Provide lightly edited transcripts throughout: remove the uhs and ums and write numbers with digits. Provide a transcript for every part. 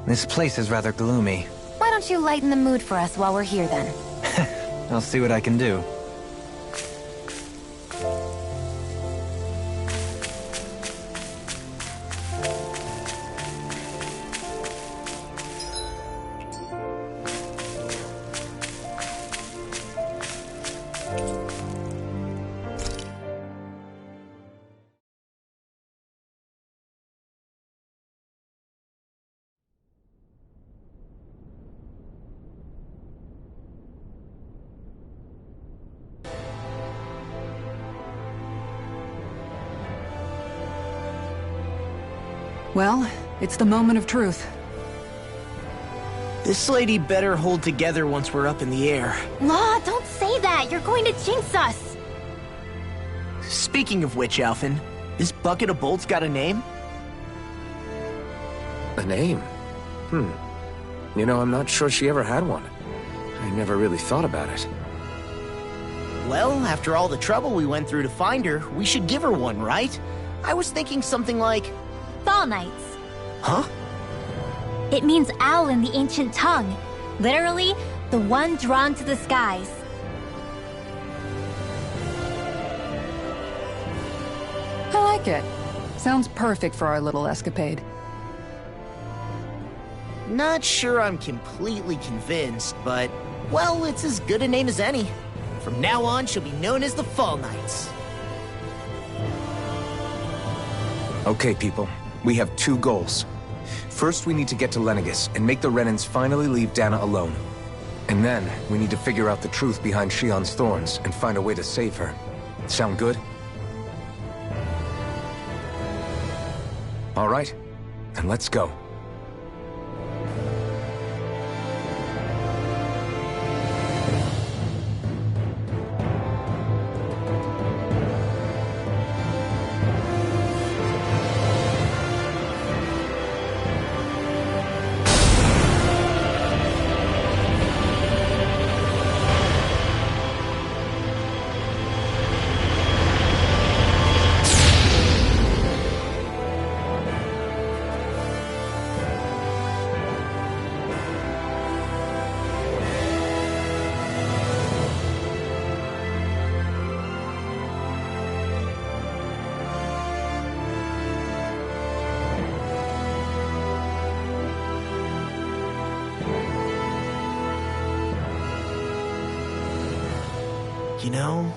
This place is rather gloomy. Why don't you lighten the mood for us while we're here, then? I'll see what I can do. Well, it's the moment of truth. This lady better hold together once we're up in the air. Law, don't say that! You're going to jinx us! Speaking of which, Alphen, this bucket of bolts got a name? A name? You know, I'm not sure she ever had one. I never really thought about it. Well, after all the trouble we went through to find her, we should give her one, right? I was thinking something like... Fall Knights. Huh? It means owl in the ancient tongue. Literally, the one drawn to the skies. I like it. Sounds perfect for our little escapade. Not sure I'm completely convinced, but... well, it's as good a name as any. From now on, she'll be known as the Fall Knights. Okay, people. We have two goals. First, we need to get to Lenegis and make the Renans finally leave Dana alone. And then, we need to figure out the truth behind Shionne's thorns and find a way to save her. Sound good? All right, then let's go. You know,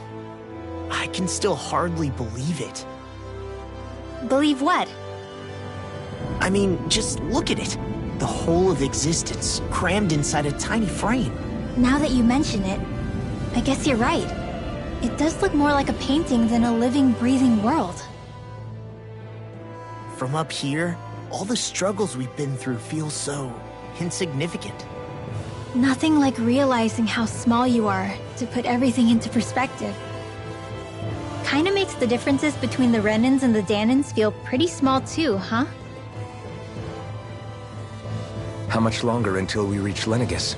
I can still hardly believe it. Believe what? I mean, just look at it. The whole of existence, crammed inside a tiny frame. Now that you mention it, I guess you're right. It does look more like a painting than a living, breathing world. From up here, all the struggles we've been through feel so insignificant. Nothing like realizing how small you are to put everything into perspective. Kinda makes the differences between the Renans and the Danans feel pretty small too, huh? How much longer until we reach Lenegis?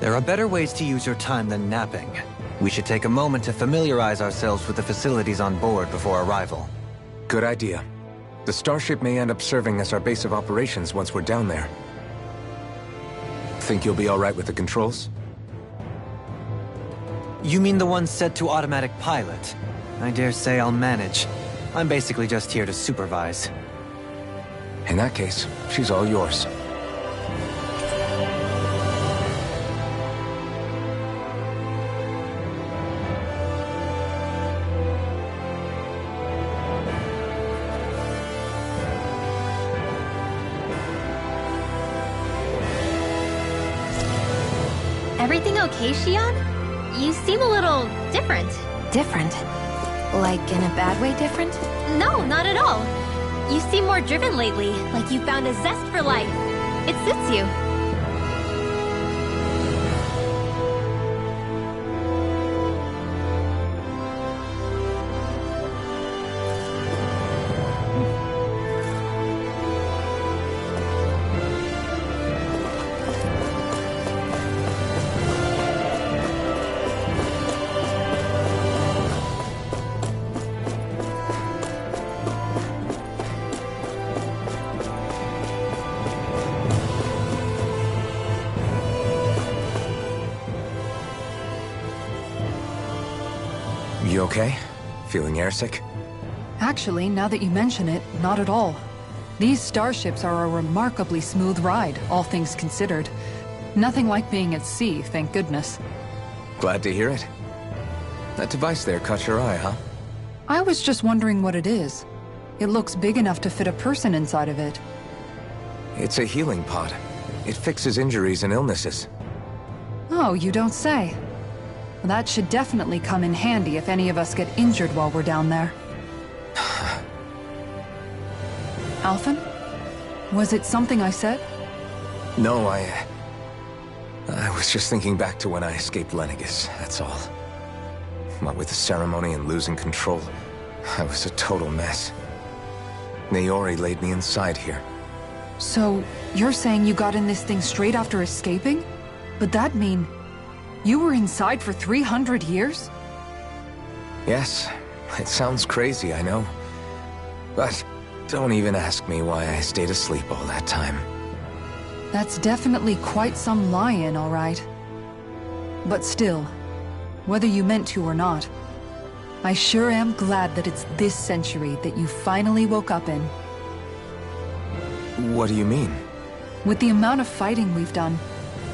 There are better ways to use your time than napping. We should take a moment to familiarize ourselves with the facilities on board before arrival. Good idea. The starship may end up serving as our base of operations once we're down there. Think you'll be all right with the controls? You mean the one set to automatic pilot? I dare say I'll manage. I'm basically just here to supervise. In that case, she's all yours. Everything okay, Shionne? You seem a little different. Different? Like in a bad way different? No, not at all. You seem more driven lately, like you found a zest for life. It suits you. You okay? Feeling airsick? Actually, now that you mention it, not at all. These starships are a remarkably smooth ride, all things considered. Nothing like being at sea, thank goodness. Glad to hear it. That device there caught your eye, huh? I was just wondering what it is. It looks big enough to fit a person inside of it. It's a healing pod. It fixes injuries and illnesses. Oh, you don't say. Well, that should definitely come in handy if any of us get injured while we're down there. Alphen? Was it something I said? No, I was just thinking back to when I escaped Lenegis, that's all. What with the ceremony and losing control, I was a total mess. Naori laid me inside here. So, you're saying you got in this thing straight after escaping? But that'd mean you were inside for 300 years? Yes, it sounds crazy, I know. But don't even ask me why I stayed asleep all that time. That's definitely quite some lie-in, all right. But still, whether you meant to or not, I sure am glad that it's this century that you finally woke up in. What do you mean? With the amount of fighting we've done,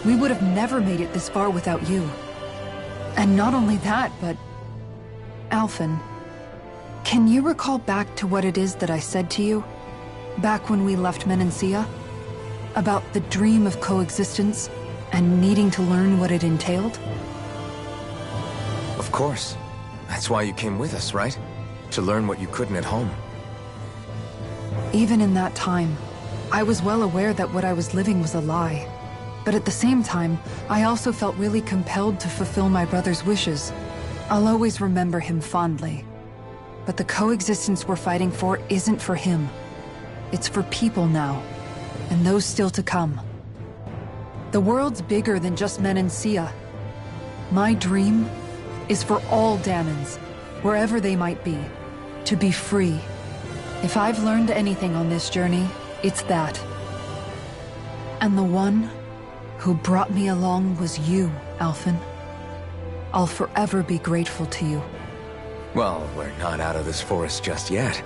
we would have never made it this far without you. And not only that, but... Alphen, can you recall back to what it is that I said to you? Back when we left Menancia? About the dream of coexistence, and needing to learn what it entailed? Of course. That's why you came with us, right? To learn what you couldn't at home. Even in that time, I was well aware that what I was living was a lie. But at the same time, I also felt really compelled to fulfill my brother's wishes. I'll always remember him fondly. But the coexistence we're fighting for isn't for him. It's for people now, and those still to come. The world's bigger than just Menancia. My dream is for all Dahnans, wherever they might be, to be free. If I've learned anything on this journey, it's that. And the one who brought me along was you, Alphen. I'll forever be grateful to you. Well, we're not out of this forest just yet.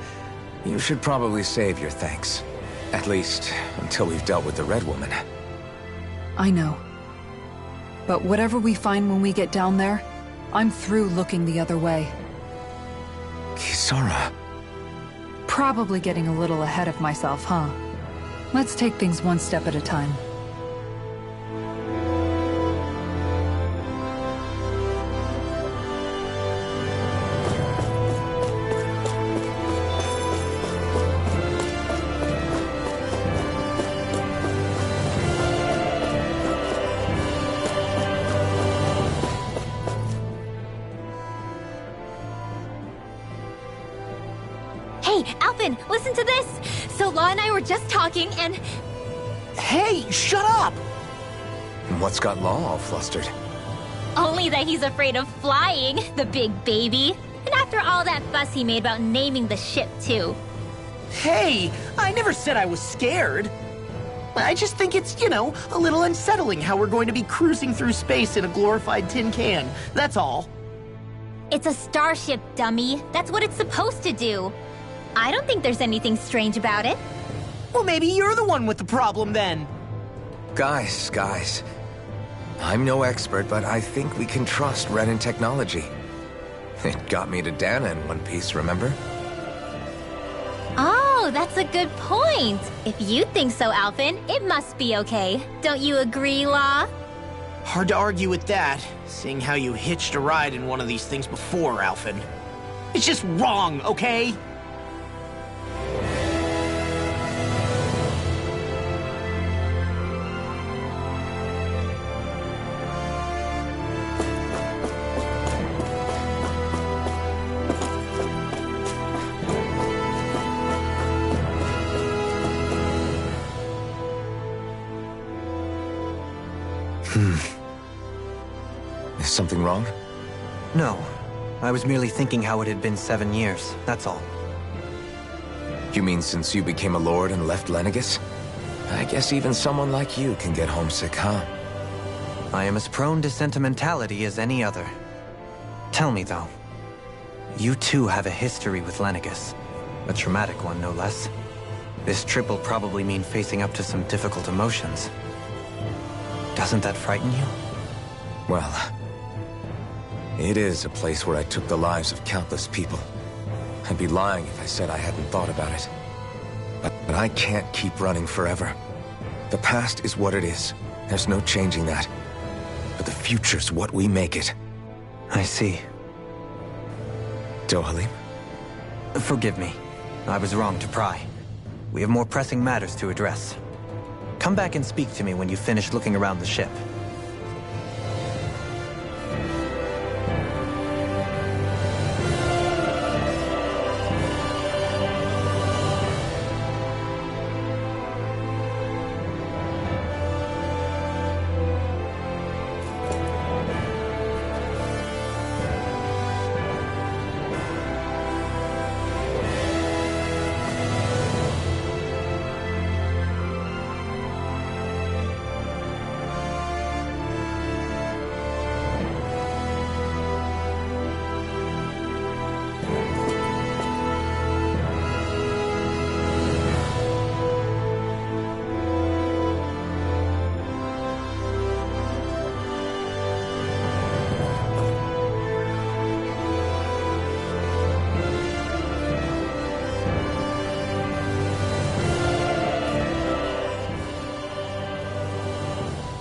You should probably save your thanks. At least, until we've dealt with the Red Woman. I know. But whatever we find when we get down there, I'm through looking the other way. Kisara. Probably getting a little ahead of myself, huh? Let's take things one step at a time. Hey, Alphen, listen to this! So Law and I were just talking and... Hey, shut up! What's got Law all flustered? Only that he's afraid of flying, the big baby. And after all that fuss he made about naming the ship, too. Hey, I never said I was scared. I just think it's, you know, a little unsettling how we're going to be cruising through space in a glorified tin can. That's all. It's a starship, dummy. That's what it's supposed to do. I don't think there's anything strange about it. Well, maybe you're the one with the problem then. Guys. I'm no expert, but I think we can trust Renan technology. It got me to Dahna in one piece, remember? Oh, that's a good point. If you think so, Alphen, it must be okay. Don't you agree, Law? Hard to argue with that, seeing how you hitched a ride in one of these things before, Alphen. It's just wrong, okay? Is something wrong? No. I was merely thinking how it had been 7 years, that's all. You mean since you became a lord and left Lenegis? I guess even someone like you can get homesick, huh? I am as prone to sentimentality as any other. Tell me, though, You too have a history with Lenegis. A traumatic one, no less. This trip will probably mean facing up to some difficult emotions. Doesn't that frighten you? Well, it is a place where I took the lives of countless people. I'd be lying if I said I hadn't thought about it. But I can't keep running forever. The past is what it is. There's no changing that. But the future's what we make it. I see. Dohalim? Forgive me. I was wrong to pry. We have more pressing matters to address. Come back and speak to me when you finish looking around the ship.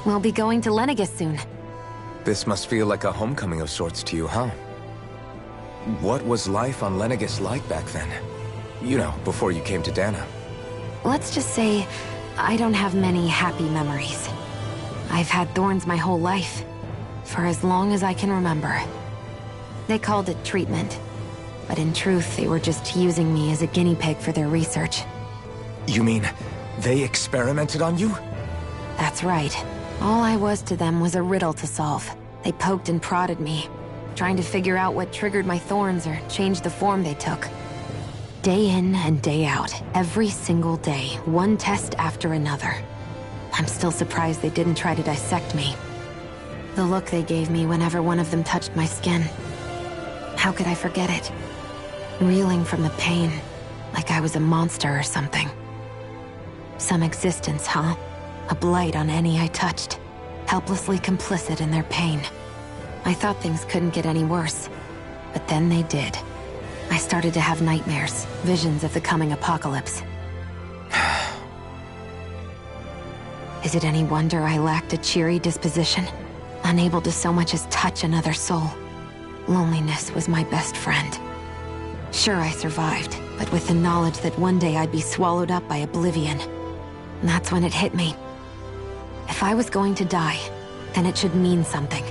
We'll be going to Lenegis soon. This must feel like a homecoming of sorts to you, huh? What was life on Lenegis like back then? You know, before you came to Dana. Let's just say, I don't have many happy memories. I've had thorns my whole life, for as long as I can remember. They called it treatment, but in truth, they were just using me as a guinea pig for their research. You mean, they experimented on you? That's right. All I was to them was a riddle to solve. They poked and prodded me, trying to figure out what triggered my thorns or changed the form they took. Day in and day out, every single day, one test after another. I'm still surprised they didn't try to dissect me. The look they gave me whenever one of them touched my skin. How could I forget it? Reeling from the pain, like I was a monster or something. Some existence, huh? A blight on any I touched, helplessly complicit in their pain. I thought things couldn't get any worse, but then they did. I started to have nightmares, visions of the coming apocalypse. Is it any wonder I lacked a cheery disposition? Unable to so much as touch another soul. Loneliness was my best friend. Sure, I survived, but with the knowledge that one day I'd be swallowed up by oblivion. And that's when it hit me. If I was going to die, then it should mean something.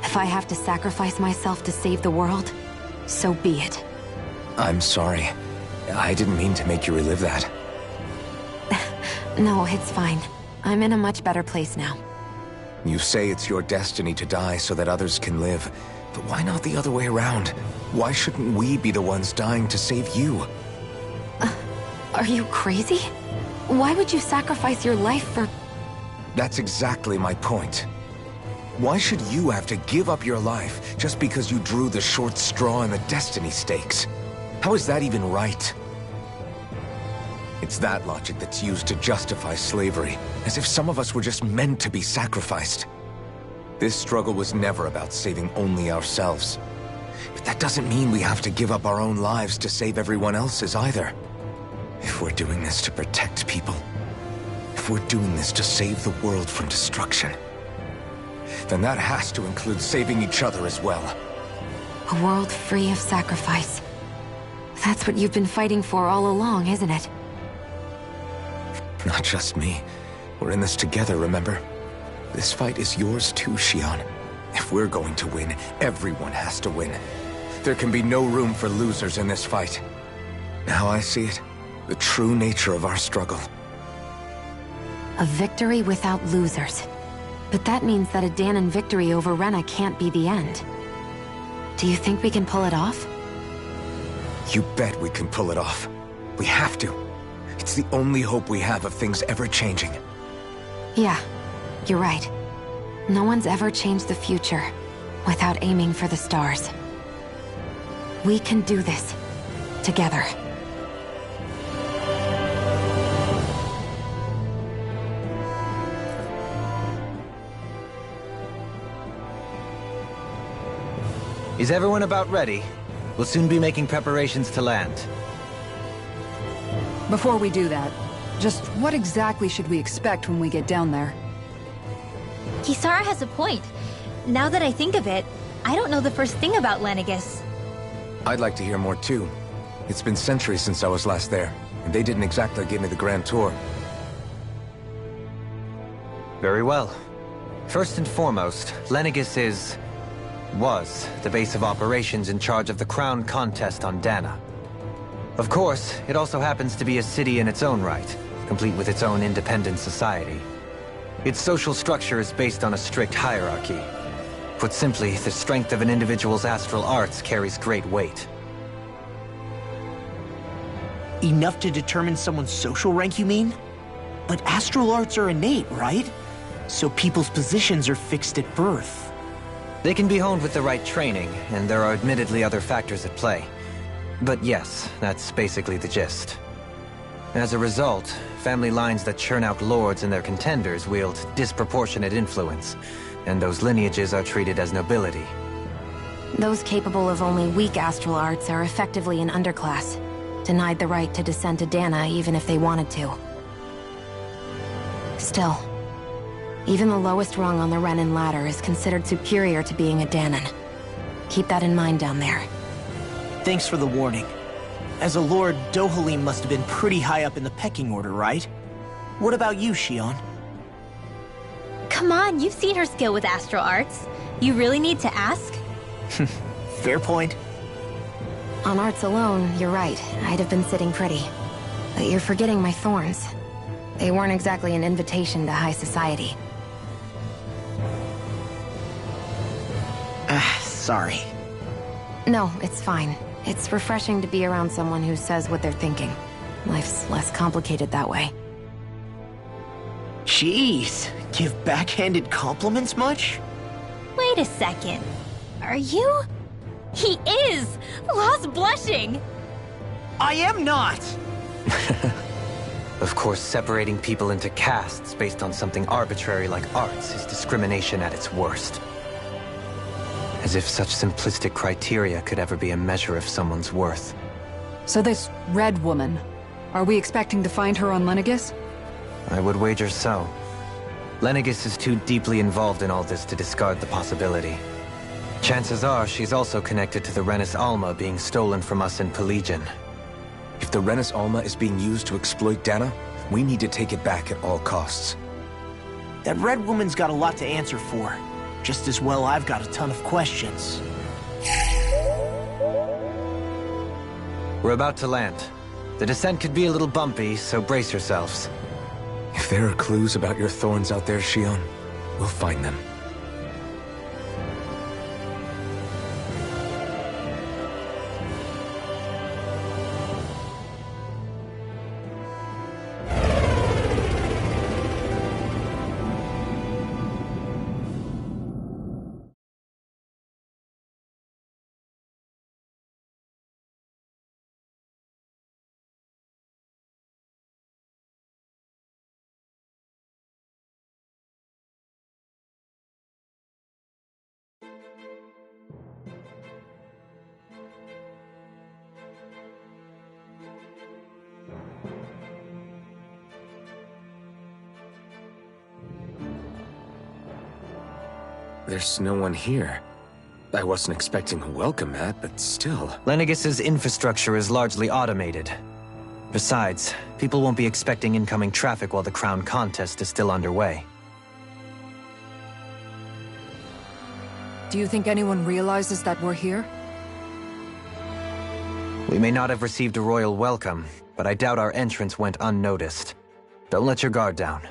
If I have to sacrifice myself to save the world, so be it. I'm sorry. I didn't mean to make you relive that. No, it's fine. I'm in a much better place now. You say it's your destiny to die so that others can live, but why not the other way around? Why shouldn't we be the ones dying to save you? Are you crazy? Why would you sacrifice your life for... That's exactly my point. Why should you have to give up your life just because you drew the short straw in the destiny stakes? How is that even right? It's that logic that's used to justify slavery, as if some of us were just meant to be sacrificed. This struggle was never about saving only ourselves. But that doesn't mean we have to give up our own lives to save everyone else's either. If we're doing this to protect people, if we're doing this to save the world from destruction, then that has to include saving each other as well. A world free of sacrifice. That's what you've been fighting for all along, isn't it? Not just me. We're in this together, remember? This fight is yours too, Shionne. If we're going to win, everyone has to win. There can be no room for losers in this fight. Now I see it, the true nature of our struggle. A victory without losers. But that means that a Dahnan victory over Rena can't be the end. Do you think we can pull it off? You bet we can pull it off. We have to. It's the only hope we have of things ever changing. Yeah, you're right. No one's ever changed the future without aiming for the stars. We can do this. Together. Is everyone about ready? We'll soon be making preparations to land. Before we do that, just what exactly should we expect when we get down there? Kisara has a point. Now that I think of it, I don't know the first thing about Lenegis. I'd like to hear more too. It's been centuries since I was last there, and they didn't exactly give me the grand tour. Very well. First and foremost, Lenegis was the base of operations in charge of the crown contest on Dana. Of course, it also happens to be a city in its own right, complete with its own independent society. Its social structure is based on a strict hierarchy. Put simply, the strength of an individual's astral arts carries great weight. Enough to determine someone's social rank, you mean? But astral arts are innate, right? So people's positions are fixed at birth. They can be honed with the right training, and there are admittedly other factors at play. But yes, that's basically the gist. As a result, family lines that churn out lords and their contenders wield disproportionate influence, and those lineages are treated as nobility. Those capable of only weak astral arts are effectively an underclass, denied the right to descend to Dana even if they wanted to. Still, even the lowest rung on the Renin ladder is considered superior to being a Danan. Keep that in mind down there. Thanks for the warning. As a lord, Dohalim must have been pretty high up in the pecking order, right? What about you, Shion? Come on, you've seen her skill with astral arts. You really need to ask? Fair point. On arts alone, you're right. I'd have been sitting pretty. But you're forgetting my thorns. They weren't exactly an invitation to high society. Sorry. No, it's fine. It's refreshing to be around someone who says what they're thinking. Life's less complicated that way. Jeez, give backhanded compliments much? Wait a second. Are you? He is! Lost blushing! I am not! Of course, separating people into castes based on something arbitrary like arts is discrimination at its worst. As if such simplistic criteria could ever be a measure of someone's worth. So this Red Woman, are we expecting to find her on Lenegis? I would wager so. Lenegis is too deeply involved in all this to discard the possibility. Chances are she's also connected to the Renis Alma being stolen from us in Pelegion. If the Renis Alma is being used to exploit Dana, we need to take it back at all costs. That Red Woman's got a lot to answer for. Just as well I've got a ton of questions. We're about to land. The descent could be a little bumpy, so brace yourselves. If there are clues about your thorns out there, Shion, we'll find them. There's no one here. I wasn't expecting a welcome mat, but still. Lenegis's infrastructure is largely automated. Besides, people won't be expecting incoming traffic while the crown contest is still underway. Do you think anyone realizes that we're here? We may not have received a royal welcome, but I doubt our entrance went unnoticed. Don't let your guard down.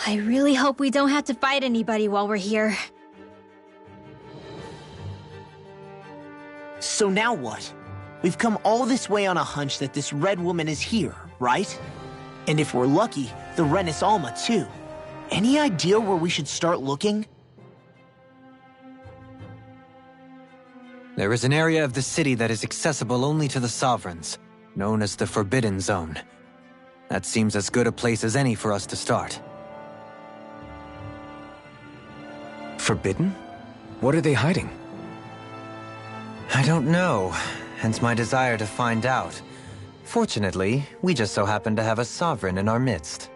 I really hope we don't have to fight anybody while we're here. So now what? We've come all this way on a hunch that this Red Woman is here, right? And if we're lucky, the Renis Alma too. Any idea where we should start looking? There is an area of the city that is accessible only to the Sovereigns, known as the Forbidden Zone. That seems as good a place as any for us to start. Forbidden? What are they hiding? I don't know, hence my desire to find out. Fortunately, we just so happen to have a Sovereign in our midst.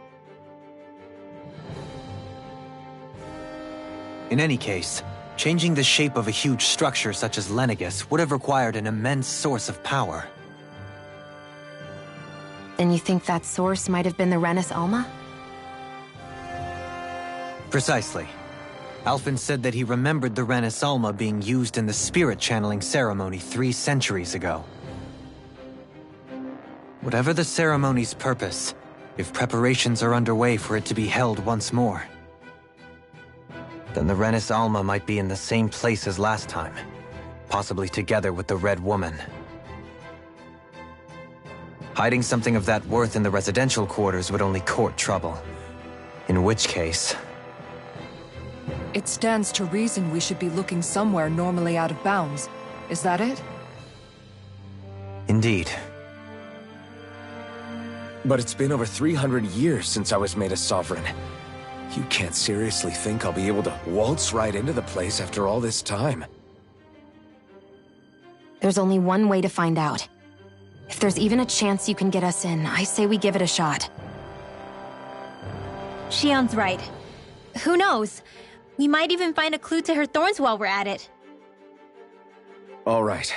In any case, changing the shape of a huge structure such as Lenegis would have required an immense source of power. And you think that source might have been the Renis Alma? Precisely. Alphen said that he remembered the Renis Alma being used in the spirit channeling ceremony 3 centuries ago. Whatever the ceremony's purpose, if preparations are underway for it to be held once more, then the Renis Alma might be in the same place as last time, possibly together with the Red Woman. Hiding something of that worth in the residential quarters would only court trouble. In which case... It stands to reason we should be looking somewhere normally out of bounds. Is that it? Indeed. But it's been over 300 years since I was made a Sovereign. You can't seriously think I'll be able to waltz right into the place after all this time. There's only one way to find out. If there's even a chance you can get us in, I say we give it a shot. Shion's right. Who knows? We might even find a clue to her thorns while we're at it. All right.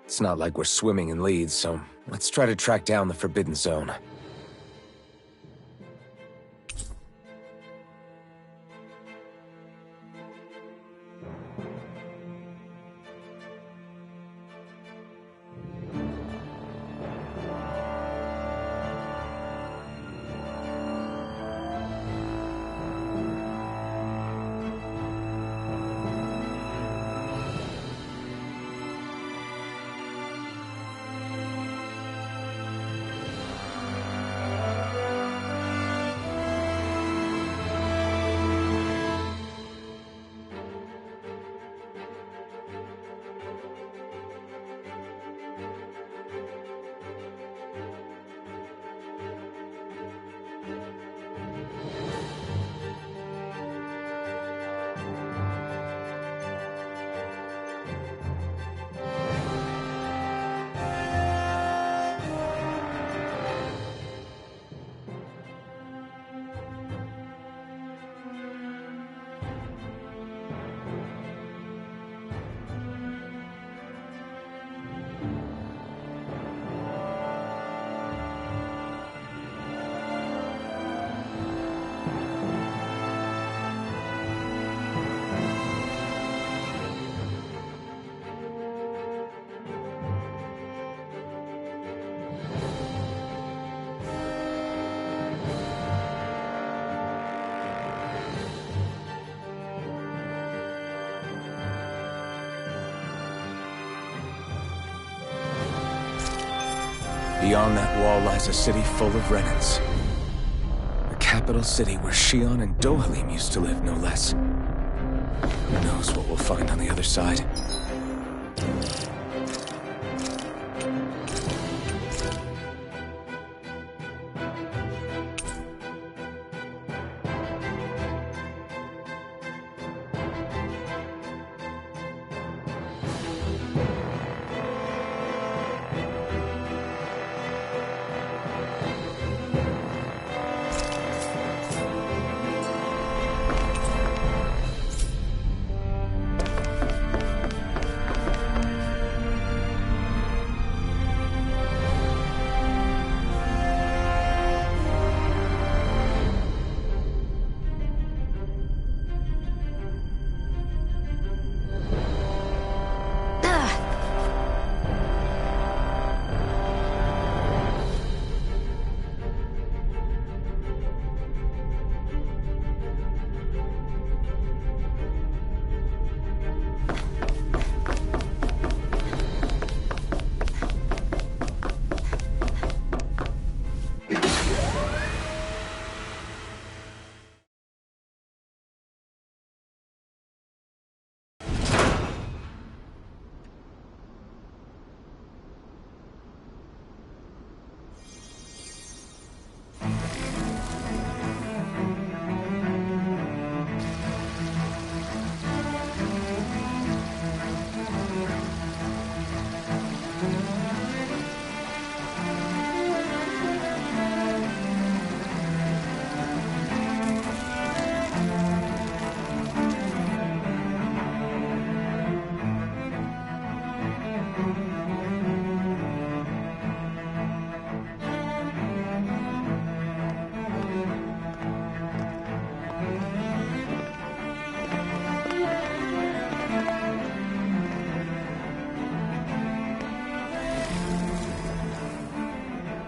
It's not like we're swimming in leads, so let's try to track down the Forbidden Zone. Beyond that wall lies a city full of Renans. A capital city where Shion and Dohalim used to live, no less. Who knows what we'll find on the other side?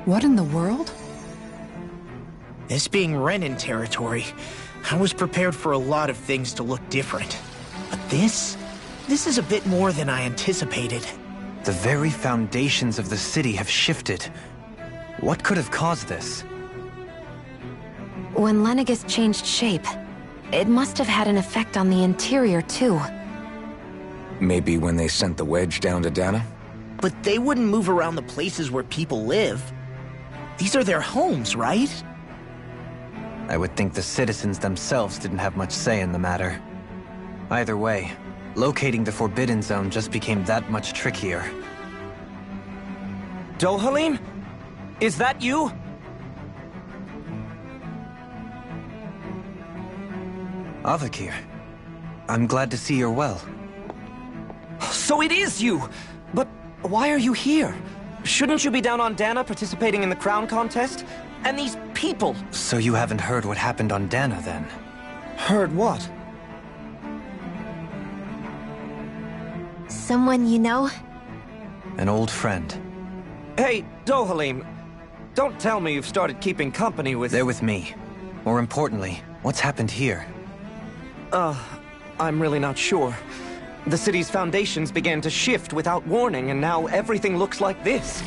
What in the world? This being Renan territory, I was prepared for a lot of things to look different. But this is a bit more than I anticipated. The very foundations of the city have shifted. What could have caused this? When Lenegis changed shape, it must have had an effect on the interior, too. Maybe when they sent the wedge down to Dana? But they wouldn't move around the places where people live. These are their homes, right? I would think the citizens themselves didn't have much say in the matter. Either way, locating the Forbidden Zone just became that much trickier. Dohalim? Is that you? Avakir, I'm glad to see you're well. So it is you! But why are you here? Shouldn't you be down on Dana participating in the crown contest? And these people! So you haven't heard what happened on Dana, then? Heard what? Someone you know? An old friend. Hey, Dohalim, don't tell me you've started keeping company with... They're with me. More importantly, what's happened here? I'm really not sure. The city's foundations began to shift without warning, and now everything looks like this.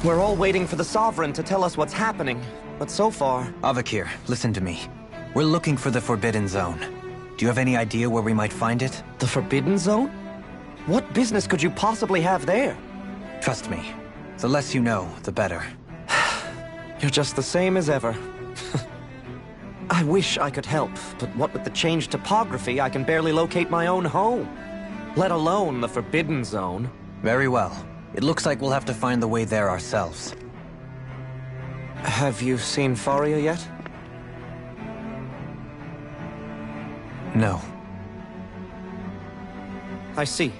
We're all waiting for the Sovereign to tell us what's happening, but so far... Avakir, listen to me. We're looking for the Forbidden Zone. Do you have any idea where we might find it? The Forbidden Zone? What business could you possibly have there? Trust me. The less you know, the better. You're just the same as ever. I wish I could help, but what with the changed topography, I can barely locate my own home. Let alone the Forbidden Zone. Very well. It looks like we'll have to find the way there ourselves. Have you seen Faria yet? No. I see.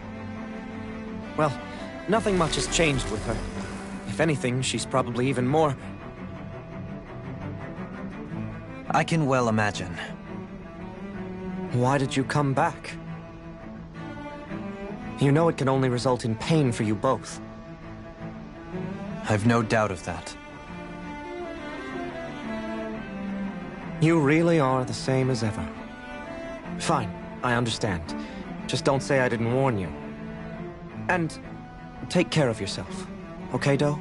Well, nothing much has changed with her. If anything, she's probably even more... I can well imagine. Why did you come back? You know it can only result in pain for you both. I've no doubt of that. You really are the same as ever. Fine, I understand. Just don't say I didn't warn you. And take care of yourself. Okay, Do?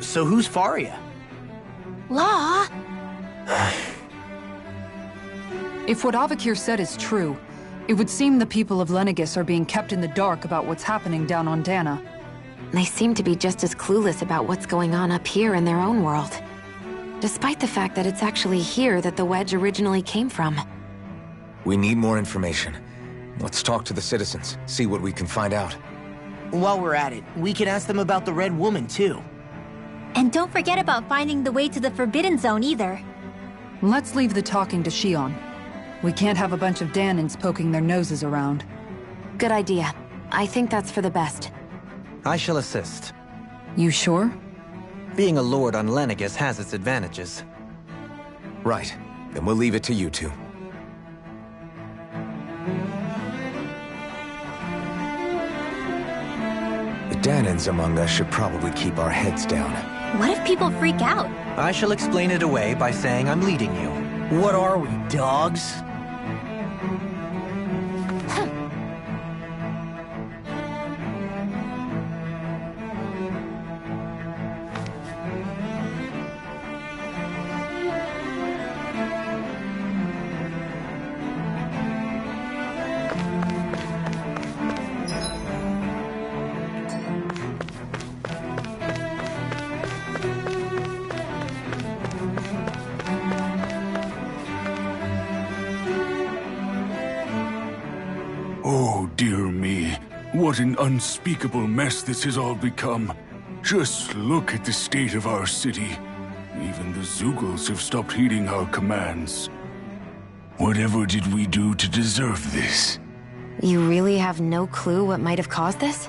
So who's Faria? Law? If what Avakir said is true, it would seem the people of Lenegis are being kept in the dark about what's happening down on Dana. They seem to be just as clueless about what's going on up here in their own world. Despite the fact that it's actually here that the wedge originally came from. We need more information. Let's talk to the citizens, see what we can find out. While we're at it, we can ask them about the Red Woman, too. And don't forget about finding the way to the Forbidden Zone either. Let's leave the talking to Shion. We can't have a bunch of Danans poking their noses around. Good idea. I think that's for the best. I shall assist. You sure? Being a lord on Lenegis has its advantages. Right. Then we'll leave it to you two. The Danans among us should probably keep our heads down. What if people freak out? I shall explain it away by saying I'm leading you. What are we, dogs? Oh, dear me. What an unspeakable mess this has all become. Just look at the state of our city. Even the Zeugles have stopped heeding our commands. Whatever did we do to deserve this? You really have no clue what might have caused this?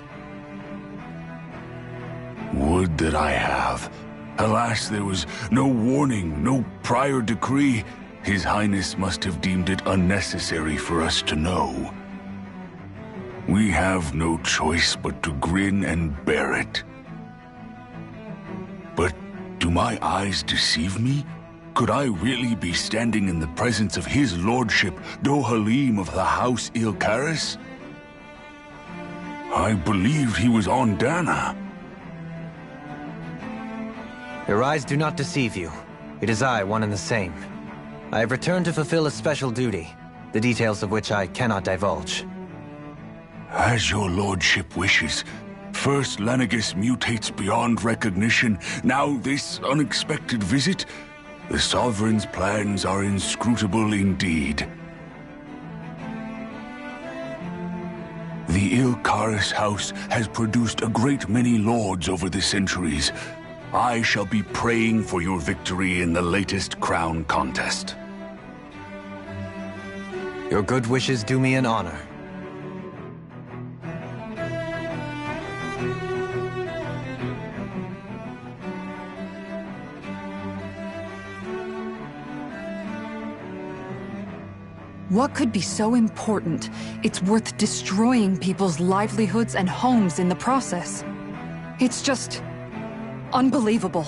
Would that I have. Alas, there was no warning, no prior decree. His Highness must have deemed it unnecessary for us to know. We have no choice but to grin and bear it. But do my eyes deceive me? Could I really be standing in the presence of his lordship, Dohalim of the House Ylcaris? I believed he was on Dana. Your eyes do not deceive you. It is I, one and the same. I have returned to fulfill a special duty, the details of which I cannot divulge. As your lordship wishes. First Lenegis mutates beyond recognition, now this unexpected visit. The Sovereign's plans are inscrutable indeed. The Ylcaris House has produced a great many lords over the centuries. I shall be praying for your victory in the latest crown contest. Your good wishes do me an honor. What could be so important? It's worth destroying people's livelihoods and homes in the process. It's just unbelievable.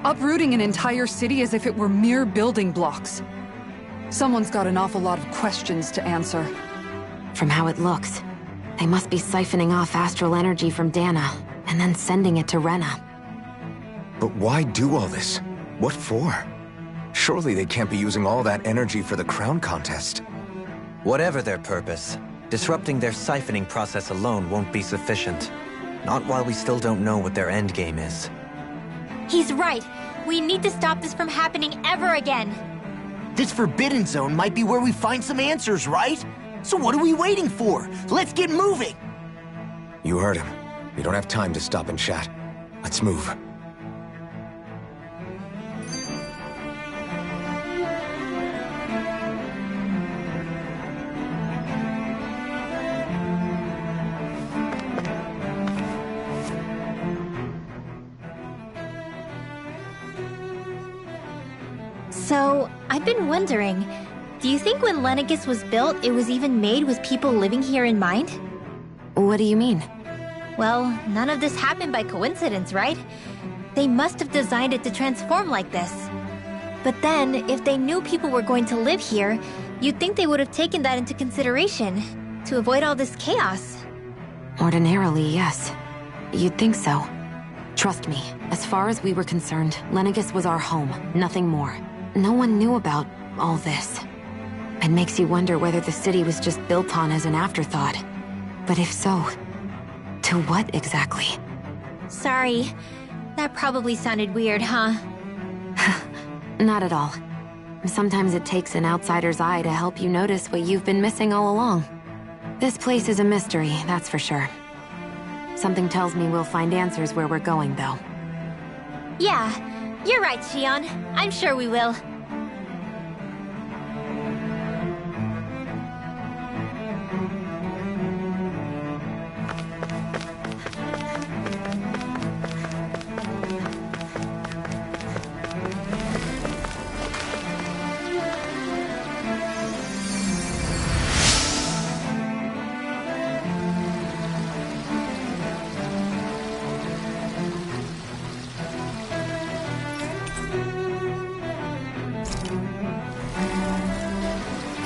Uprooting an entire city as if it were mere building blocks. Someone's got an awful lot of questions to answer. From how it looks, they must be siphoning off astral energy from Dana, and then sending it to Rena. But why do all this? What for? Surely they can't be using all that energy for the crown contest. Whatever their purpose, disrupting their siphoning process alone won't be sufficient. Not while we still don't know what their endgame is. He's right. We need to stop this from happening ever again. This Forbidden Zone might be where we find some answers, right? So what are we waiting for? Let's get moving! You heard him. We don't have time to stop and chat. Let's move. So, I've been wondering, do you think when Lenegis was built, it was even made with people living here in mind? What do you mean? Well, none of this happened by coincidence, right? They must have designed it to transform like this. But then, if they knew people were going to live here, you'd think they would have taken that into consideration, to avoid all this chaos. Ordinarily, yes. You'd think so. Trust me, as far as we were concerned, Lenegis was our home, nothing more. No one knew about all this. It makes you wonder whether the city was just built on as an afterthought. But if so, to what exactly? Sorry. That probably sounded weird, huh? Not at all. Sometimes it takes an outsider's eye to help you notice what you've been missing all along. This place is a mystery, that's for sure. Something tells me we'll find answers where we're going, though. Yeah, you're right, Xion. I'm sure we will.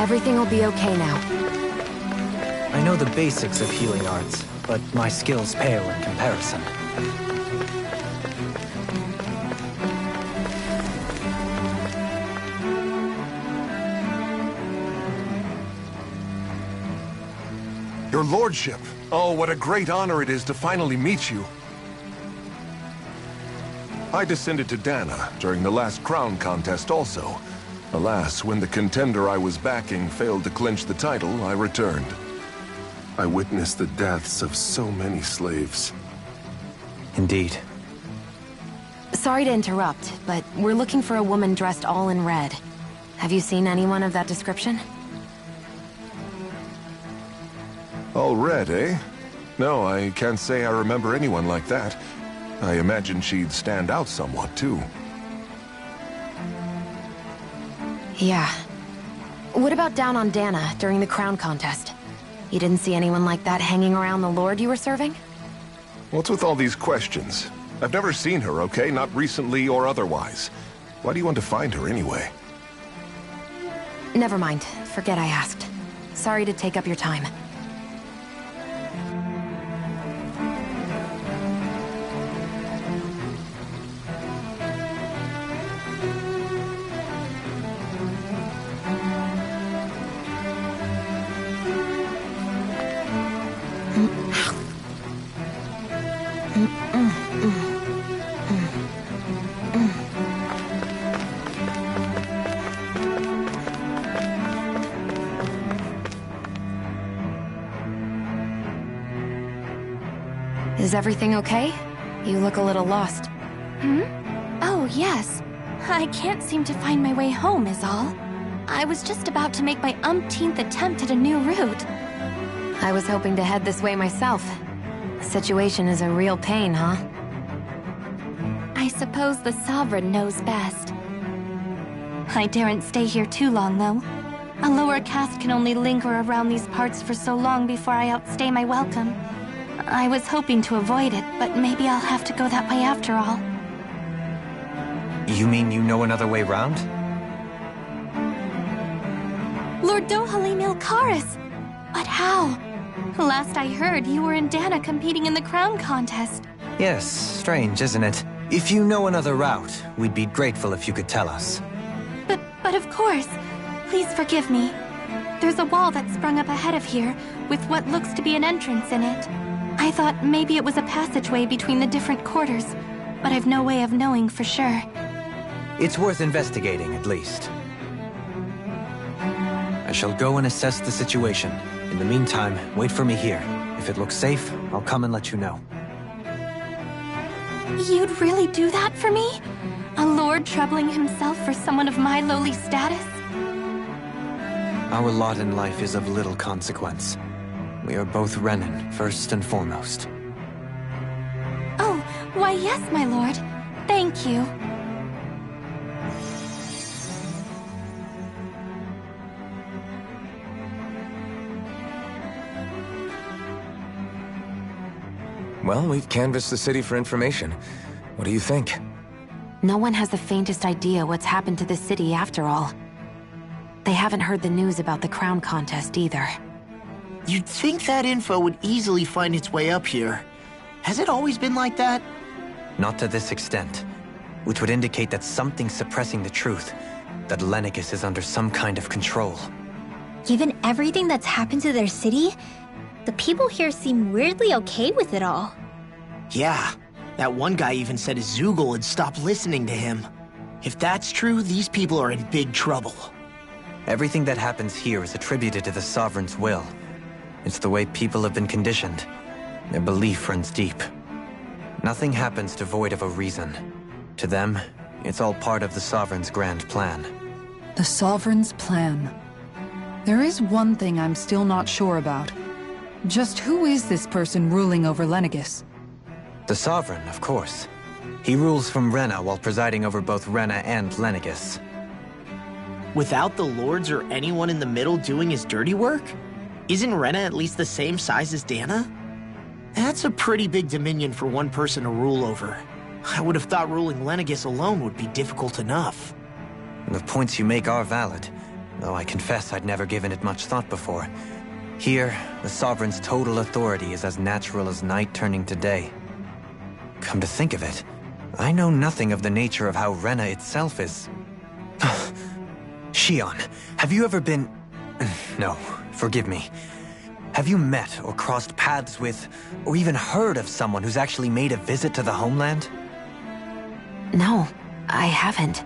Everything will be okay now. I know the basics of healing arts, but my skills pale in comparison. Your lordship! Oh, what a great honor it is to finally meet you. I descended to Dana during the last crown contest also. Alas, when the contender I was backing failed to clinch the title, I returned. I witnessed the deaths of so many slaves. Indeed. Sorry to interrupt, but we're looking for a woman dressed all in red. Have you seen anyone of that description? All red, eh? No, I can't say I remember anyone like that. I imagine she'd stand out somewhat, too. Yeah. What about down on Dana during the crown contest? You didn't see anyone like that hanging around the Lord you were serving? What's with all these questions? I've never seen her, okay? Not recently or otherwise. Why do you want to find her anyway? Never mind. Forget I asked. Sorry to take up your time. Is everything okay? You look a little lost. Oh, yes. I can't seem to find my way home, is all. I was just about to make my umpteenth attempt at a new route. I was hoping to head this way myself. The situation is a real pain, huh? I suppose the Sovereign knows best. I daren't stay here too long, though. A lower caste can only linger around these parts for so long before I outstay my welcome. I was hoping to avoid it, but maybe I'll have to go that way after all. You mean you know another way round? Lord Dohalim Ilkaris! But how? Last I heard, you were in Dana competing in the crown contest. Yes, strange, isn't it? If you know another route, we'd be grateful if you could tell us. But of course. Please forgive me. There's a wall that sprung up ahead of here, with what looks to be an entrance in it. I thought maybe it was a passageway between the different quarters, but I've no way of knowing for sure. It's worth investigating, at least. I shall go and assess the situation. In the meantime, wait for me here. If it looks safe, I'll come and let you know. You'd really do that for me? A lord troubling himself for someone of my lowly status? Our lot in life is of little consequence. We are both Renan, first and foremost. Oh, why yes, my lord. Thank you. Well, we've canvassed the city for information. What do you think? No one has the faintest idea what's happened to the city after all. They haven't heard the news about the crown contest either. You'd think that info would easily find its way up here. Has it always been like that? Not to this extent, which would indicate that something's suppressing the truth, that Lenegis is under some kind of control. Given everything that's happened to their city, the people here seem weirdly okay with it all. Yeah, that one guy even said Zoogle had stopped listening to him. If that's true, these people are in big trouble. Everything that happens here is attributed to the Sovereign's will. It's the way people have been conditioned. Their belief runs deep. Nothing happens devoid of a reason. To them, it's all part of the Sovereign's grand plan. The Sovereign's plan. There is one thing I'm still not sure about. Just who is this person ruling over Lenegis? The Sovereign, of course. He rules from Rena while presiding over both Rena and Lenegis. Without the lords or anyone in the middle doing his dirty work? Isn't Rena at least the same size as Dana? That's a pretty big dominion for one person to rule over. I would have thought ruling Lenegis alone would be difficult enough. The points you make are valid, though I confess I'd never given it much thought before. Here, the Sovereign's total authority is as natural as night turning to day. Come to think of it, I know nothing of the nature of how Rena itself is. Shion, have you ever been... No, forgive me. Have you met or crossed paths with, or even heard of someone who's actually made a visit to the homeland? No, I haven't.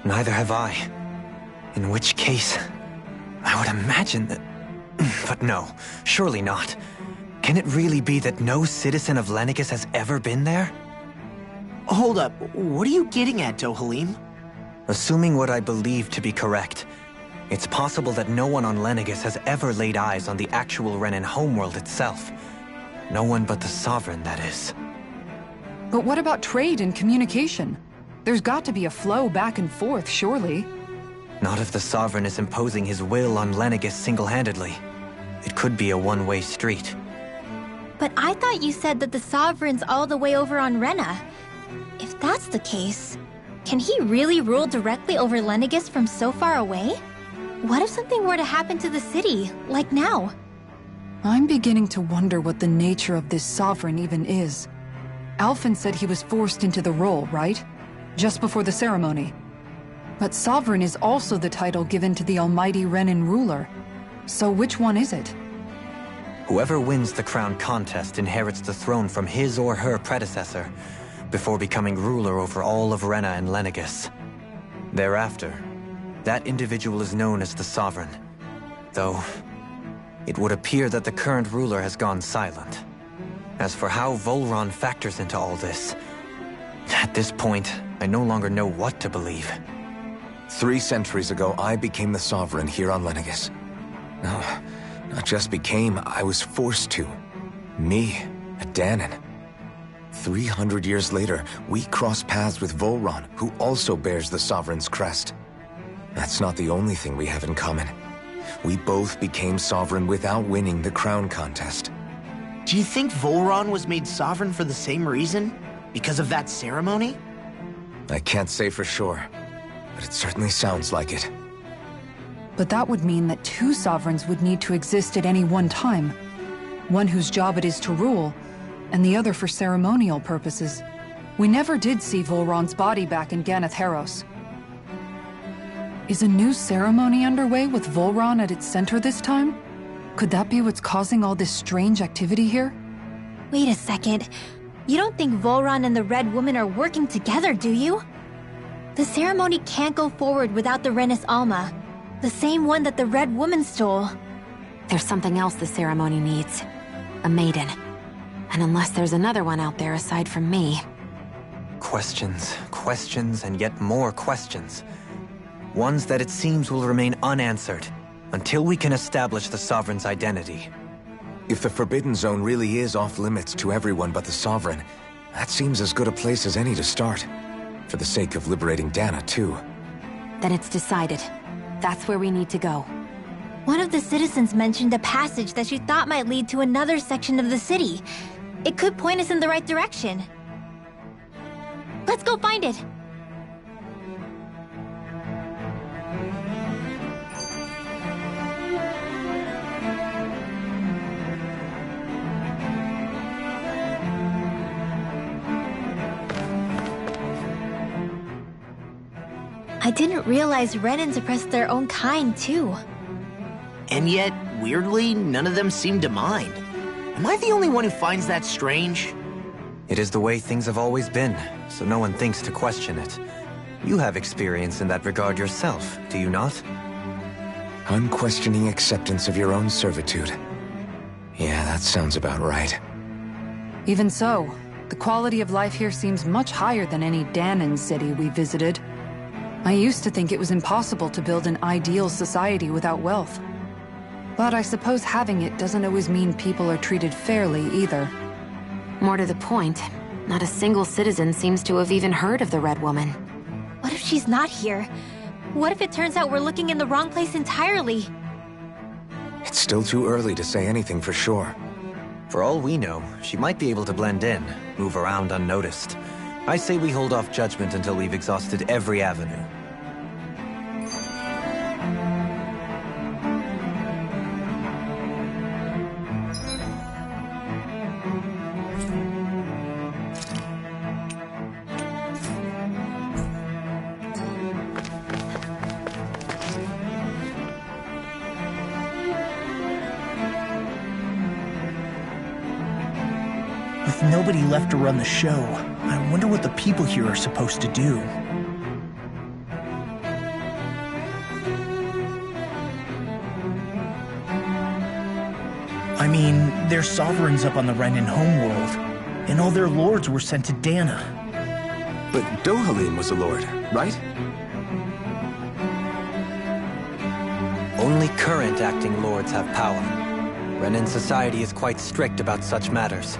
Neither have I. In which case, I would imagine that... But no, surely not. Can it really be that no citizen of Lenegis has ever been there? Hold up, what are you getting at, Dohalim? Assuming what I believe to be correct, It's possible that no one on Lenegis has ever laid eyes on the actual Renan homeworld itself. No one but the Sovereign, that is. But what about trade and communication? There's got to be a flow back and forth, surely. Not if the Sovereign is imposing his will on Lenegis single-handedly. It could be a one-way street. But I thought you said that the Sovereign's all the way over on Rena. If that's the case, can he really rule directly over Lenegis from so far away? What if something were to happen to the city, like now? I'm beginning to wonder what the nature of this Sovereign even is. Alphen said he was forced into the role, right? Just before the ceremony. But Sovereign is also the title given to the almighty Renan ruler. So which one is it? Whoever wins the crown contest inherits the throne from his or her predecessor, before becoming ruler over all of Rena and Lenegis. Thereafter, that individual is known as the Sovereign. Though, it would appear that the current ruler has gone silent. As for how Volron factors into all this, at this point, I no longer know what to believe. 3 centuries ago, I became the Sovereign here on Lenegis. No, not just became, I was forced to. Me, a Dahnan. 300 years later, we cross paths with Volron, who also bears the Sovereign's crest. That's not the only thing we have in common. We both became Sovereign without winning the crown contest. Do you think Volron was made Sovereign for the same reason? Because of that ceremony? I can't say for sure, but it certainly sounds like it. But that would mean that 2 Sovereigns would need to exist at any one time. One whose job it is to rule, and the other for ceremonial purposes. We never did see Volron's body back in Ganath Haros. Is a new ceremony underway with Volron at its center this time? Could that be what's causing all this strange activity here? Wait a second. You don't think Volron and the Red Woman are working together, do you? The ceremony can't go forward without the Renis Alma. The same one that the Red Woman stole. There's something else the ceremony needs. A maiden. And unless there's another one out there aside from me... Questions, questions, and yet more questions. Ones that it seems will remain unanswered, until we can establish the Sovereign's identity. If the Forbidden Zone really is off-limits to everyone but the Sovereign, that seems as good a place as any to start. For the sake of liberating Dahna, too. Then it's decided. That's where we need to go. One of the citizens mentioned a passage that she thought might lead to another section of the city. It could point us in the right direction. Let's go find it! I didn't realize Renans oppressed their own kind, too. And yet, weirdly, none of them seem to mind. Am I the only one who finds that strange? It is the way things have always been, so no one thinks to question it. You have experience in that regard yourself, do you not? Unquestioning acceptance of your own servitude. Yeah, that sounds about right. Even so, the quality of life here seems much higher than any Dahnan city we visited. I used to think it was impossible to build an ideal society without wealth. But I suppose having it doesn't always mean people are treated fairly either. More to the point, not a single citizen seems to have even heard of the Red Woman. What if she's not here? What if it turns out we're looking in the wrong place entirely? It's still too early to say anything for sure. For all we know, she might be able to blend in, move around unnoticed. I say we hold off judgment until we've exhausted every avenue. With nobody left to run the show, I wonder what the people here are supposed to do. I mean, there's sovereigns up on the Renan homeworld, and all their lords were sent to Dahna. But Dohalim was a lord, right? Only current acting lords have power. Renan society is quite strict about such matters.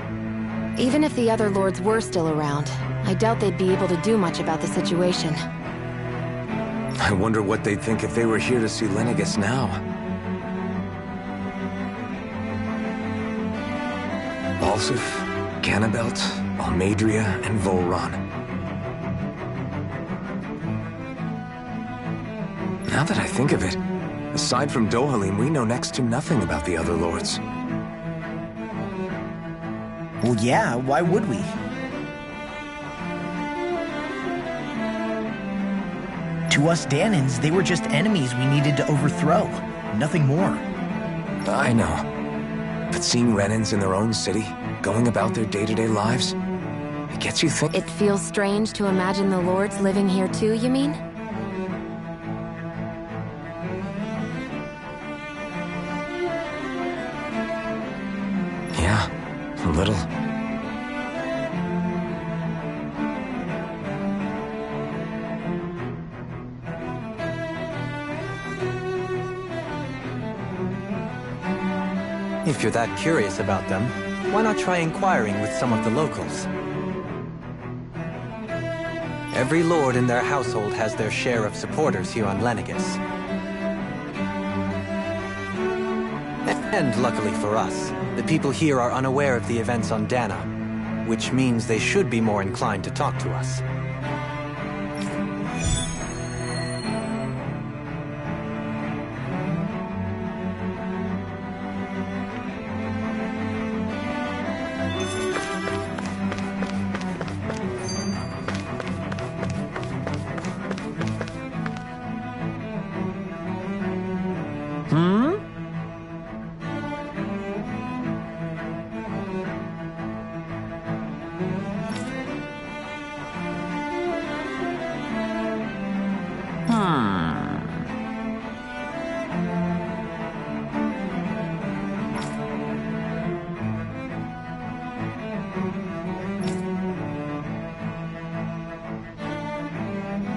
Even if the other lords were still around, I doubt they'd be able to do much about the situation. I wonder what they'd think if they were here to see Lenegis now. Balsif, Ganabelt, Almadria, and Volron. Now that I think of it, aside from Dohalim, we know next to nothing about the other lords. Well, yeah, why would we? To us Danans, they were just enemies we needed to overthrow. Nothing more. I know. But seeing Renans in their own city, going about their day-to-day lives, it gets you thinking. It feels strange to imagine the lords living here too, you mean? Yeah, a little. If you're that curious about them, why not try inquiring with some of the locals? Every lord in their household has their share of supporters here on Lenegis. And luckily for us, the people here are unaware of the events on Dana, which means they should be more inclined to talk to us.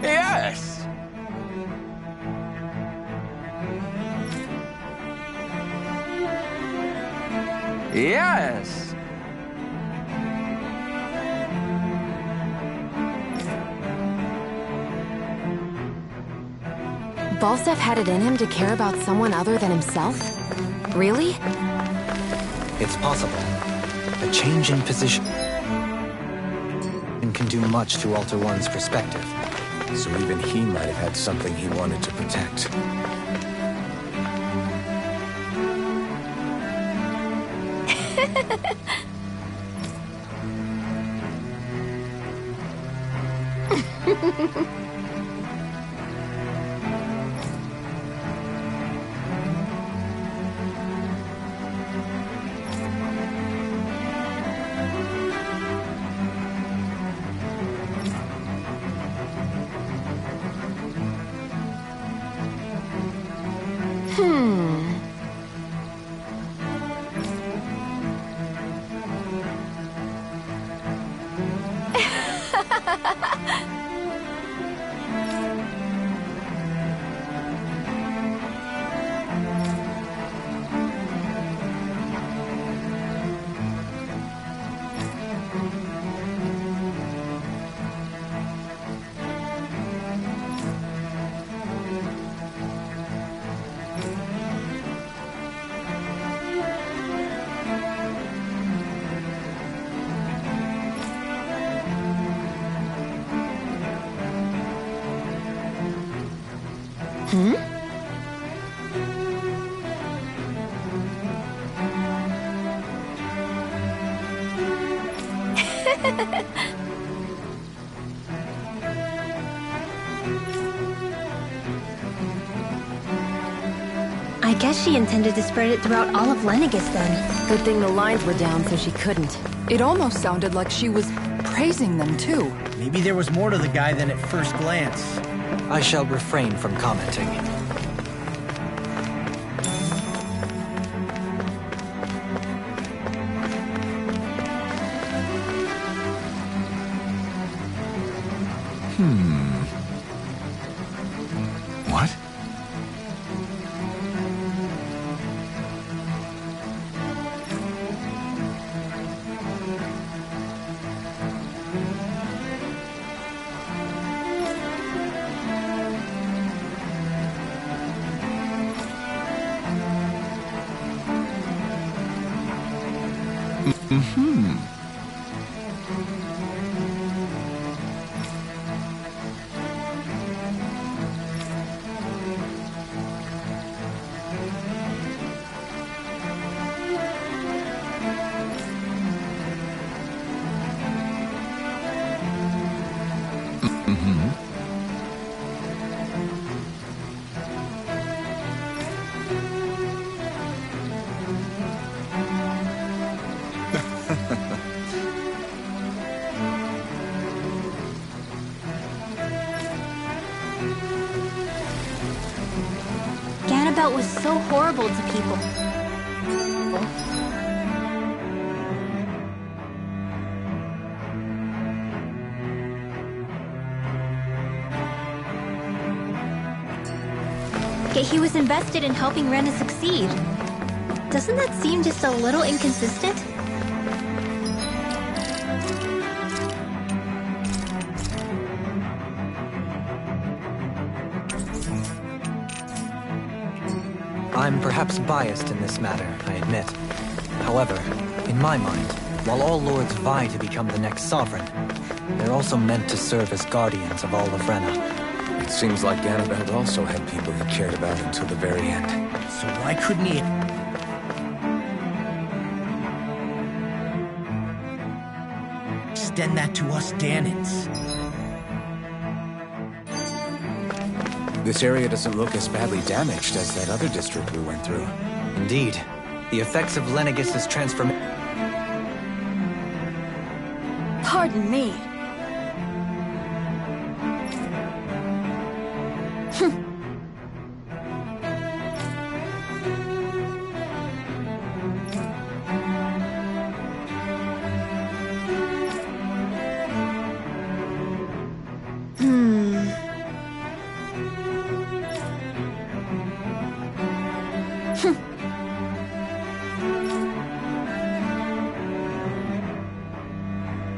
Yes! Yes! Balsef had it in him to care about someone other than himself? Really? It's possible. A change in position can do much to alter one's perspective. So even he might have had something he wanted to protect. I guess she intended to spread it throughout all of Lenegis then. Good thing the lines were down so she couldn't. It almost sounded like she was praising them too. Maybe there was more to the guy than at first glance. I shall refrain from commenting. What? Ganabelt was so horrible to people. Yet he was invested in helping Rena succeed. Doesn't that seem just a little inconsistent? I'm perhaps biased in this matter, I admit. However, in my mind, while all lords vie to become the next sovereign, they're also meant to serve as guardians of all of Rena. It seems like Ganabelt also had people he cared about until the very end. So why couldn't he... extend that to us Danans? This area doesn't look as badly damaged as that other district we went through. Indeed. The effects of Lenegis' transformation... Pardon me.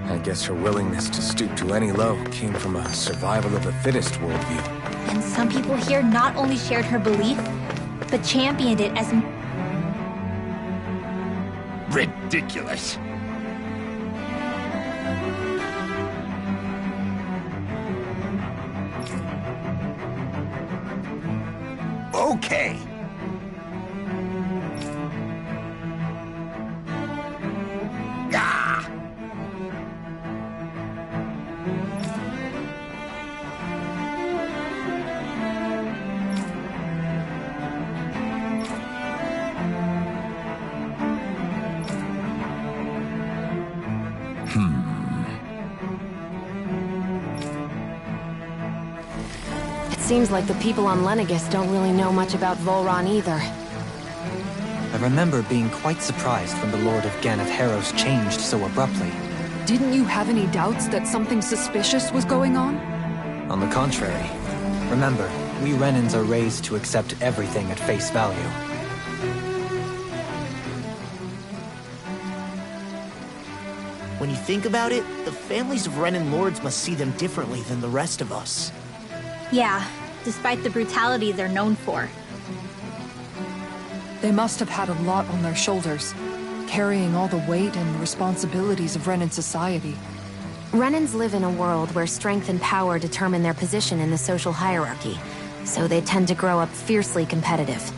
I guess her willingness to stoop to any low came from a survival of the fittest worldview. And some people here not only shared her belief, but championed it as... Ridiculous. Okay. Ah! It seems like the people on Lenegis don't really know much about Volron either. I remember being quite surprised when the Lord of Ganath Harros changed so abruptly. Didn't you have any doubts that something suspicious was going on? On the contrary. Remember, we Renans are raised to accept everything at face value. When you think about it, the families of Renan lords must see them differently than the rest of us. Yeah, despite the brutality they're known for. They must have had a lot on their shoulders, carrying all the weight and responsibilities of Renan society. Renans live in a world where strength and power determine their position in the social hierarchy, so they tend to grow up fiercely competitive.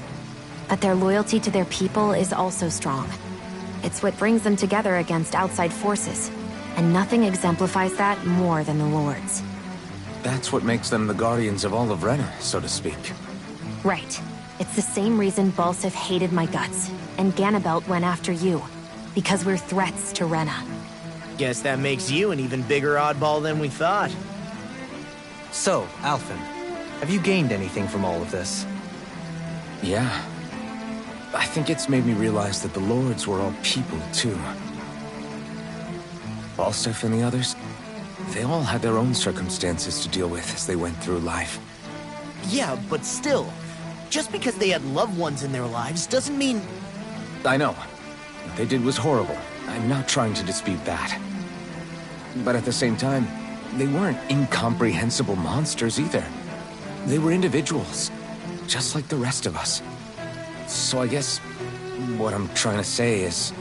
But their loyalty to their people is also strong. It's what brings them together against outside forces, and nothing exemplifies that more than the Lords. That's what makes them the guardians of all of Rena, so to speak. Right. It's the same reason Balsif hated my guts, and Ganabelt went after you. Because we're threats to Rena. Guess that makes you an even bigger oddball than we thought. So, Alphen, have you gained anything from all of this? Yeah. I think it's made me realize that the Lords were all people, too. Balsif and the others, they all had their own circumstances to deal with as they went through life. Yeah, but still, just because they had loved ones in their lives doesn't mean... I know. What they did was horrible. I'm not trying to dispute that. But at the same time, they weren't incomprehensible monsters either. They were individuals, just like the rest of us. So I guess what I'm trying to say is,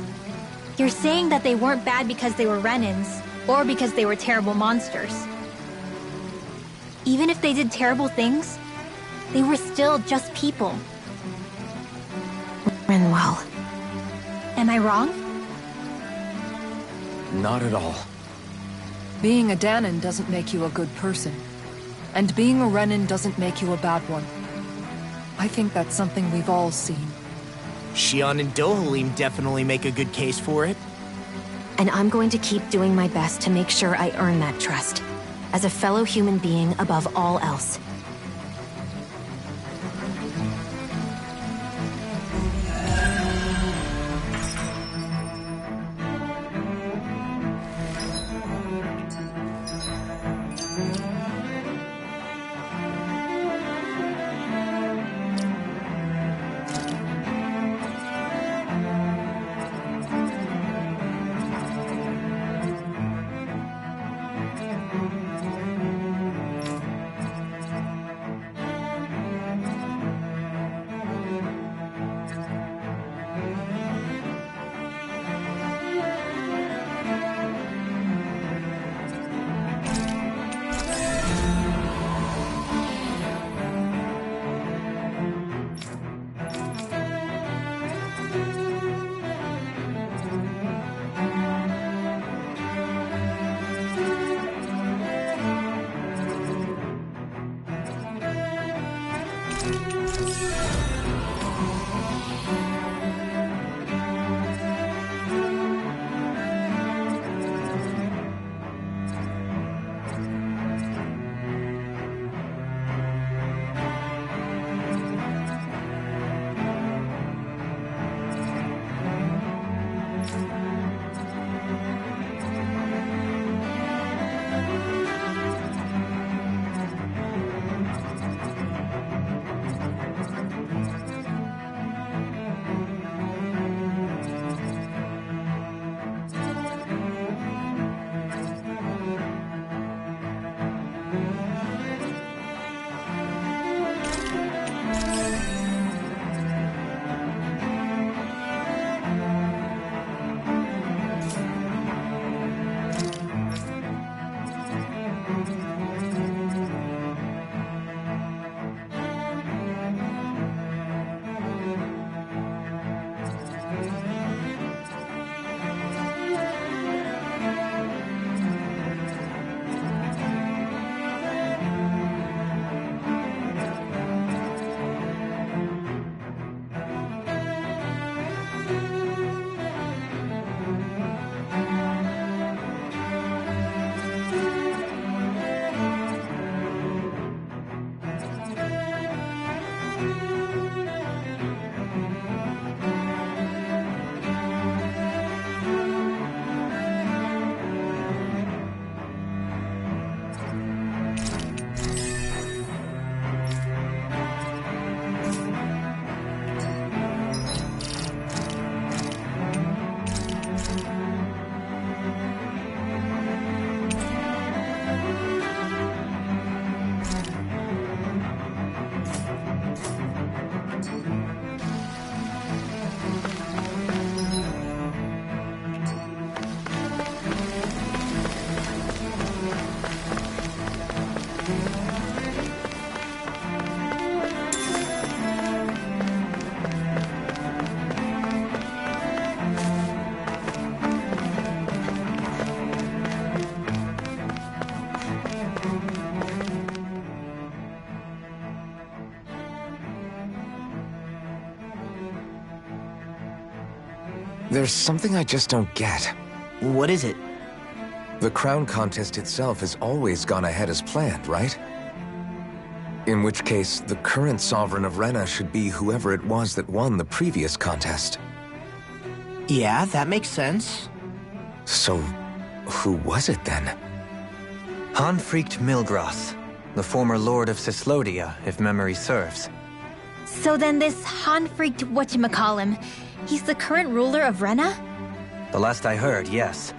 You're saying that they weren't bad because they were Renans, or because they were terrible monsters. Even if they did terrible things, they were still just people. Rinwell. Am I wrong? Not at all. Being a Dahnan doesn't make you a good person. And being a Renan doesn't make you a bad one. I think that's something we've all seen. Shion and Dohalim definitely make a good case for it. And I'm going to keep doing my best to make sure I earn that trust. As a fellow human being above all else. There's something I just don't get. What is it? The crown contest itself has always gone ahead as planned, right? In which case, the current Sovereign of Rena should be whoever it was that won the previous contest. Yeah, that makes sense. So, who was it then? Hanfrikt Milgras, the former Lord of Cyslodia, if memory serves. So then this Hanfrikt whatchamacallem, he's the current ruler of Rena? The last I heard, yes.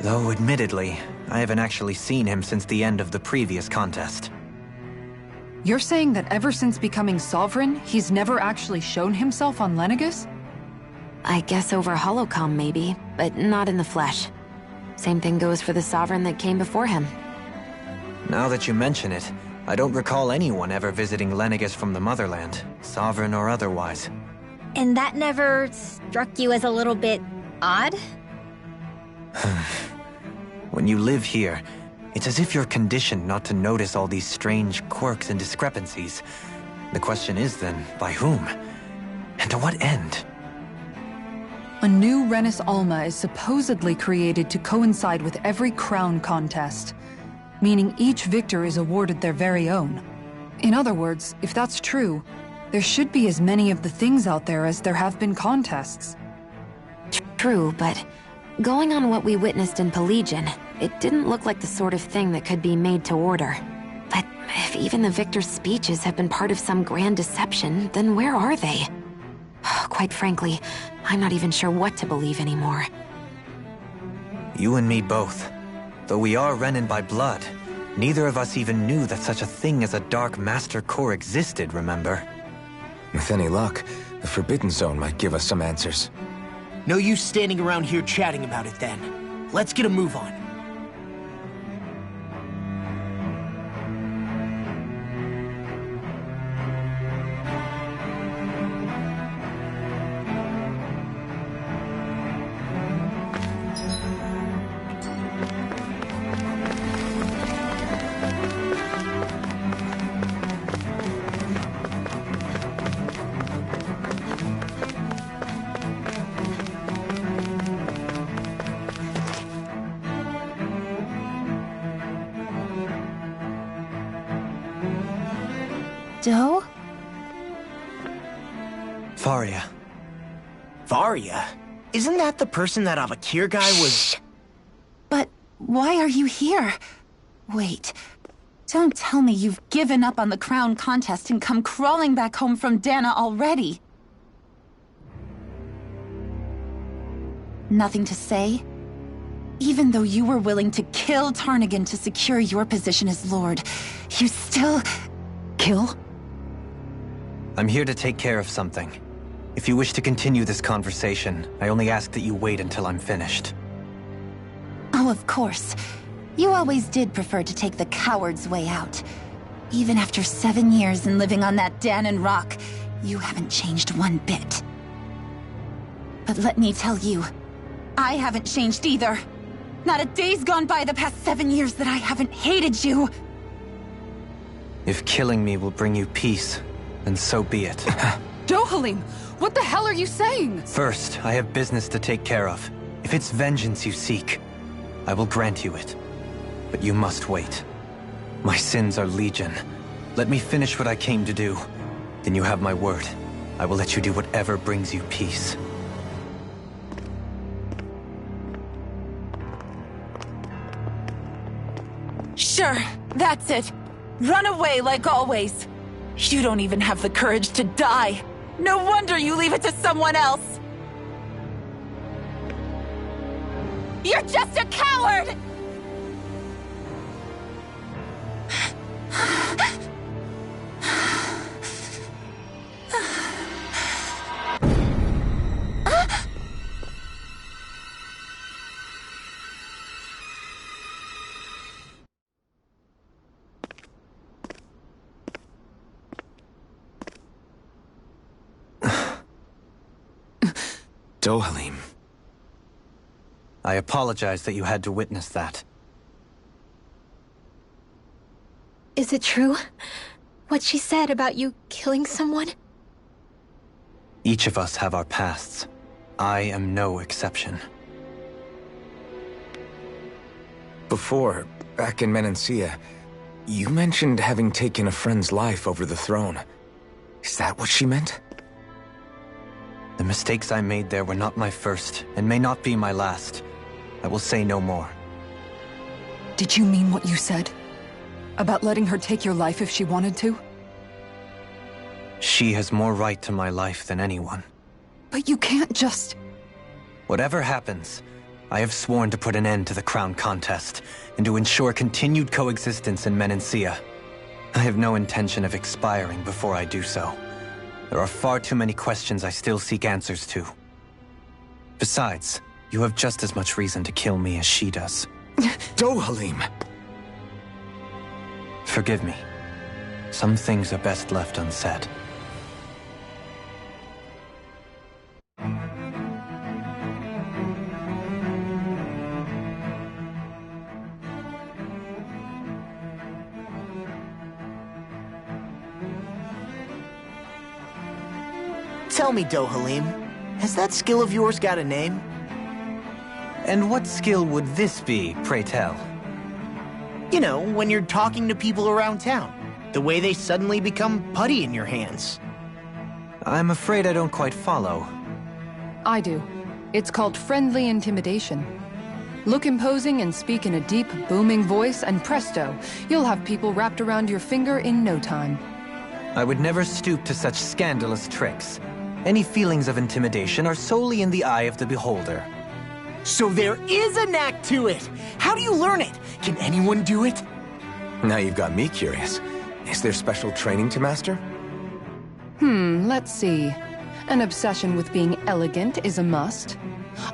Though admittedly, I haven't actually seen him since the end of the previous contest. You're saying that ever since becoming Sovereign, he's never actually shown himself on Lenegis? I guess over Holocom, maybe. but not in the flesh. Same thing goes for the Sovereign that came before him. Now that you mention it, I don't recall anyone ever visiting Lenegis from the motherland, sovereign or otherwise. And that never struck you as a little bit odd? When you live here, it's as if you're conditioned not to notice all these strange quirks and discrepancies. The question is then, by whom? And to what end? A new Renis Alma is supposedly created to coincide with every crown contest, meaning each victor is awarded their very own. In other words, if that's true, there should be as many of the things out there as there have been contests. True, but going on what we witnessed in Pelegion, it didn't look like the sort of thing that could be made to order. But if even the victor's speeches have been part of some grand deception, then where are they? Quite frankly, I'm not even sure what to believe anymore. You and me both. Though we are Renin by blood, neither of us even knew that such a thing as a Dark Master Core existed, remember? With any luck, the Forbidden Zone might give us some answers. No use standing around here chatting about it then. Let's get a move on. Doe? Faria. Varia? Isn't that the person that Avakir guy was— But why are you here? Wait. Don't tell me you've given up on the crown contest and come crawling back home from Dana already. Nothing to say? Even though you were willing to kill Tarnigan to secure your position as Lord, you still— Kill? I'm here to take care of something. If you wish to continue this conversation, I only ask that you wait until I'm finished. Oh, of course. You always did prefer to take the coward's way out. Even after 7 years and living on that Danon rock, you haven't changed one bit. But let me tell you, I haven't changed either. Not a day's gone by the past 7 years that I haven't hated you. If killing me will bring you peace, then so be it. Dohalim, what the hell are you saying? First, I have business to take care of. If it's vengeance you seek, I will grant you it. But you must wait. My sins are legion. Let me finish what I came to do. Then you have my word. I will let you do whatever brings you peace. Sure, that's it. Run away like always. You don't even have the courage to die. No wonder you leave it to someone else. You're just a coward! Dohalim. I apologize that you had to witness that. Is it true? What she said about you killing someone? Each of us have our pasts. I am no exception. Before, back in Menancia, you mentioned having taken a friend's life over the throne. Is that what she meant? The mistakes I made there were not my first, and may not be my last. I will say no more. Did you mean what you said? About letting her take your life if she wanted to? She has more right to my life than anyone. But you can't just... Whatever happens, I have sworn to put an end to the crown contest, and to ensure continued coexistence in Menancia. I have no intention of expiring before I do so. There are far too many questions I still seek answers to. Besides, you have just as much reason to kill me as she does. Dohalim! Forgive me. Some things are best left unsaid. Tell me, Dohalim, has that skill of yours got a name? And what skill would this be, pray tell? You know, when you're talking to people around town. The way they suddenly become putty in your hands. I'm afraid I don't quite follow. I do. It's called friendly intimidation. Look imposing and speak in a deep, booming voice, and presto, you'll have people wrapped around your finger in no time. I would never stoop to such scandalous tricks. Any feelings of intimidation are solely in the eye of the beholder. So there is a knack to it! How do you learn it? Can anyone do it? Now you've got me curious. Is there special training to master? Let's see. An obsession with being elegant is a must.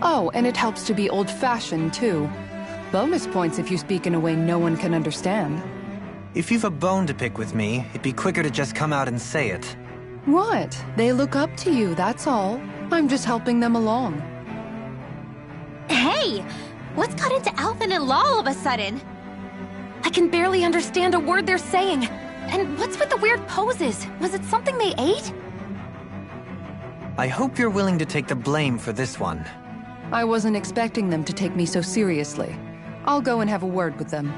Oh, and it helps to be old-fashioned, too. Bonus points if you speak in a way no one can understand. If you've a bone to pick with me, it'd be quicker to just come out and say it. What? They look up to you, that's all. I'm just helping them along. Hey! What's got into Alvin and Law all of a sudden? I can barely understand a word they're saying. And what's with the weird poses? Was it something they ate? I hope you're willing to take the blame for this one. I wasn't expecting them to take me so seriously. I'll go and have a word with them.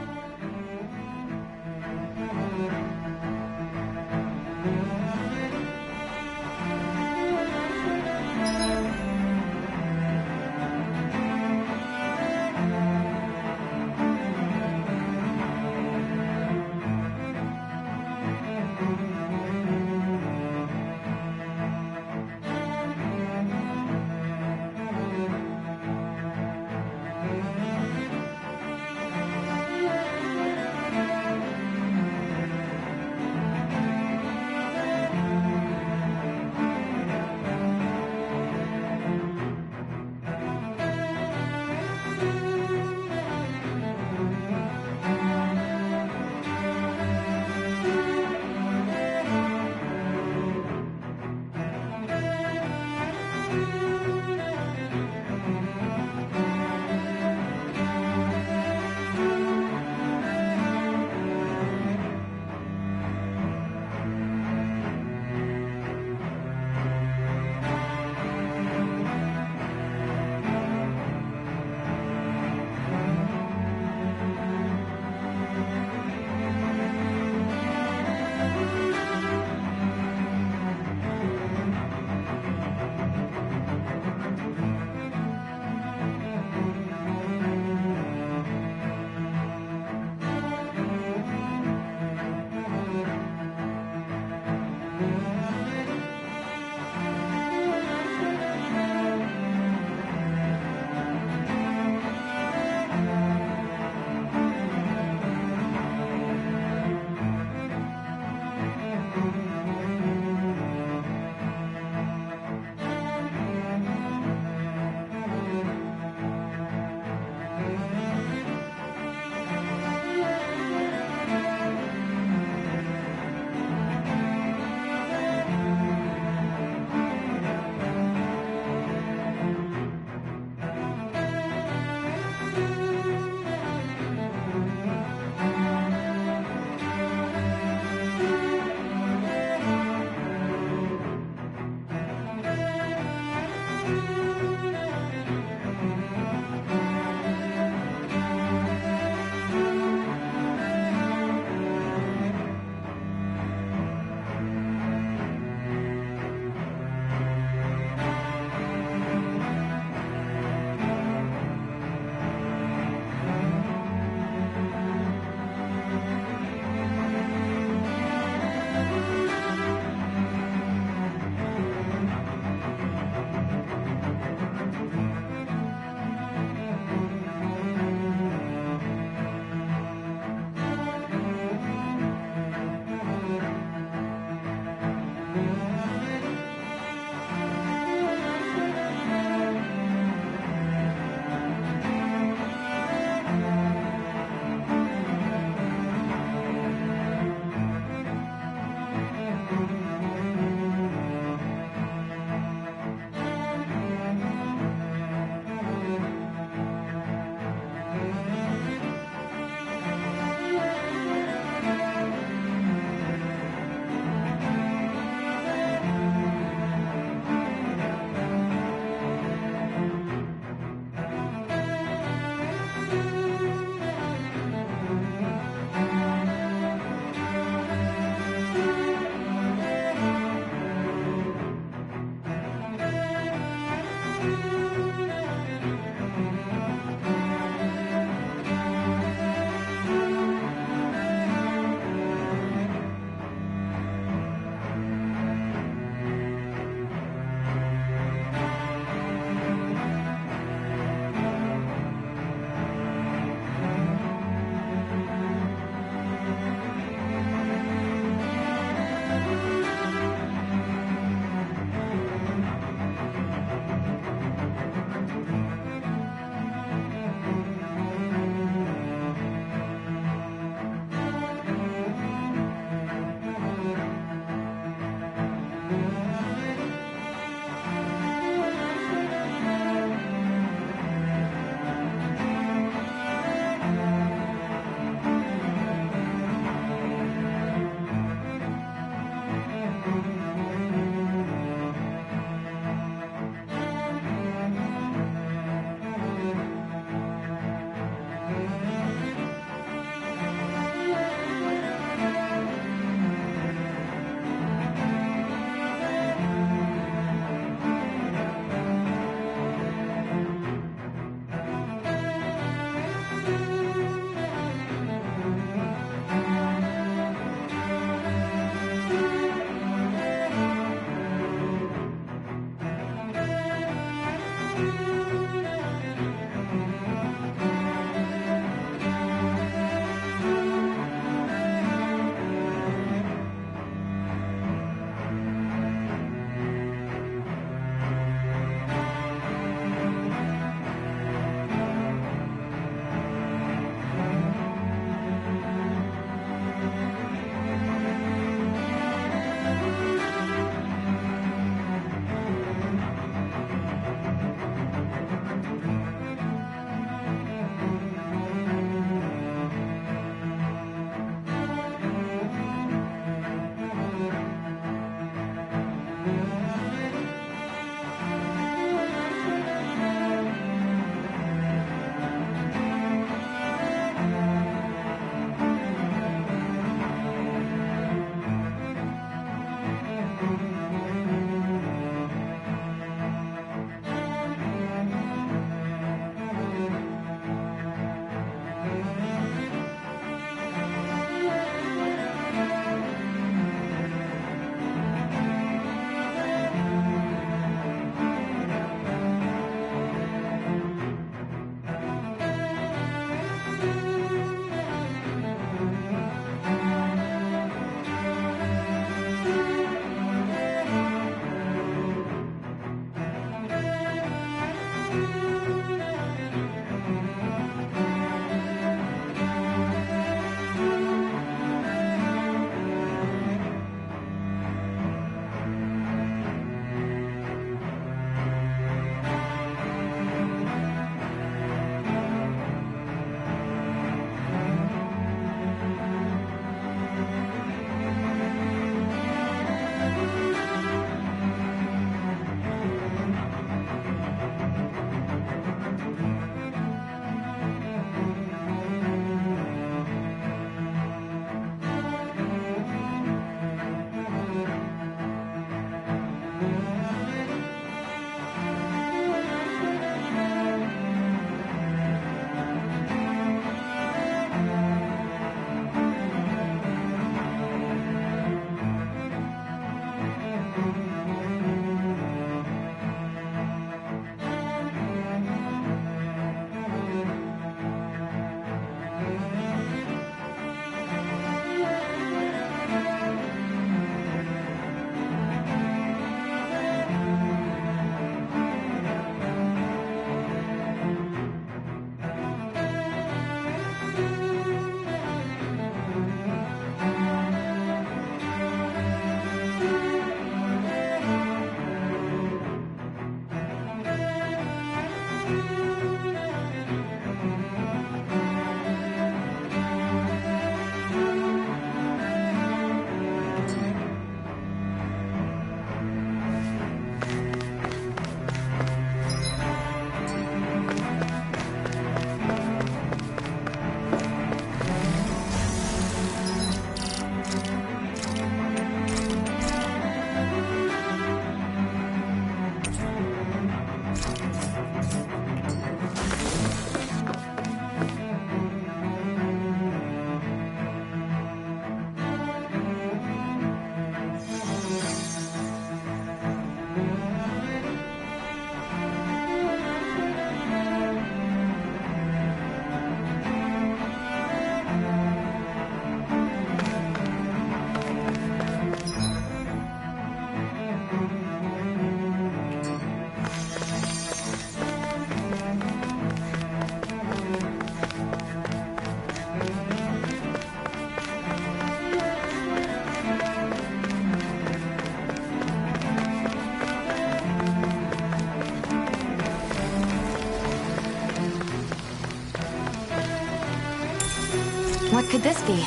What could this be?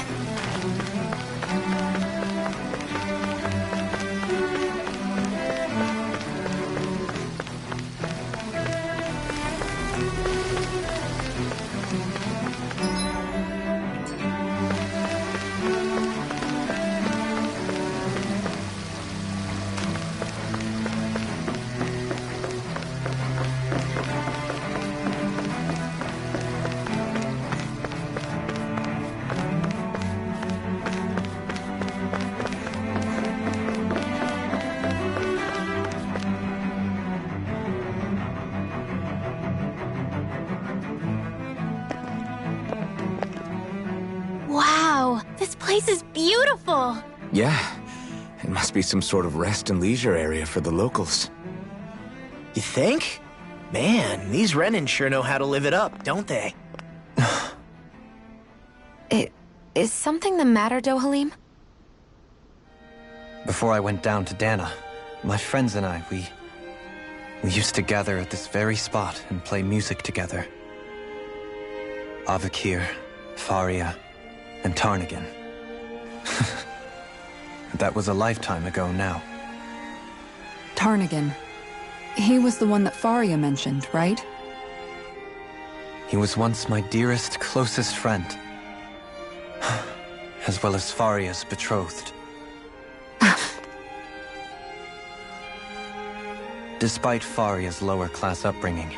Wow, this place is beautiful! Yeah, it must be some sort of rest and leisure area for the locals. You think? Man, these Renan sure know how to live it up, don't they? Is something the matter, Dohalim? Before I went down to Dana, my friends and I, we used to gather at this very spot and play music together. Avakir, Faria, and Tarnagin. That was a lifetime ago now. Tarnagin. He was the one that Faria mentioned, right? He was once my dearest, closest friend. As well as Faria's betrothed. Despite Faria's lower-class upbringing,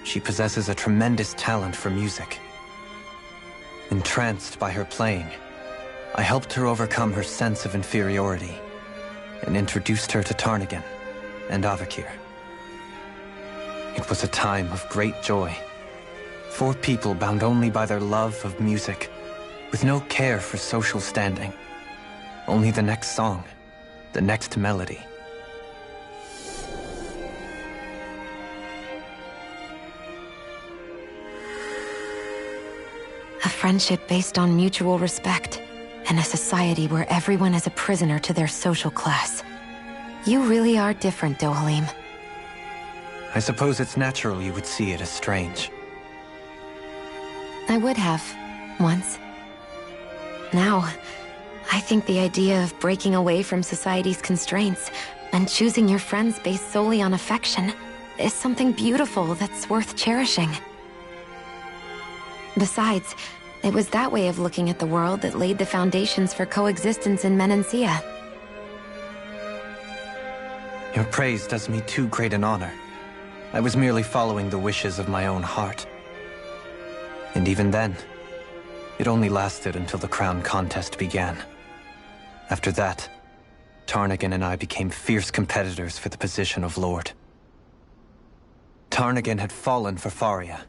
she possesses a tremendous talent for music. Entranced by her playing, I helped her overcome her sense of inferiority and introduced her to Tarnagin and Avakir. It was a time of great joy. 4 people bound only by their love of music, with no care for social standing. Only the next song, the next melody. A friendship based on mutual respect, and a society where everyone is a prisoner to their social class. You really are different, Dohalim. I suppose it's natural you would see it as strange. I would have, once. Now, I think the idea of breaking away from society's constraints and choosing your friends based solely on affection is something beautiful that's worth cherishing. Besides, it was that way of looking at the world that laid the foundations for coexistence in Menancia. Your praise does me too great an honor. I was merely following the wishes of my own heart. And even then, it only lasted until the crown contest began. After that, Tarnagin and I became fierce competitors for the position of Lord. Tarnagin had fallen for Faria.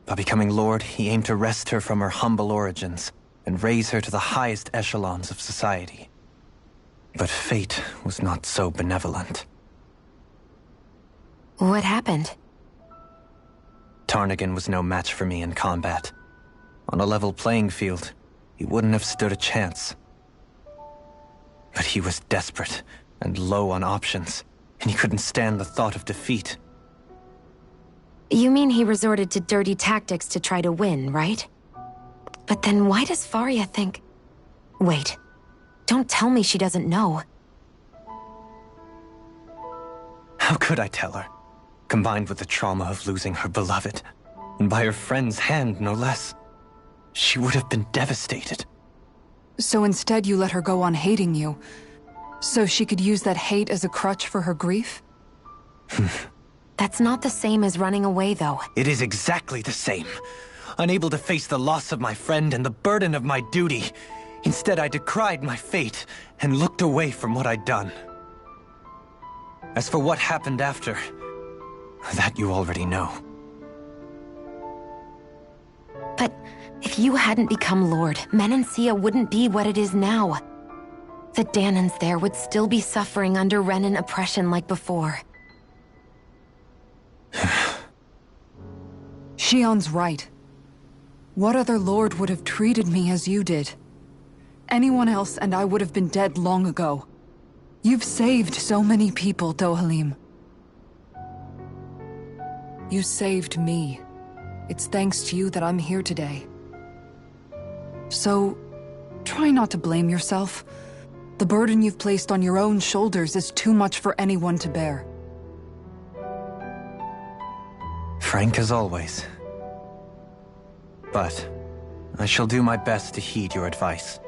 By becoming Lord, he aimed to wrest her from her humble origins and raise her to the highest echelons of society. But fate was not so benevolent. What happened? Tarnagin was no match for me in combat. On a level playing field, he wouldn't have stood a chance. But he was desperate and low on options, and he couldn't stand the thought of defeat. You mean he resorted to dirty tactics to try to win, right? But then why does Faria think... Wait, don't tell me she doesn't know. How could I tell her? Combined with the trauma of losing her beloved, and by her friend's hand, no less, she would have been devastated. So instead you let her go on hating you, so she could use that hate as a crutch for her grief? That's not the same as running away, though. It is exactly the same. Unable to face the loss of my friend and the burden of my duty, instead I decried my fate and looked away from what I'd done. As for what happened after, that you already know. But if you hadn't become Lord, Menancia wouldn't be what it is now. The Danans there would still be suffering under Renan oppression like before. Shion's right. What other lord would have treated me as you did? Anyone else and I would have been dead long ago. You've saved so many people, Dohalim. You saved me. It's thanks to you that I'm here today. So, try not to blame yourself. The burden you've placed on your own shoulders is too much for anyone to bear. Frank as always. But I shall do my best to heed your advice.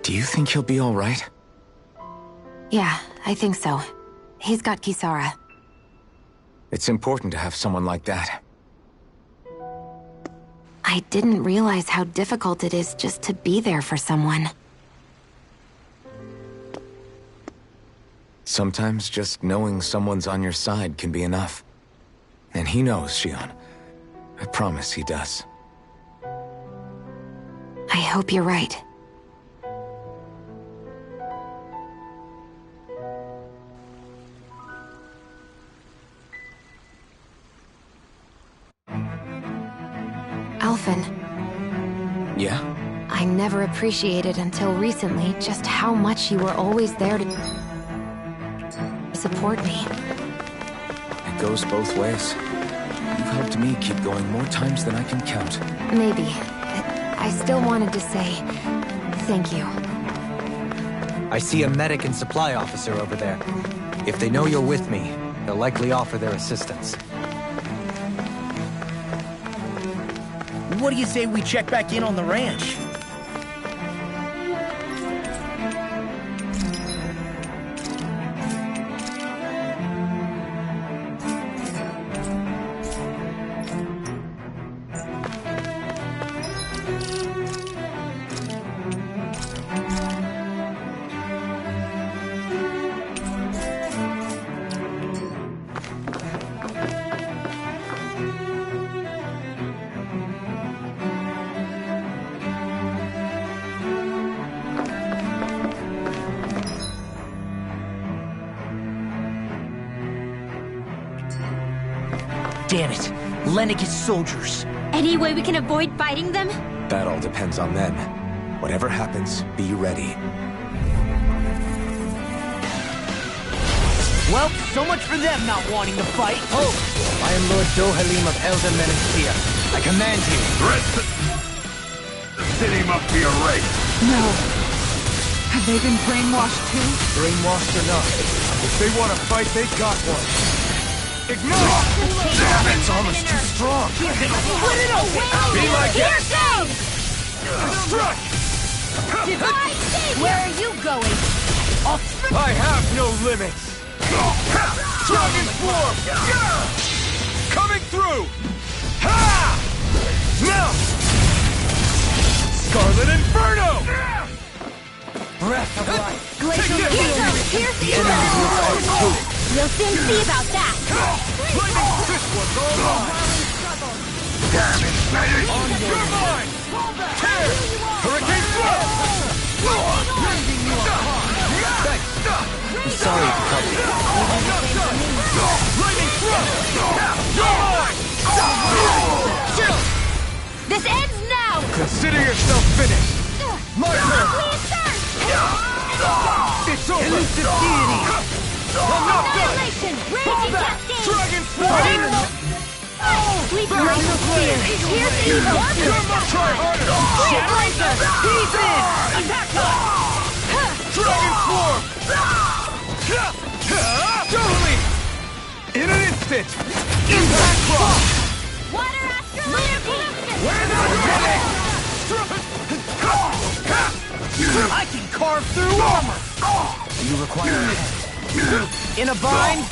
Do you think he'll be all right? Yeah, I think so. He's got Kisara. It's important to have someone like that. I didn't realize how difficult it is just to be there for someone. Sometimes just knowing someone's on your side can be enough. And he knows, Shion. I promise he does. I hope you're right. Alphen. Yeah? I never appreciated until recently just how much you were always there to support me. It goes both ways. You've helped me keep going more times than I can count. Maybe, but I still wanted to say thank you. I see a medic and supply officer over there. If they know you're with me, they'll likely offer their assistance. What do you say we check back in on the ranch? Damn it! Lenegis soldiers! Any way we can avoid fighting them? That all depends on them. Whatever happens, be ready. Well, so much for them not wanting to fight. Oh! I am Lord Dohalim of Elder Menancia. I command you. The city must be erased. No. Have they been brainwashed too? Brainwashed or not, if they want to fight, they got one. Ignore! Damn it! It's almost too strong. Put it away! Be my Here guest! goes! Strike! Where are you going? I have no limits! Dragon Swarm! Coming through! Ha! Now! Scarlet Inferno! Breath of life! Glacial Field! Here's the enemy! We'll soon see about that! Lightning Fist one's all mine! Damn it, Medic! You're mine! Tear! Hurricane Flow! Bringing you apart! Thanks! I'm sorry to trouble you. Lightning Thrust! You're mine! Chill! This ends now! Consider yourself finished! My turn! It's over! Elusive deity! I'm not done! Fall back! Dragon Swarm! Sweep around the spear! Here's evil! Try harder! Shatter! He's in! Attack time! Dragon Swarm! Totally! In an instant! Impact Cross! Water after Lunar! Where's I can carve through armor! Do you require it? In a bind?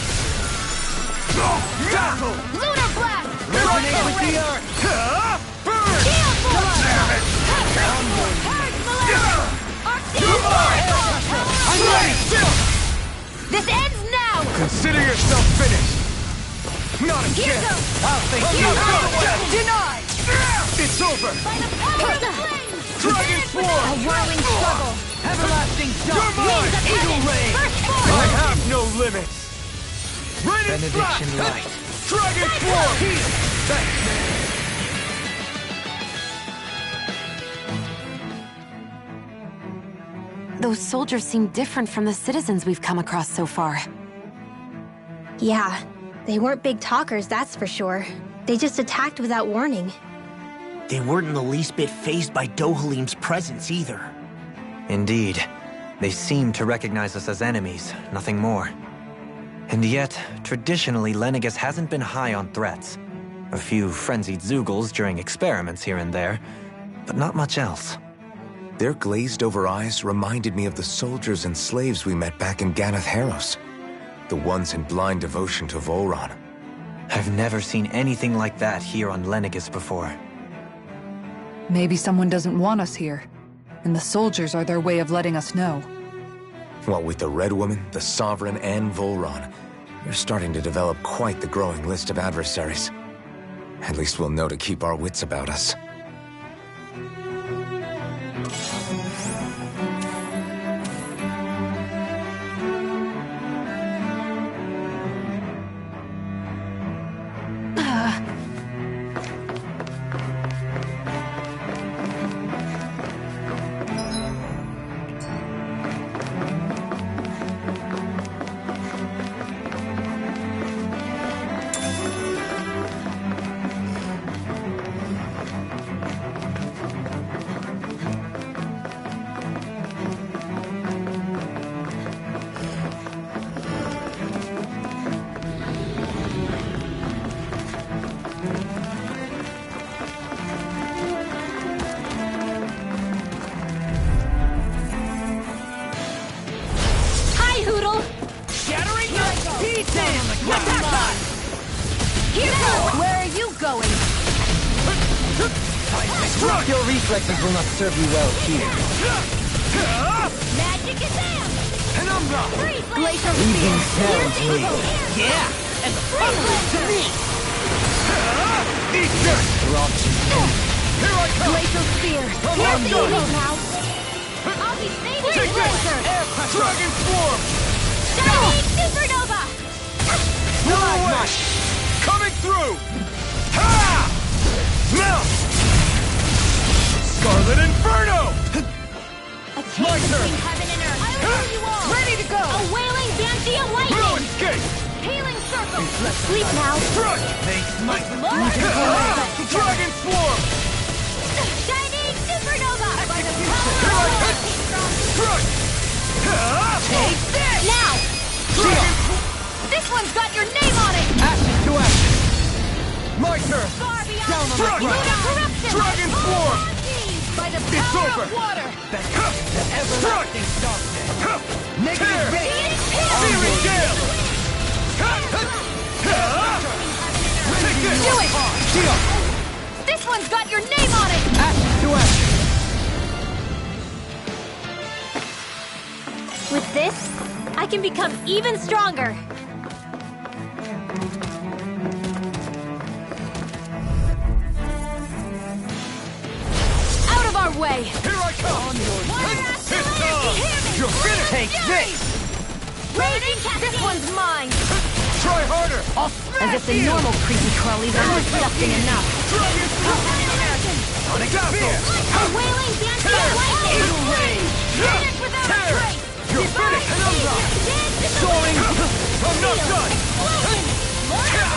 Dazzle! Lunar Blast! Resonate with the earth! Burn! Shield Force! Damn it! Purge Malarian! I'm ready! Still! This ends now! Consider yourself finished! Not a Here chance! goes! I'll take you! Denied! It's over! By the power of the flames! Dragon A Swarm! whirling struggle! Everlasting Jump! Wings of Eagle heaven! Ray! First I form! have no limits! Benediction Light! Dragon Swarm! Thanks, man! those soldiers seem different from the citizens we've come across so far. Yeah, they weren't big talkers, that's for sure. They just attacked without warning. They weren't in the least bit fazed by Dohalim's presence either. Indeed. They seem to recognize us as enemies, nothing more. And yet, traditionally, Lenegis hasn't been high on threats. A few frenzied Zeugles during experiments here and there, but not much else. Their glazed-over eyes reminded me of the soldiers and slaves we met back in Ganath Haros. The ones in blind devotion to Volron. I've never seen anything like that here on Lenegis before. Maybe someone doesn't want us here, and the soldiers are their way of letting us know. What with the Red Woman, the Sovereign, and Volron, we're starting to develop quite the growing list of adversaries. At least we'll know to keep our wits about us. Your reflexes will not serve you well here. Magic is out! Penumbra! Glacial Leaving Spear! sounds me. Yeah! And fuck to me! Eat dirt! Here I come! Glacial Spear! Here's the evil now! I'll be saving you later! Dragon Swarm! Shining Supernova! No way! Coming through! Ha! Melt! Scarlet Inferno! A chain between heaven and earth! I will you all! Ready to go! A wailing Banshee of lightning! Ruin Gate! Healing Circle! Sleep now! Struck! They smite the Dragon Swarm! Shining Supernova! By the Here I come! Struck! Take this! Now! Dragon This one's got your name on it! Ashes to ashes! My turn! Far beyond Down on the Struck! ground! Lunar corruption! Dragon Swarm! By the It's power over! of water! The everlasting darkness! Negative bait! Feeding Searing Gale! Take this! Do it! Shield! This one's got your name on it! Ashes to ashes! With this, I can become even stronger. Out of our way! Here I come! It's time! You're finished! Take this! Raging This one's mine! Try harder! I'll As if the normal creepy crawlies aren't disgusting enough. Dragon Sonic Spear! A wailing Banshee of lightning! Finish without a trace! You're finished! Penumbra! Soaring! I'm not done!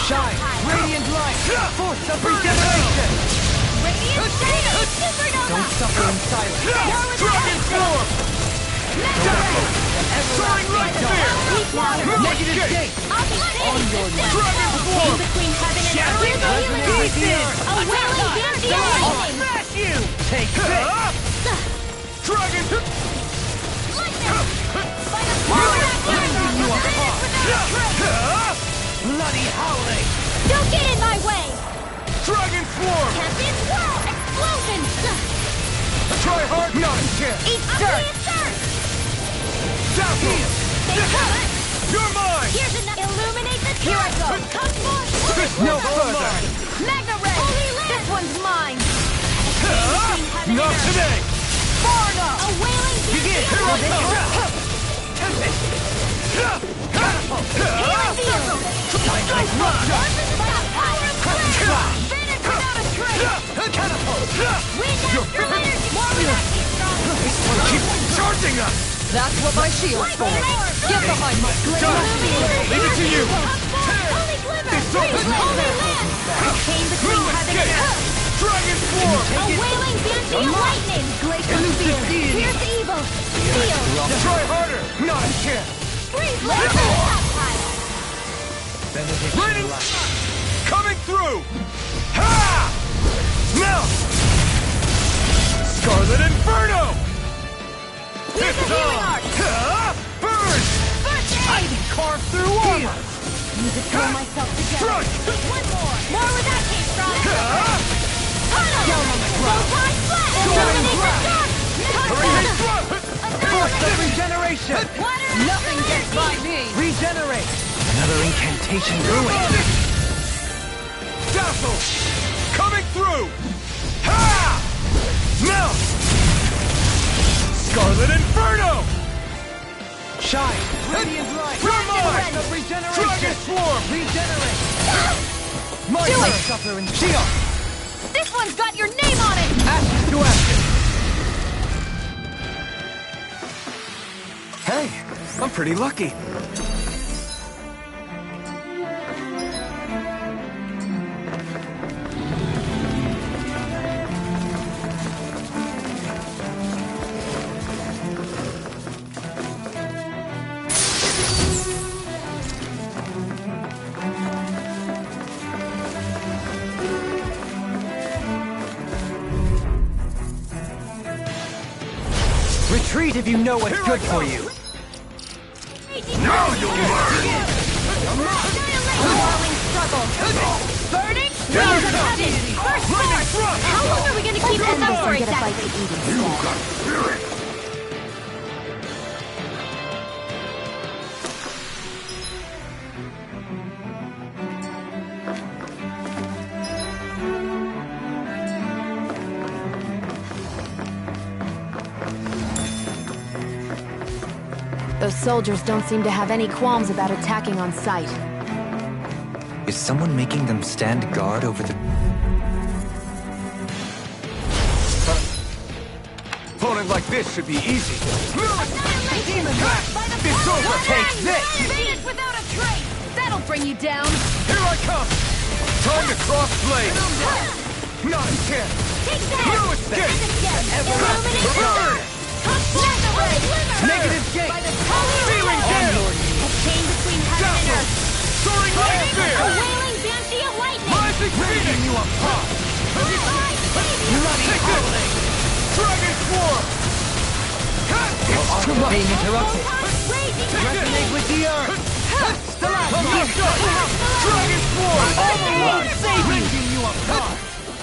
Shine! Radiant light! Force of regeneration! Radiant Shining Supernova! Don't suffer in silence! Dragon Swarm! Soaring Light Spear! Negative Gate! I'll be On your saving Dragon Swarm! between heaven and earth! Shattering A wailing Banshee of I'll lightning! smash you! Take this! Dragon! By the power of Blazing you Finish apart! without a trace! Bloody howling! Don't get in my way! Dragon Swarm! Champion Swirl! Explosion! Try hard not to chance! Eat dirt! Down here! You're mine! Here's enough! Illuminate the Here I go! Come forth! No further! Magna Ray! Holy Land! This one's mine! Not today! Far enough! A wailing Begin! Banshee of lightning! Tempest! Healing field! Dynamic Rush! By the power of prayer! Finish without a trace! Catapult! Wind You're after energy! More relaxing strong! This one keeps charging us! That's what my shield's for. Get behind my blade. Leave it to you! Only glimmer! Chain between heaven and earth! Dragon form! A wailing banshee of lightning! Glacial spear! Pierce evil! Steel! Try harder! Not a chance! Freeze laser! Lightning! Coming through! Ha! Now! Scarlet Inferno! Here's the healing art! Burn! First I aid! can carve through armor! Need to pull myself together. Thrust! One more! More where that came from! Tunnel! Down on the ground! Photon flash! Soaring Illuminate the blast! dark! Hurry, Force of regeneration! Water! Nothing gets by me. Regenerate! Another incantation brewing! Dazzle! Coming through! Ha! Now! Scarlet Inferno! Shine! Radiant light! You're mine! Of regeneration! Dragon Swarm! Regenerate! My Do it! suffer and shield! This one's got your name on it! Ashes to ashes! Hey, I'm pretty lucky. Retreat if you know what's good for you. Now you'll learn! Whirling struggle! Burning flames of heaven! First force! How long are we gonna keep this up for Get a bite exactly? to eat instead. Spirit! Those soldiers don't seem to have any qualms about attacking on sight. Is someone making them stand guard over the... Opponent like this should be easy. Demon This over! Take this! Faded without a trace! That'll bring you down! Here I come! Time to cross blades! Not a chance! Take that! No escape! Illuminate the dark! Blast away! Negative gate! Feeling down! A chain between heaven and earth! Soaring light A spear! wailing banshee of lightning! Rising Phoenix! You apart! Take this! Dragon Swarm! Being interrupted! Resonate with the earth! Dragon Swarm! Rending you apart!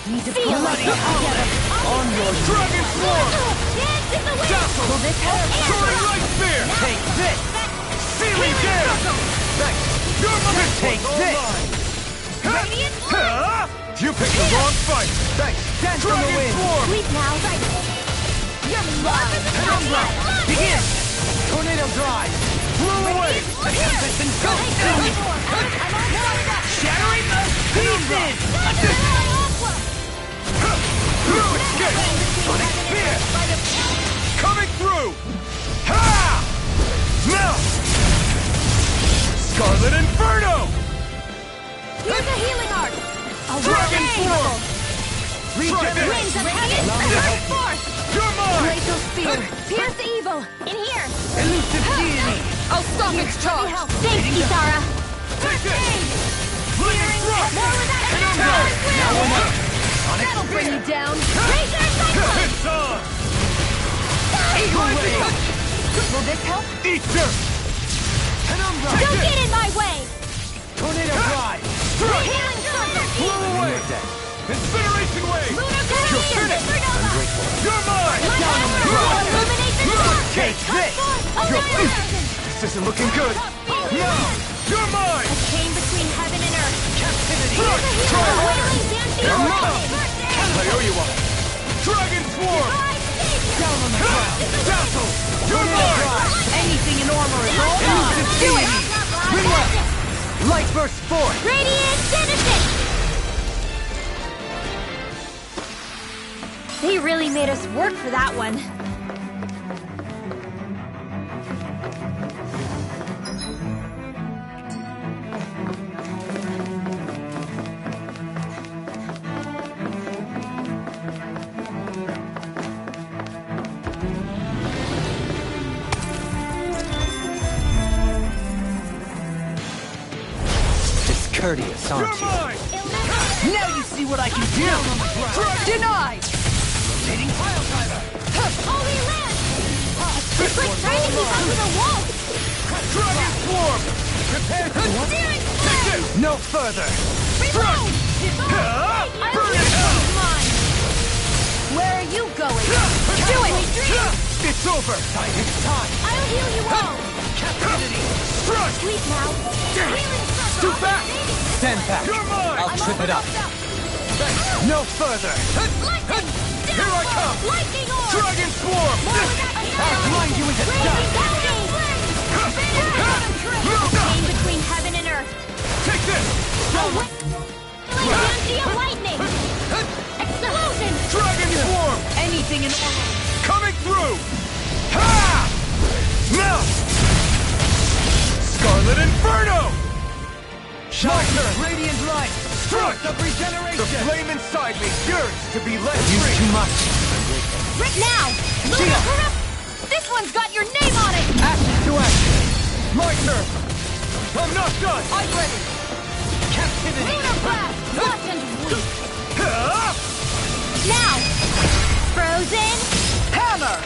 Need to pull myself together! On your Dragon Swarm! Dance in the wind! Dazzle! Will this help? Soaring light spear! Take this! Sealing gale! Thanks! Your mother! Take this! Radiant You picked the wrong fight! Thanks! Dance in the wind! Sleep now! You're mine! Begin! Tornado drive! Blow away! The tempest and go! Shattering the pieces! No escape! Sonic spear! Coming through! Ha! Now! Scarlet Inferno! Here's a healing art! A Dragon Form! Regenerate! Winds of heaven! Earth force! You're mine! Glacial spear! Pierce evil! In here! Elusive deity! I'll stop its charge. Thanks, Kisara! Take this! Lightning thrust! More with that Penumbra! Now I'm up! Sonic That'll bring spear! you down! Razor cyclone! It's on! Eagle Rising ray! touch! Will this help? Eat dirt! Penumbra! Don't get in my way! Tornado drive! Strike! Healing circle! Blow away! Incineration wave! Lunar You're Guardian! finished! Supernova! You're mine! Down on the ground! Illuminate the dark! Take this! You're This isn't looking good! No! You're mine! A chain between heaven and earth! Captivity! Here's a Try healing harder! wailing banshee You're of mine! lightning! I owe you one! Dragon Swarm! Down on the ground! Dazzle! You're mine! Anything in armor is all Elusive mine. deity! Reload! Light burst forth! Radiant citizen! They really made us work for that one. courteous, aren't you? Now you see what I can do! Denied! Rotating pile driver! Holy land! It's like trying to keep up with a wolf! Dragon swarm! Prepare to Searing flame! no further! Reload! Burn it out! Mine! Where are you going? Do it! It's over! It's time! I'll heal you all! Captivity! Strike! Sleep now! Healing circle! Too fast! Stand back. You're mine! I'll trip it up. No further! Lightning! Here I come! Lightning orb! Dragon swarm! I'll grind you into dust. Pain between heaven and earth. Take this! Energy of lightning! Explosion! Dragon swarm! Anything in order. Coming through! Ha! Now! Scarlet Inferno! Marker! Radiant light! Strike! Of regeneration! The flame inside me yearns to be let free! Use too much. Right now! Luna Corrupt! This one's got your name on it! Action to action! My turn! I'm not done! I'm ready! Captivity! Luna Blast! Watch and weep! Ha! Now! Frozen! Hammer!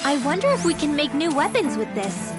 I wonder if we can make new weapons with this.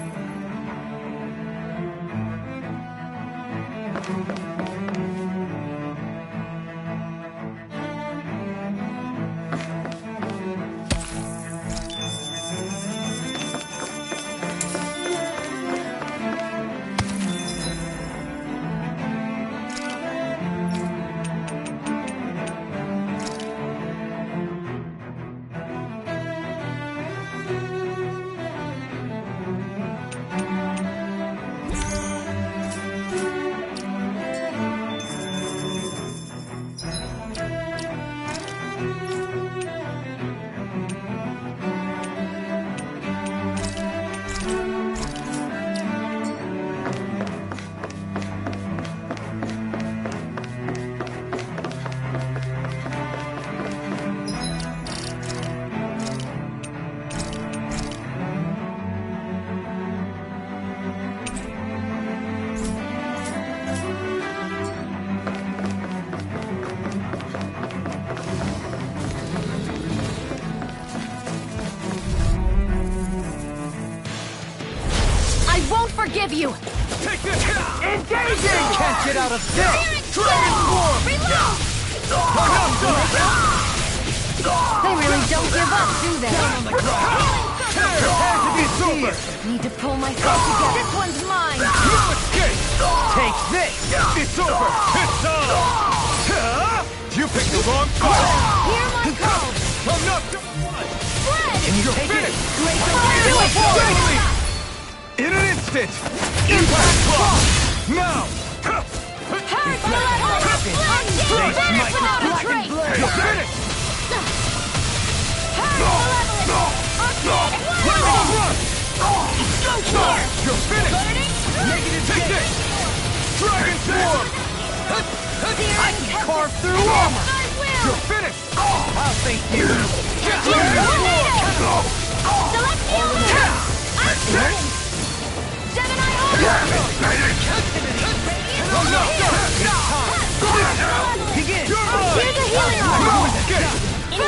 Forgive you! Take this! Engaging! Can't get out of this! Dragon swarm! Reload! They really don't give up, do they? Prepare to be super! Need to pull myself together. This one's mine! No escape! Take this! It's over! It's on! You picked the wrong fight! Hear my call! I'm not done! Fled! You're finished! Do it! In an instant! Impact block! Now! Powered by level! Finish without a trace! You're finished! Powered by level! Lightning thrust! You're finished! Negative take this! Dragon swarm! I can carve through armor! You're finished! I'll thank you! Celestial! Gemini Begin! Here's a healing arm!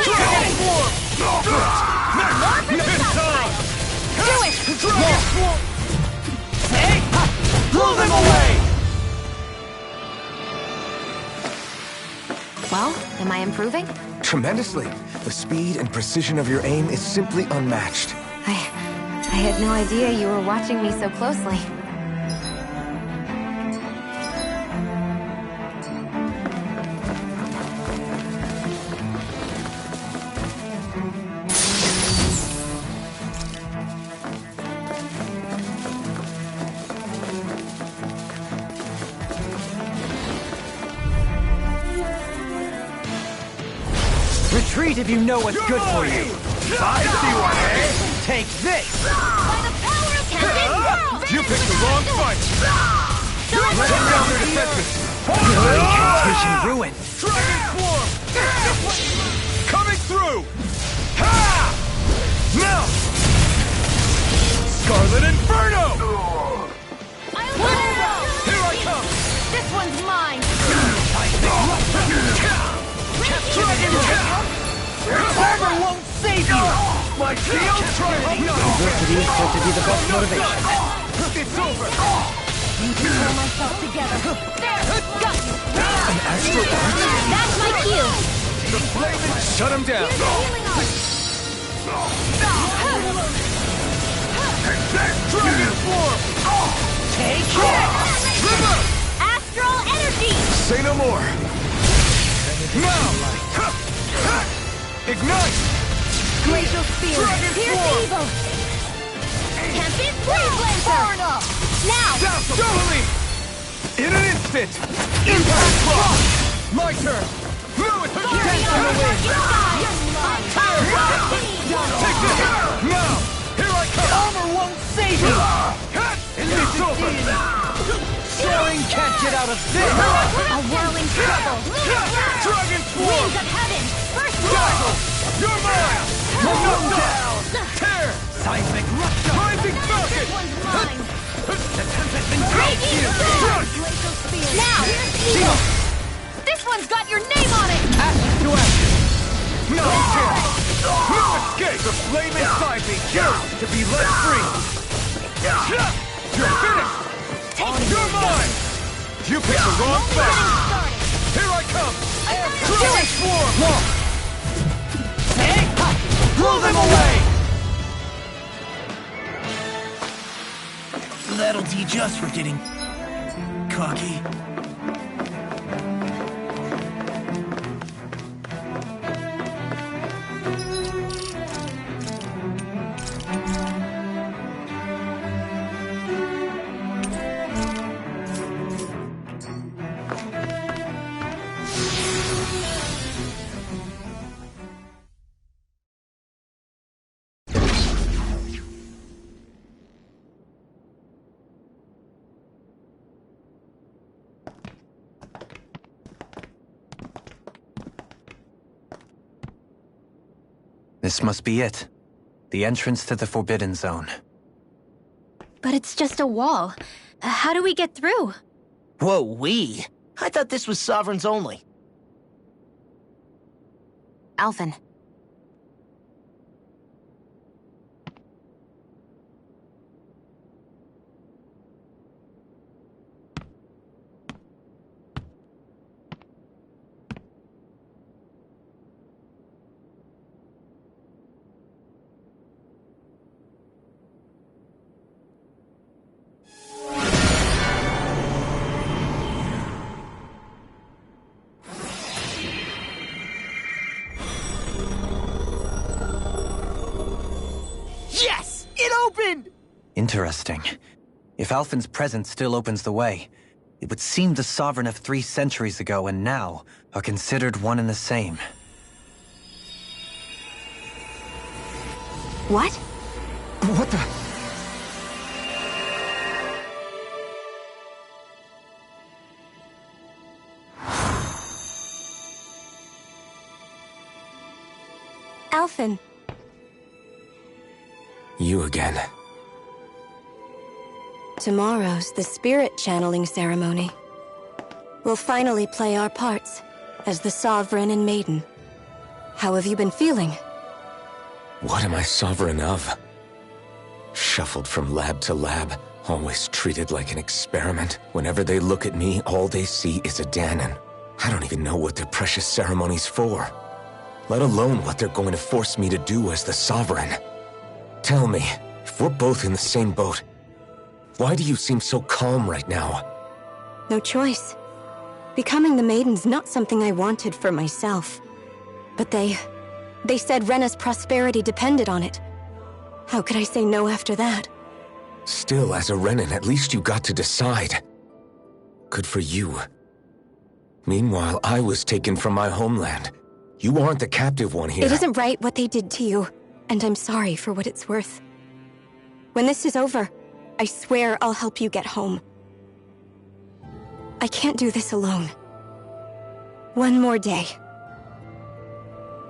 Dragon swarm! Do it! Dragon swarm! Hey! Pull them away! Well, am I improving? Tremendously. The speed and precision of your aim is simply unmatched. I had no idea you were watching me so closely. Retreat if you know what's good for you. I see one, eh? Take this! By the power of Captain World! You picked the wrong fight! Let him down their defenses! Your incantation ruined. Dragon swarm! Coming through! Ha! Now! Scarlet My shield triumph! Adversity is said to be the best motivation. It's over! Need to pull myself together. There! Got you! An astral art? That's my cue! The flame is... Shut him down! Dragon form! Take it! Astral energy! Say no more! Now! Ignite! Glacial spear! Dragon Pierce form! evil! Tempest Freeze Lancer! Far enough! Now! Totally! In an instant! Impact block! My turn! Fluid dance on the wind! Take this! Now! Here I come! Armor won't save you! It's over! Soaring can't get out of this! A whirling trouble! Dragon form! Winds of heaven! First Dazzle! You're mine! Knock down! Tear! Seismic rupture! Rising falcon! This one's mine! The tempest engulfs Raging you! storm! Glacial spear! Now! Evil! This one's got your name on it! Ashes to ashes! No chance! No escape! The flame inside me yearns to be let free! You're finished! You're mine! You picked the wrong fight! Here I come! Dragon form! Blow them away! That'll teach us for getting cocky. This must be it. The entrance to the Forbidden Zone. But it's just a wall. How do we get through? Whoa, we? I thought this was Sovereigns only. Alphen. Yes! It opened! Interesting. If Alphen's presence still opens the way, it would seem the Sovereign of 3 centuries ago and now are considered one and the same. What? What the... Alphen. You again. Tomorrow's the spirit channeling ceremony. We'll finally play our parts as the Sovereign and Maiden. How have you been feeling? What am I sovereign of? Shuffled from lab to lab, always treated like an experiment. Whenever they look at me, all they see is a Dahnan. I don't even know what their precious ceremony's for. Let alone what they're going to force me to do as the Sovereign. Tell me, if we're both in the same boat, why do you seem so calm right now? No choice. Becoming the Maiden's not something I wanted for myself. But they said Rena's prosperity depended on it. How could I say no after that? Still, as a Renan, at least you got to decide. Good for you. Meanwhile, I was taken from my homeland. You aren't the captive one here. It isn't right what they did to you, and I'm sorry for what it's worth. When this is over, I swear I'll help you get home. I can't do this alone. One more day.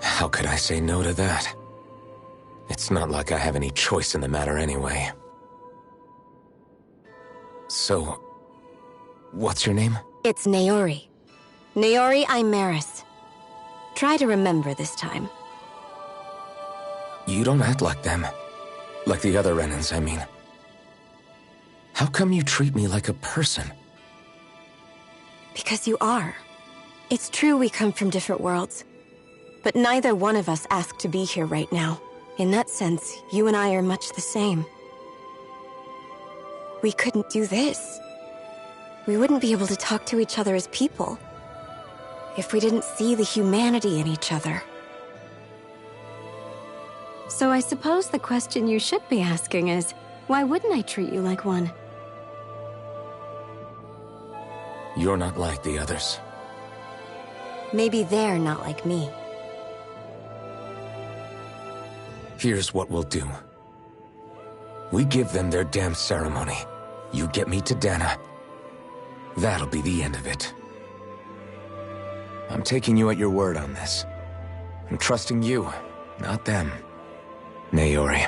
How could I say no to that? It's not like I have any choice in the matter anyway. So, what's your name? It's Naori. Naori Imaris. Try to remember this time. You don't act like them. Like the other Renans, I mean. How come you treat me like a person? Because you are. It's true we come from different worlds. But neither one of us asked to be here right now. In that sense, you and I are much the same. We couldn't do this. We wouldn't be able to talk to each other as people if we didn't see the humanity in each other. So I suppose the question you should be asking is, why wouldn't I treat you like one? You're not like the others. Maybe they're not like me. Here's what we'll do. We give them their damn ceremony. You get me to Dana. That'll be the end of it. I'm taking you at your word on this. I'm trusting you, not them. Naori.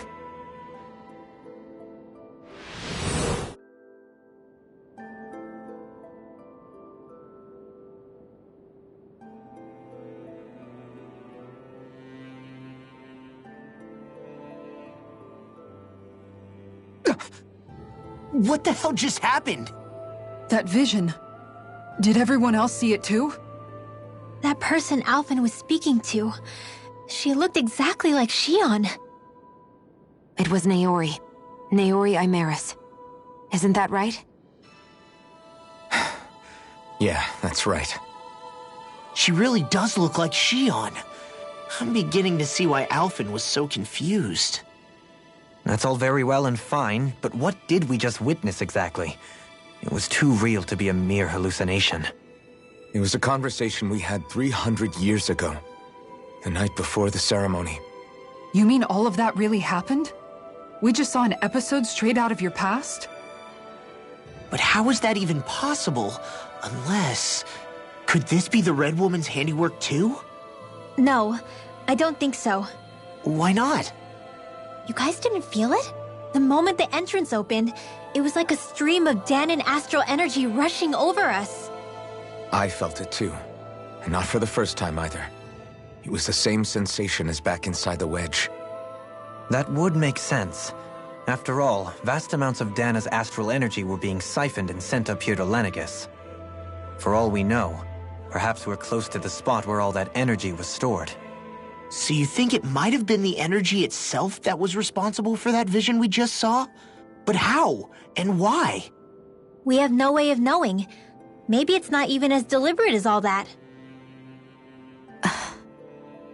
What the hell just happened? That vision. Did everyone else see it too? That person Alphen was speaking to, she looked exactly like Shion. It was Naori. Naori Imeris. Isn't that right? Yeah, that's right. She really does look like Shion. I'm beginning to see why Alphen was so confused. That's all very well and fine, but what did we just witness exactly? It was too real to be a mere hallucination. It was a conversation we had 300 years ago. The night before the ceremony. You mean all of that really happened? We just saw an episode straight out of your past? But how is that even possible? Unless... Could this be the Red Woman's handiwork too? No, I don't think so. Why not? You guys didn't feel it? The moment the entrance opened, it was like a stream of Danan astral energy rushing over us. I felt it too. And not for the first time either. It was the same sensation as back inside the wedge. That would make sense. After all, vast amounts of Dana's astral energy were being siphoned and sent up here to Lenegis. For all we know, perhaps we're close to the spot where all that energy was stored. So you think it might have been the energy itself that was responsible for that vision we just saw? But how? And why? We have no way of knowing. Maybe it's not even as deliberate as all that.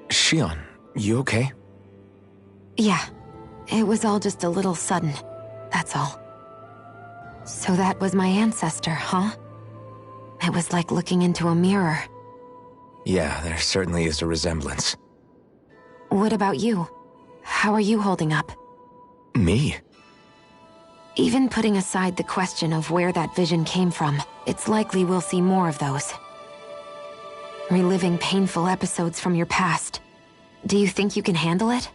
Shion, you okay? Yeah. It was all just a little sudden. That's all. So that was my ancestor, huh? It was like looking into a mirror. Yeah, there certainly is a resemblance. What about you? How are you holding up? Me? Even putting aside the question of where that vision came from, it's likely we'll see more of those. Reliving painful episodes from your past. Do you think you can handle it?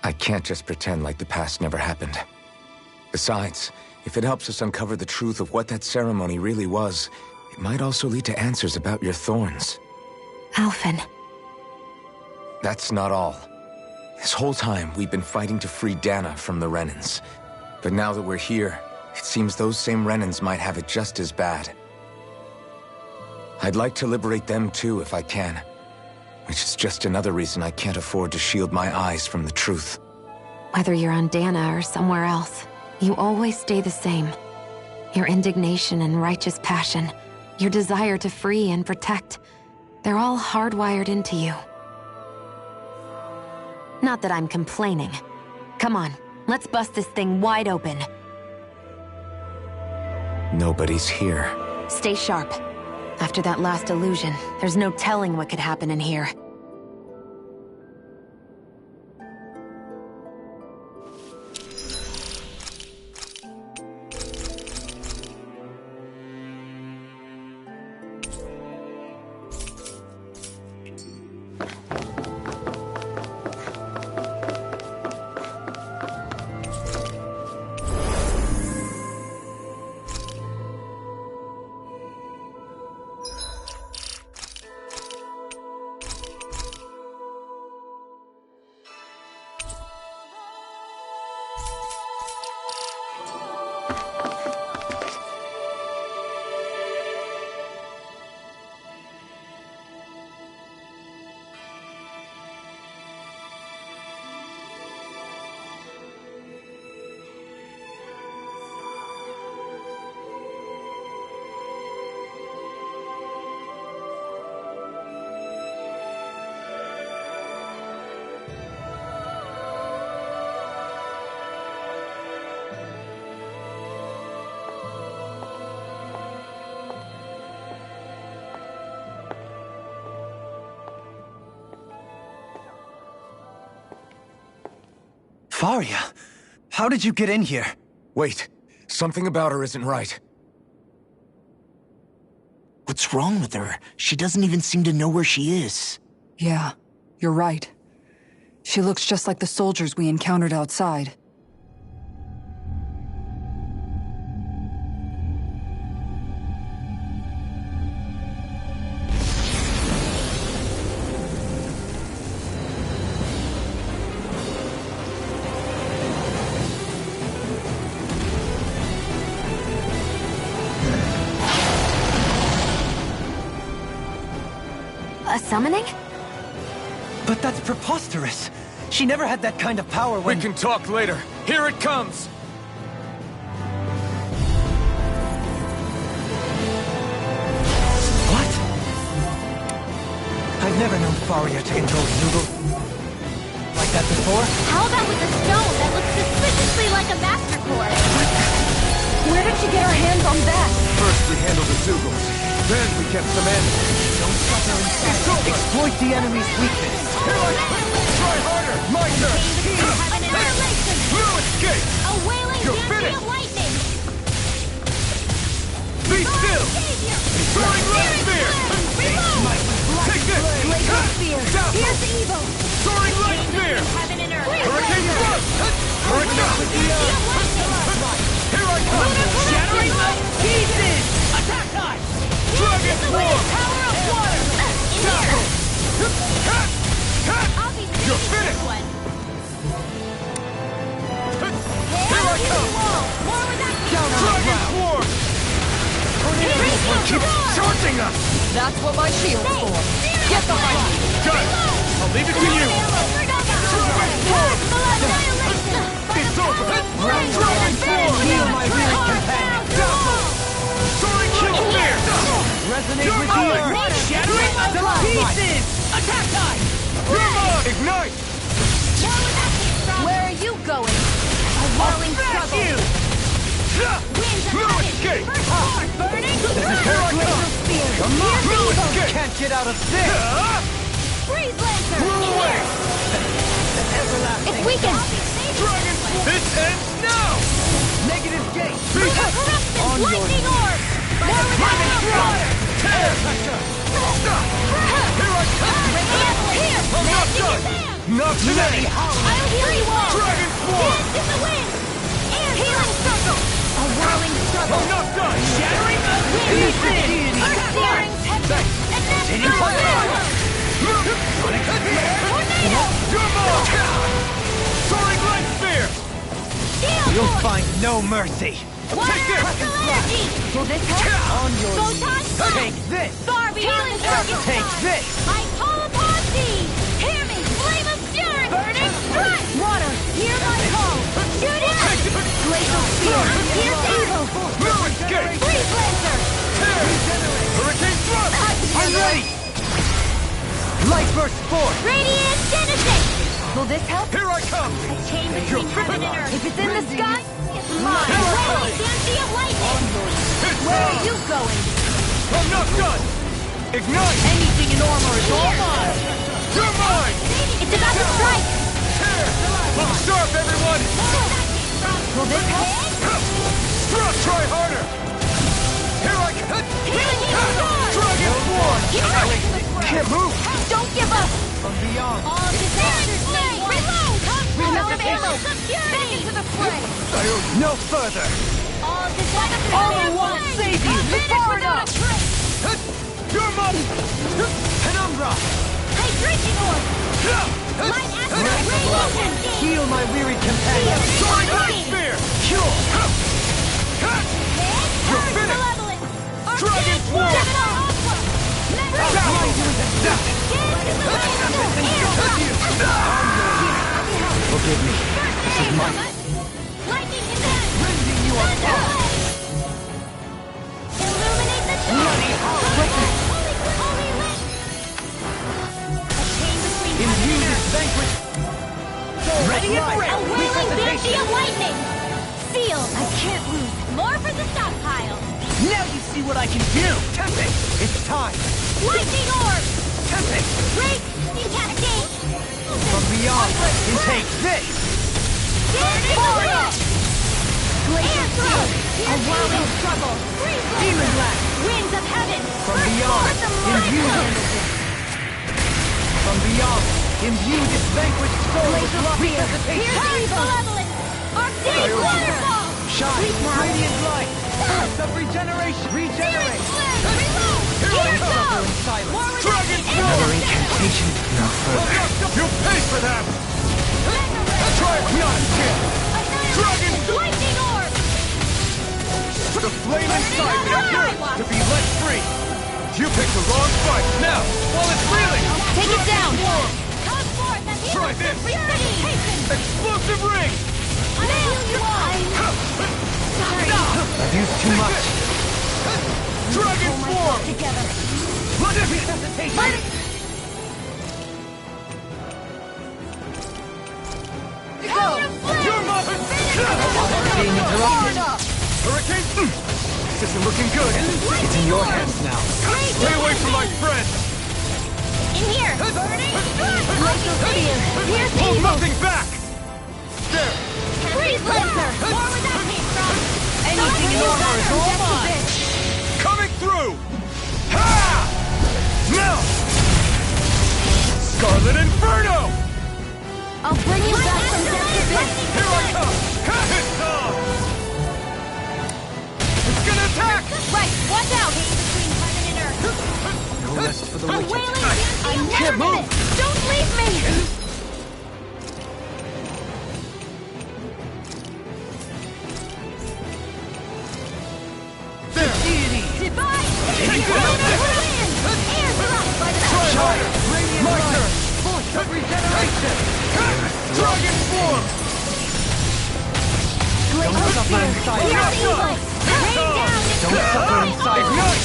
I can't just pretend like the past never happened. Besides, if it helps us uncover the truth of what that ceremony really was, it might also lead to answers about your thorns. Alphen. That's not all. This whole time, we've been fighting to free Dana from the Renans. But now that we're here, it seems those same Renans might have it just as bad. I'd like to liberate them too if I can. Which is just another reason I can't afford to shield my eyes from the truth. Whether you're on Dana or somewhere else, you always stay the same. Your indignation and righteous passion, your desire to free and protect, they're all hardwired into you. Not that I'm complaining. Come on, let's bust this thing wide open. Nobody's here. Stay sharp. After that last illusion, there's no telling what could happen in here. Faria, how did you get in here? Wait, something about her isn't right. What's wrong with her? She doesn't even seem to know where she is. Yeah, you're right. She looks just like the soldiers we encountered outside. A summoning? But that's preposterous. She never had that kind of power when— We can talk later. Here it comes! What? I've never known Faria to control Zoogle like that before. How about with a stone that looks suspiciously like a Master Core? Where did she get her hands on that? First we handled the Zoogles, then we kept some animals. Don't suffer inside. Exploit the enemy's weakness. Try harder! My turn! No escape! A wailing You're dancing finished. of lightning! Be still! Soaring Light Spear! Take this! Laser Spear! Down. Here's evil! Soaring Light Spear! Heaven and earth! Hurricane Thrust! Hurricane! Here I come! Shattering the pieces! Attack time! Dragon Form! Power of water! You're finished! One. Here I come! More with that Dragon Swarm! This one keeps charging us! That's what my shield's for. Get behind me! Got it! I'll leave it to you! It's over! Dragon Swarm! Heal my weary companion! Soaring Light Spear! Resonate with the earth! Shattering to pieces! Attack time! Ignite! Where are you going? A whirling struggle. Winds of No heaven. escape! First form burning. Here I come! Come on! No escape! Can't get out of this! Freeze Lancer. Blew away! It's weakened. Dragon Swarm! This ends now! Negative gate! On lightning orb. More with that Tear! Stop! Here I come! Here. I'm not done! Not today! I'll heal you all. Dragon Swarm! Dance in the wind. Air healing circle. A whirling struggle. I'm not done! Shattering the Pieces. Earth-searing tempest. And then tornado. You're mine! Soaring Light Spear! You'll find no mercy! Take this! Energy. Will this help? On your Photon knees! blast. Take this! Far beyond circle. Take this! I call upon thee! Hear me! Flame of fury! Burning strike! Water! Hear my call! Shoot it! Glacial spear! Here's evil! No escape! Freeze Lancer! Tear! Hurricane Thrust! I'm ready! Light burst forth! Radiant Genesis! Will this help? Here I come! A chain between heaven and earth. If it's in the sky, it's mine. Wailing Dancy of lightning! Where are you going? I'm not done! Ignite! Anything in armor is all mine! You're mine! It's about to strike! Tear! Look sharp, everyone! Will this help? Struck! Try harder! Here I come! Dragon Swarm! Can't move! Don't give up! From beyond! All disasters may reload! Remove ammo! Back into the fray! No further! All disasters Armor may won't fly! save you! You're far enough! You're mine! Penumbra! Hydration orb! Light acid radiation! Heal my weary companion! Soaring Light Spear! Cure! You're finished! Dragon Swarm! Forgive me. This is my Lightning in that! rending you apart! Illuminate the Bloody Holy lit! A chain between Imbue this vanquish! Ready and a ready! whirling banshee of lightning! Sealed! I can't lose! More for the stockpile! Now you see what I can do! Tempest! It's time! Lightning orb! Tempest! Break! Decapitate! From beyond, you take this! Glacier Steel, a whirling struggle. Demon Blast, winds of heaven. From beyond, imbue From beyond, imbue this vanquished soul with lofty hesitation. Piercing malevolence. Arcane waterfall. Shine, radiant light. Burst of regeneration. Regenerate. Reload. Here goes. Dragon Another incantation. No further. You pay for that! Try not kill! Dragon! Lightning orb. The flame inside me appears to be let free! You picked the wrong fight! Now, while it's reeling! Take it down. Come forth and heal Try this! precipitation. Explosive ring! Nail you all. I've used too much. Dragon form! Together. Let it hesitation! You're mine! Being interrupted. Hurricane! This isn't looking good. It's in your hands now. Stay away from my friend! In here. Burning. Glacial Spear. Piercing. Hold nothing back! There! Freeze Lancer. More where that came from. Anything in armor is all mine! Coming through! Ha! Now! Scarlet Inferno! I'll bring you back from death to this. Here I come! It's on! It's gonna attack! Right, watch out! Between heaven and earth. No rest for the A wicked. wailing I'm can't move. Don't leave me! There! Divine! Take that! Air thrust by the Try it! My turn! Force of regeneration! Dragon form! Don't suffer inside. Piercing blade. Rain down and Don't suffer inside. Ignite!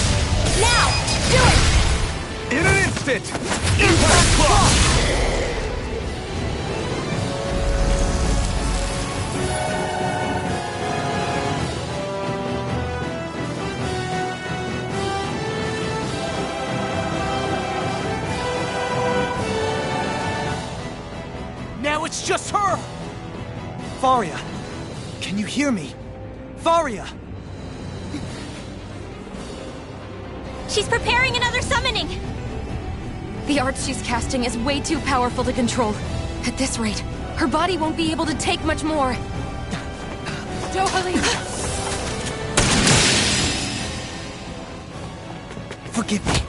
Now! Do it! In an instant! Impact clock! Now it's just her! Faria! Can you hear me? Faria! She's preparing another summoning! The art she's casting is way too powerful to control. At this rate, her body won't be able to take much more. Dohalim! Forgive me.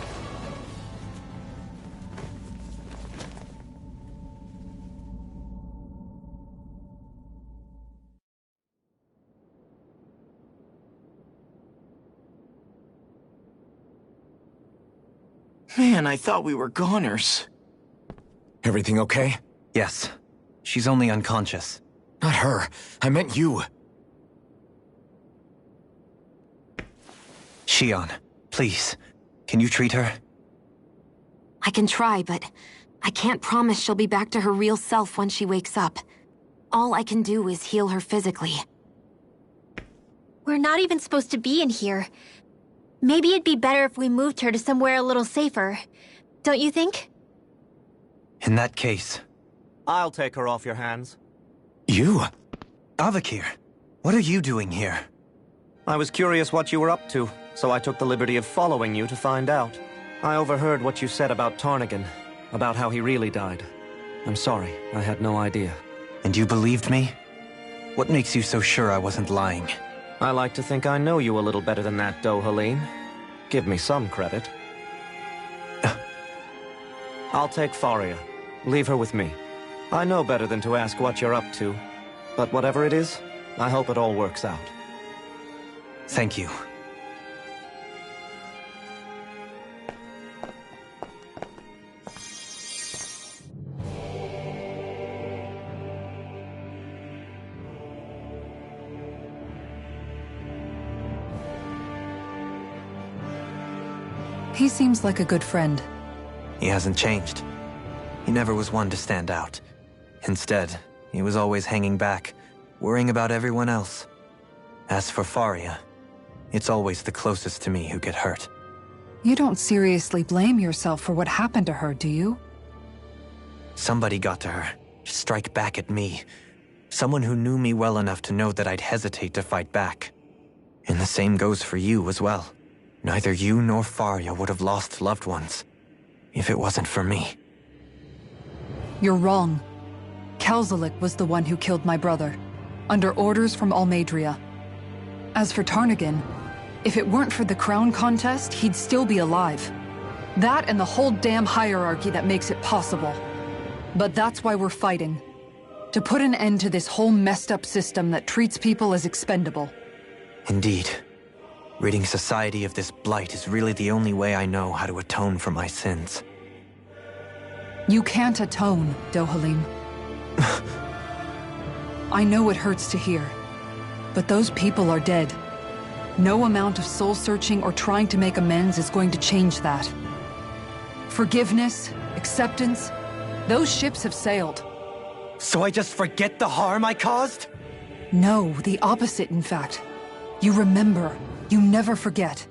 Man, I thought we were goners. Everything okay? Yes. She's only unconscious. Not her. I meant you. Shion, please. Can you treat her? I can try, but I can't promise she'll be back to her real self when she wakes up. All I can do is heal her physically. We're not even supposed to be in here. Maybe it'd be better if we moved her to somewhere a little safer. Don't you think? In that case... I'll take her off your hands. You? Avakir, what are you doing here? I was curious what you were up to, so I took the liberty of following you to find out. I overheard what you said about Tarnigan, about how he really died. I'm sorry, I had no idea. And you believed me? What makes you so sure I wasn't lying? I like to think I know you a little better than that, Dohalim. Give me some credit. I'll take Faria. Leave her with me. I know better than to ask what you're up to. But whatever it is, I hope it all works out. Thank you. He seems like a good friend. He hasn't changed. He never was one to stand out. Instead, he was always hanging back, worrying about everyone else. As for Faria, it's always the closest to me who get hurt. You don't seriously blame yourself for what happened to her, do you? Somebody got to her, to strike back at me. Someone who knew me well enough to know that I'd hesitate to fight back. And the same goes for you as well. Neither you nor Faria would have lost loved ones if it wasn't for me. You're wrong. Kelzelik was the one who killed my brother, under orders from Almeidrea. As for Tarnagin, if it weren't for the crown contest, he'd still be alive. That and the whole damn hierarchy that makes it possible. But that's why we're fighting. To put an end to this whole messed up system that treats people as expendable. Indeed. Ridding society of this blight is really the only way I know how to atone for my sins. You can't atone, Dohalim. I know it hurts to hear, but those people are dead. No amount of soul-searching or trying to make amends is going to change that. Forgiveness, acceptance, those ships have sailed. So I just forget the harm I caused? No, the opposite, in fact. You remember. You never forget.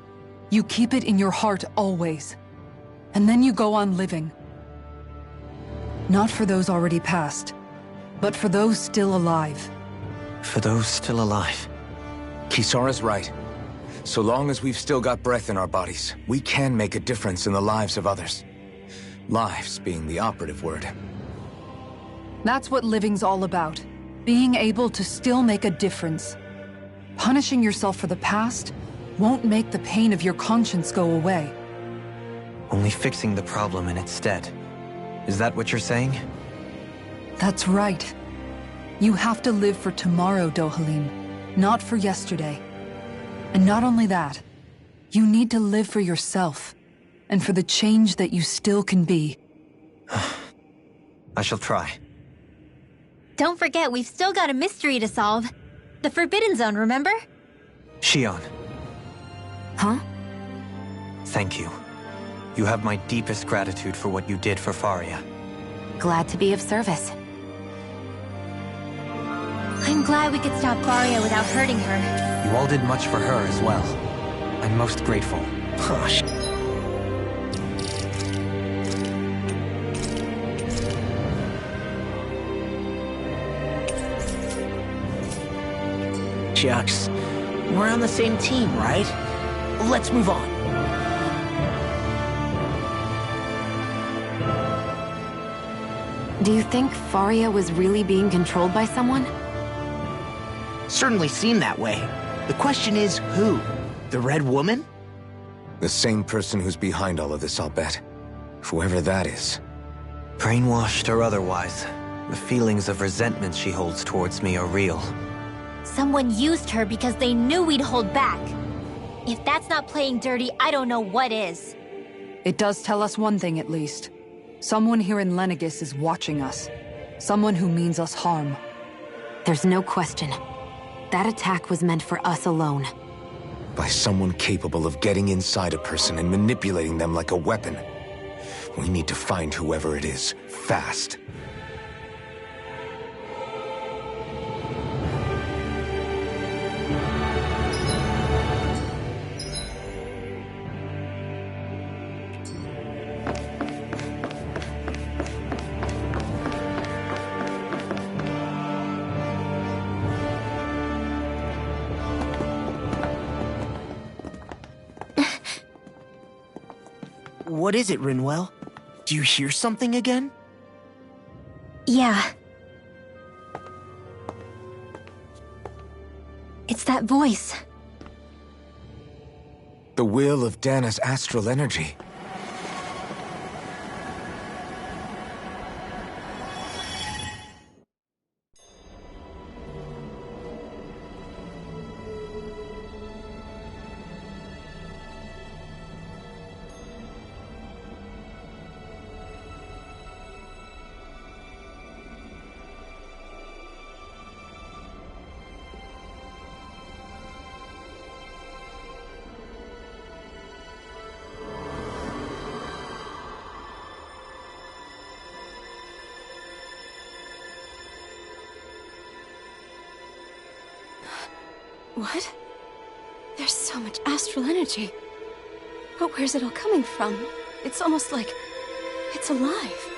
You keep it in your heart always. And then you go on living. Not for those already passed, but for those still alive. For those still alive. Kisara's right. So long as we've still got breath in our bodies, we can make a difference in the lives of others. Lives being the operative word. That's what living's all about. Being able to still make a difference. Punishing yourself for the past won't make the pain of your conscience go away. Only fixing the problem in its stead. Is that what you're saying? That's right. You have to live for tomorrow, Dohalim, not for yesterday. And not only that, you need to live for yourself, and for the change that you still can be. I shall try. Don't forget, we've still got a mystery to solve. The Forbidden Zone, remember? Shionne. Huh? Thank you. You have my deepest gratitude for what you did for Faria. Glad to be of service. I'm glad we could stop Faria without hurting her. You all did much for her as well. I'm most grateful. Gosh. Shucks. We're on the same team, right? Let's move on. Do you think Faria was really being controlled by someone? Certainly seemed that way. The question is, who? The Red Woman? The same person who's behind all of this, I'll bet. Whoever that is. Brainwashed or otherwise, the feelings of resentment she holds towards me are real. Someone used her because they knew we'd hold back. If that's not playing dirty, I don't know what is. It does tell us one thing at least. Someone here in Lenegis is watching us. Someone who means us harm. There's no question. That attack was meant for us alone. By someone capable of getting inside a person and manipulating them like a weapon. We need to find whoever it is, fast. What is it, Rinwell? Do you hear something again? Yeah. It's that voice. The will of Dana's astral energy. What? There's so much astral energy. But where's it all coming from? It's almost like it's alive.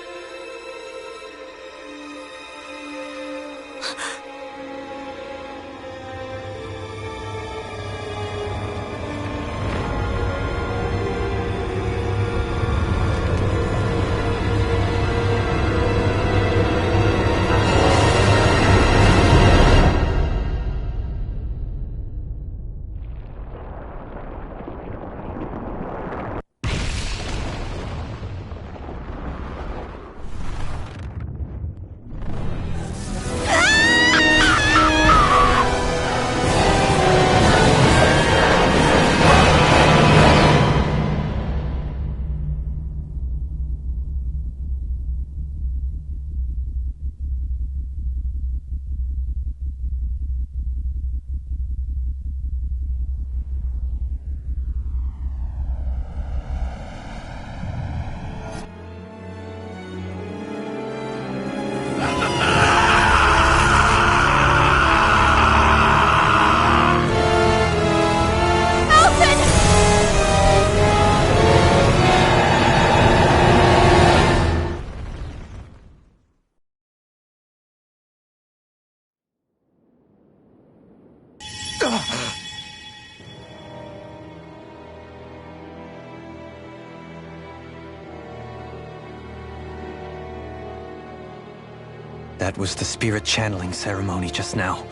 That was the spirit channeling ceremony just now.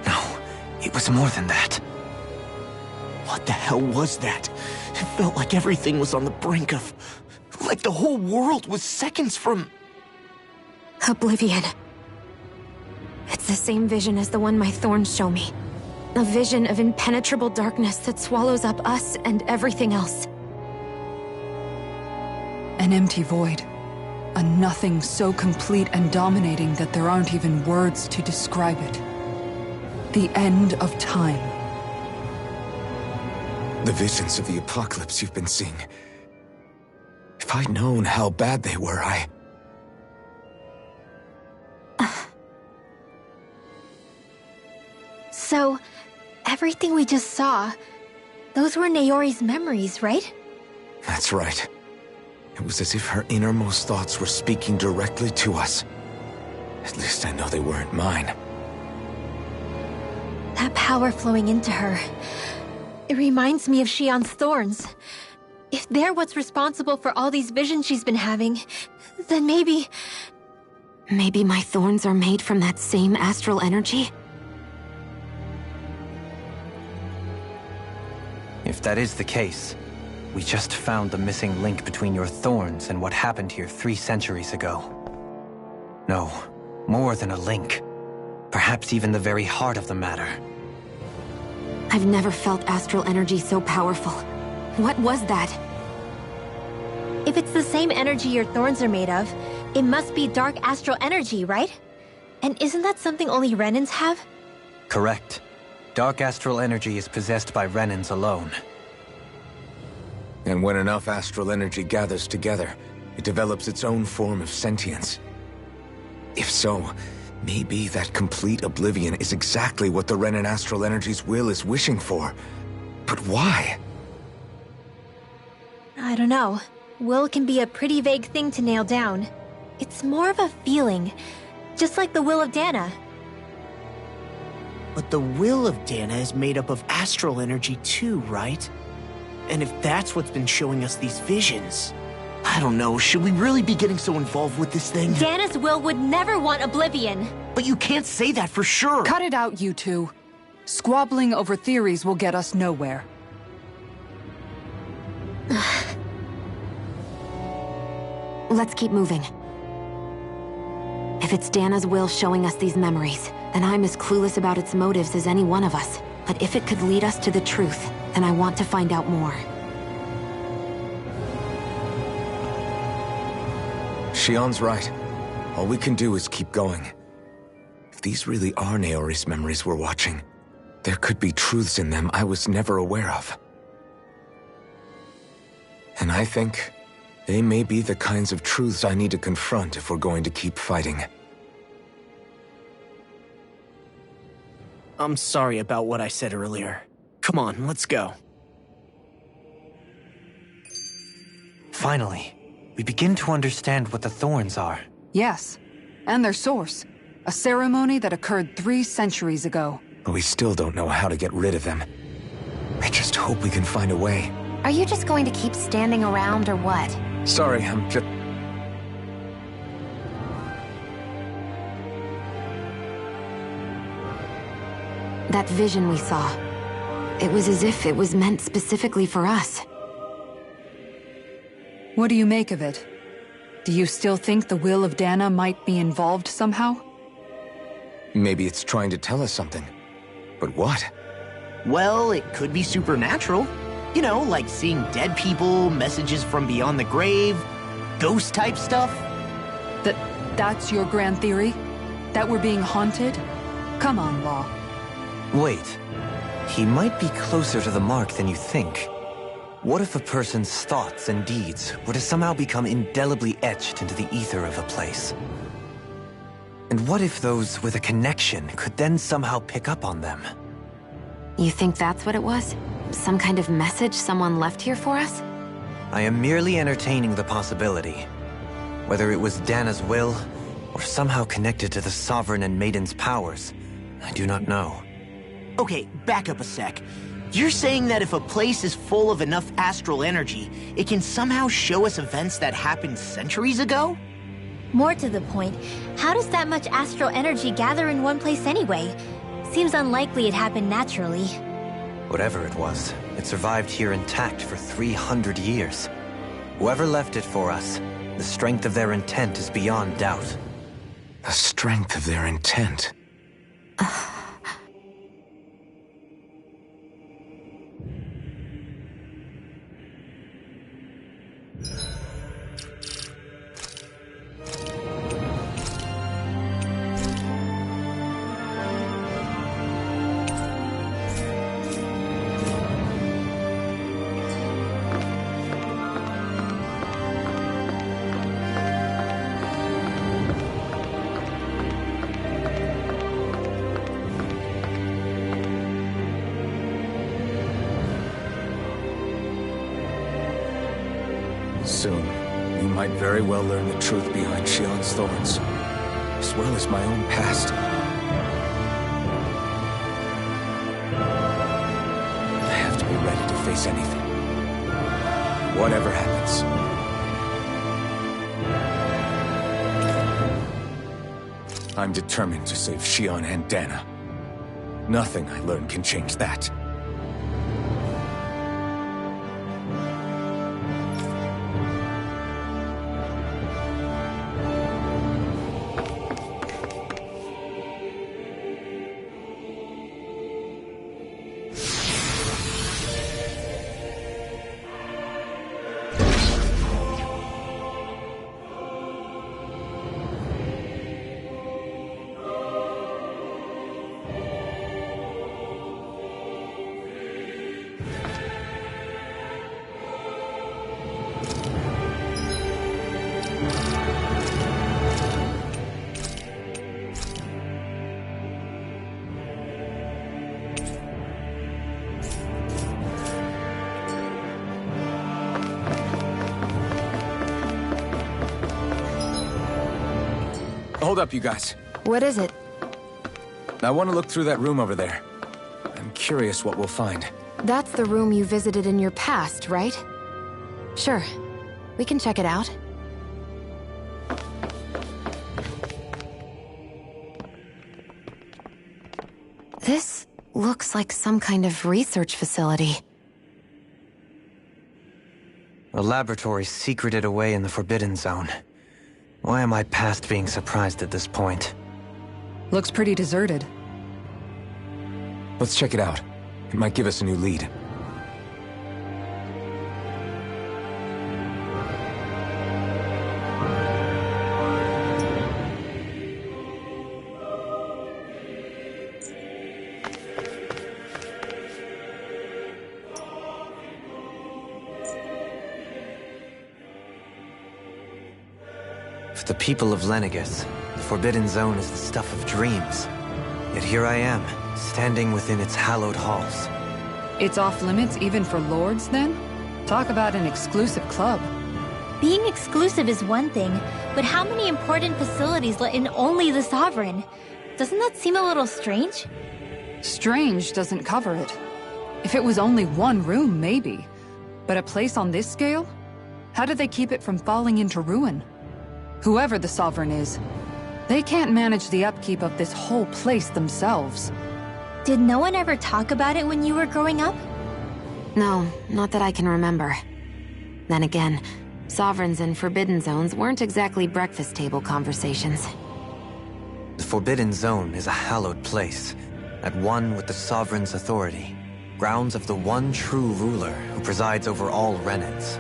No, it was more than that. What the hell was that? It felt like everything was on the brink of... like the whole world was seconds from... Oblivion. It's the same vision as the one my thorns show me. A vision of impenetrable darkness that swallows up us and everything else. An empty void. A nothing so complete and dominating that there aren't even words to describe it. The end of time. The visions of the apocalypse you've been seeing. If I'd known how bad they were, So, everything we just saw, those were Naori's memories, right? That's right. It was as if her innermost thoughts were speaking directly to us. At least I know they weren't mine. That power flowing into her, it reminds me of Shion's thorns. If they're what's responsible for all these visions she's been having, then maybe... Maybe my thorns are made from that same astral energy? If that is the case, we just found the missing link between your thorns and what happened here 3 centuries ago. No, more than a link. Perhaps even the very heart of the matter. I've never felt astral energy so powerful. What was that? If it's the same energy your thorns are made of, it must be dark astral energy, right? And isn't that something only Renans have? Correct. Dark astral energy is possessed by Renans alone. And when enough astral energy gathers together, it develops its own form of sentience. If so, maybe that complete oblivion is exactly what the Renan astral energy's will is wishing for. But why? I don't know. Will can be a pretty vague thing to nail down. It's more of a feeling, just like the will of Dana. But the will of Dana is made up of astral energy too, right? And if that's what's been showing us these visions... I don't know, should we really be getting so involved with this thing? Dana's will would never want oblivion. But you can't say that for sure. Cut it out, you two. Squabbling over theories will get us nowhere. Let's keep moving. If it's Dana's will showing us these memories, then I'm as clueless about its motives as any one of us. But if it could lead us to the truth, then I want to find out more. Shion's right. All we can do is keep going. If these really are Naori's memories we're watching, there could be truths in them I was never aware of. And I think they may be the kinds of truths I need to confront if we're going to keep fighting. I'm sorry about what I said earlier. Come on, let's go. Finally, we begin to understand what the thorns are. Yes, and their source. A ceremony that occurred 3 centuries ago. But we still don't know how to get rid of them. I just hope we can find a way. Are you just going to keep standing around or what? Sorry, I'm just... That vision we saw. It was as if it was meant specifically for us. What do you make of it? Do you still think the will of Dana might be involved somehow? Maybe it's trying to tell us something. But what? Well, it could be supernatural. You know, like seeing dead people, messages from beyond the grave, ghost-type stuff. That's your grand theory? That we're being haunted? Come on, Law. Wait. He might be closer to the mark than you think. What if a person's thoughts and deeds were to somehow become indelibly etched into the ether of a place? And what if those with a connection could then somehow pick up on them? You think that's what it was? Some kind of message someone left here for us? I am merely entertaining the possibility. Whether it was Dana's will, or somehow connected to the Sovereign and Maiden's powers, I do not know. Okay, back up a sec. You're saying that if a place is full of enough astral energy, it can somehow show us events that happened centuries ago? More to the point, how does that much astral energy gather in one place anyway? Seems unlikely it happened naturally. Whatever it was, it survived here intact for 300 years. Whoever left it for us, the strength of their intent is beyond doubt. The strength of their intent. Soon, we might very well learn the truth behind Shion's thorns, as well as my own past. I have to be ready to face anything. Whatever happens. I'm determined to save Shion and Dana. Nothing I learn can change that. Hold up, you guys. What is it? I want to look through that room over there. I'm curious what we'll find. That's the room you visited in your past, right? Sure. We can check it out. This looks like some kind of research facility. A laboratory secreted away in the Forbidden Zone. Why am I past being surprised at this point? Looks pretty deserted. Let's check it out. It might give us a new lead. For the people of Lenegis, the Forbidden Zone is the stuff of dreams. Yet here I am, standing within its hallowed halls. It's off limits even for lords, then? Talk about an exclusive club. Being exclusive is one thing, but how many important facilities let in only the Sovereign? Doesn't that seem a little strange? Strange doesn't cover it. If it was only one room, maybe. But a place on this scale? How did they keep it from falling into ruin? Whoever the Sovereign is, they can't manage the upkeep of this whole place themselves. Did no one ever talk about it when you were growing up? No, not that I can remember. Then again, Sovereigns and Forbidden Zones weren't exactly breakfast table conversations. The Forbidden Zone is a hallowed place, at one with the Sovereign's authority, grounds of the one true ruler who presides over all Renans.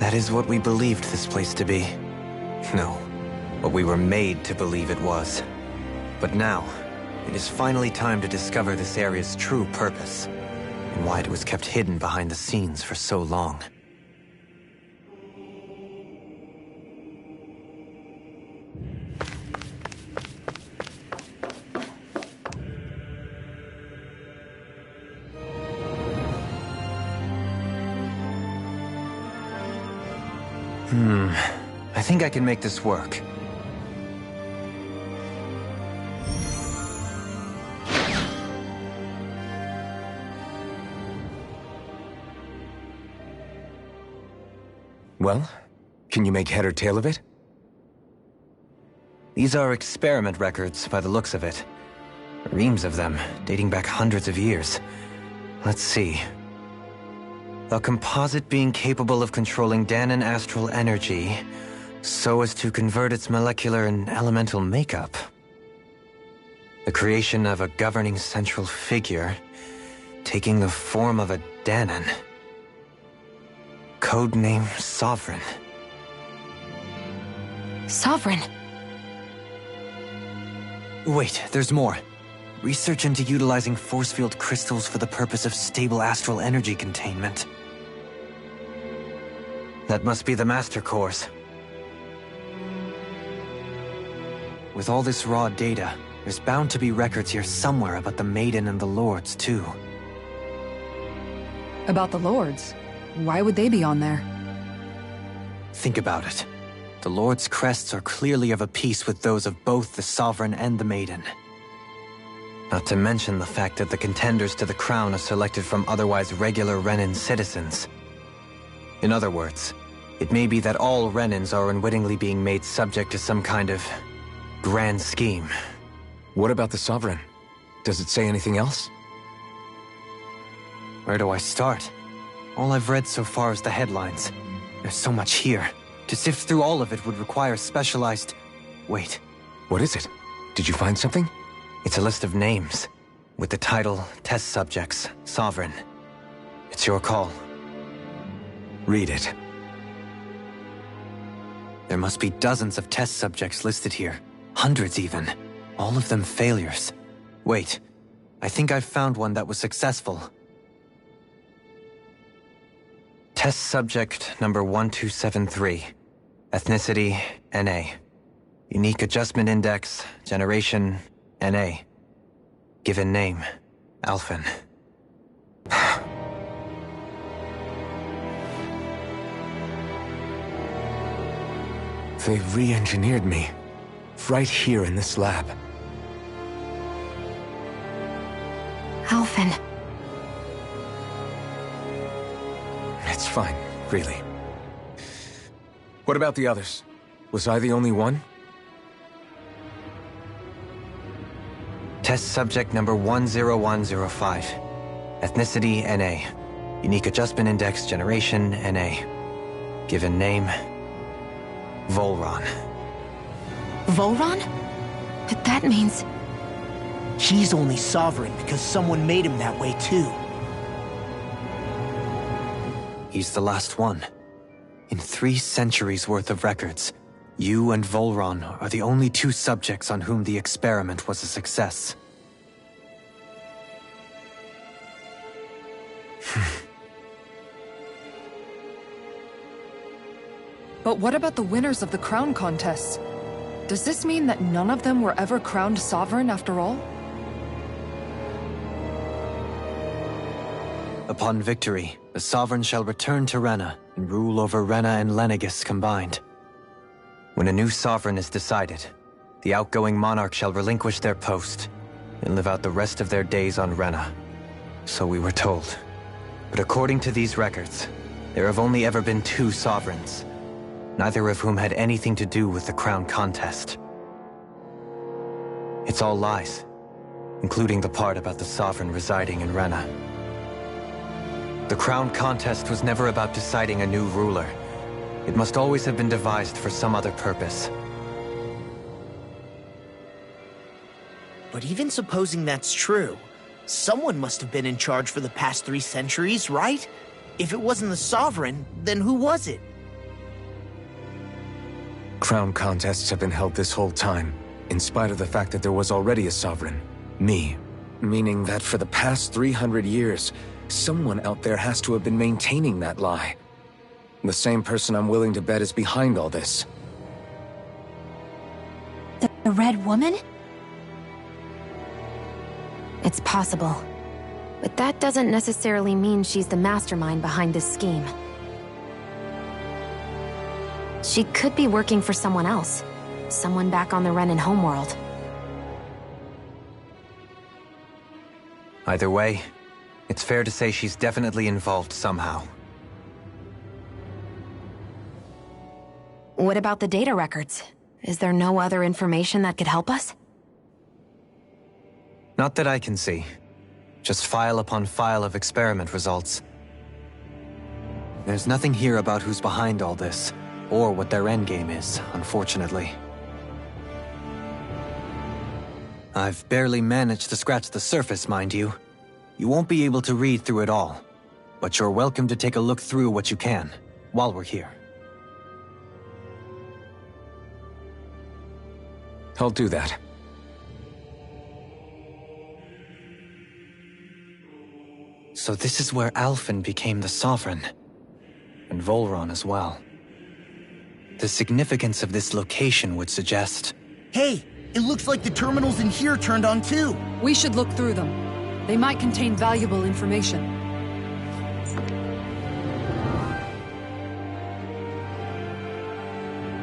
That is what we believed this place to be. No, what we were made to believe it was. But now, it is finally time to discover this area's true purpose, and why it was kept hidden behind the scenes for so long. I think I can make this work. Well, can you make head or tail of it? These are experiment records by the looks of it. Reams of them, dating back hundreds of years. Let's see. A composite being capable of controlling Dahnan astral energy so as to convert its molecular and elemental makeup. The creation of a governing central figure, taking the form of a Dahnan. Codename Sovereign. Sovereign? Wait, there's more. Research into utilizing force field crystals for the purpose of stable astral energy containment. That must be the Master Cores. With all this raw data, there's bound to be records here somewhere about the Maiden and the Lords, too. About the Lords? Why would they be on there? Think about it. The Lord's crests are clearly of a piece with those of both the Sovereign and the Maiden. Not to mention the fact that the contenders to the crown are selected from otherwise regular Renan citizens. In other words, it may be that all Renans are unwittingly being made subject to some kind of grand scheme. What about the Sovereign? Does it say anything else? Where do I start? All I've read so far is the headlines. There's so much here. To sift through all of it would require specialized... Wait. What is it? Did you find something? It's a list of names, with the title, Test Subjects, Sovereign. It's your call. Read it. There must be dozens of test subjects listed here. Hundreds even. All of them failures. Wait, I think I've found one that was successful. Test subject number 1273. Ethnicity, NA. Unique Adjustment Index, Generation, NA. Given name, Alphen. They re-engineered me. Right here in this lab. Alphen. It's fine, really. What about the others? Was I the only one? Test subject number 10105. Ethnicity, NA. Unique Adjustment Index, Generation, NA. Given name, Volron. Volron? But that means... He's only Sovereign because someone made him that way too. He's the last one. In 3 centuries worth of records, you and Volron are the only 2 subjects on whom the experiment was a success. But what about the winners of the crown contests? Does this mean that none of them were ever crowned sovereign after all? Upon victory, the Sovereign shall return to Rena and rule over Rena and Lenegis combined. When a new Sovereign is decided, the outgoing monarch shall relinquish their post and live out the rest of their days on Rena. So we were told. But according to these records, there have only ever been 2 Sovereigns, neither of whom had anything to do with the crown contest. It's all lies, including the part about the Sovereign residing in Rena. The crown contest was never about deciding a new ruler. It must always have been devised for some other purpose. But even supposing that's true, someone must have been in charge for the past 3 centuries, right? If it wasn't the Sovereign, then who was it? Crown contests have been held this whole time, in spite of the fact that there was already a Sovereign. Me. Meaning that for the past 300 years, someone out there has to have been maintaining that lie. The same person I'm willing to bet is behind all this. The Red Woman? It's possible. But that doesn't necessarily mean she's the mastermind behind this scheme. She could be working for someone else. Someone back on the Renan homeworld. Either way, it's fair to say she's definitely involved somehow. What about the data records? Is there no other information that could help us? Not that I can see. Just file upon file of experiment results. There's nothing here about who's behind all this, or what their endgame is, unfortunately. I've barely managed to scratch the surface, mind you. You won't be able to read through it all, but you're welcome to take a look through what you can, while we're here. I'll do that. So this is where Alphen became the Sovereign. And Volron as well. The significance of this location would suggest... Hey, it looks like the terminals in here turned on too. We should look through them. They might contain valuable information.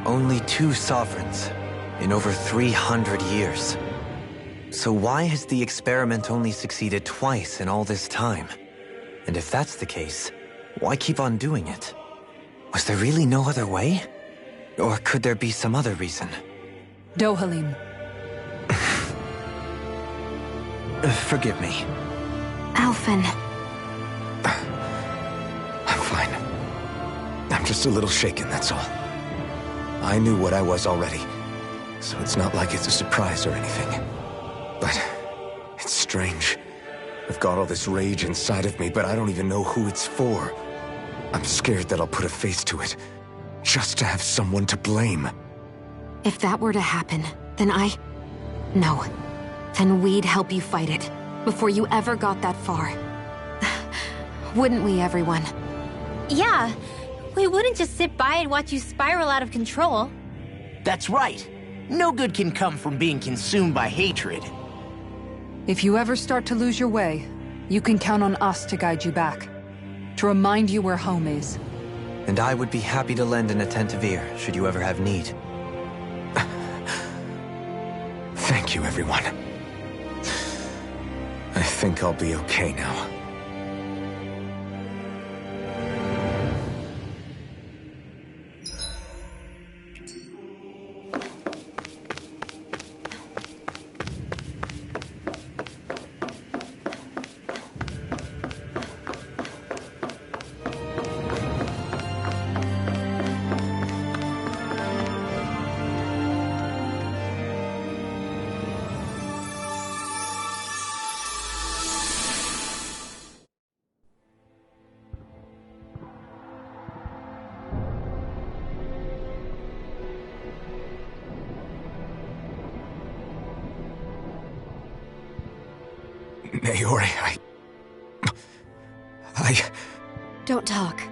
Only 2 sovereigns in over 300 years. So why has the experiment only succeeded twice in all this time? And if that's the case, why keep on doing it? Was there really no other way? Or could there be some other reason? Dohalim. Forgive me. Alphen. I'm fine. I'm just a little shaken, that's all. I knew what I was already, so it's not like it's a surprise or anything. But it's strange. I've got all this rage inside of me, but I don't even know who it's for. I'm scared that I'll put a face to it, just to have someone to blame. If that were to happen, then No. Then we'd help you fight it, before you ever got that far. Wouldn't we, everyone? Yeah. We wouldn't just sit by and watch you spiral out of control. That's right. No good can come from being consumed by hatred. If you ever start to lose your way, you can count on us to guide you back. To remind you where home is. And I would be happy to lend an attentive ear, should you ever have need. Thank you, everyone. I think I'll be okay now. Naori, Don't talk.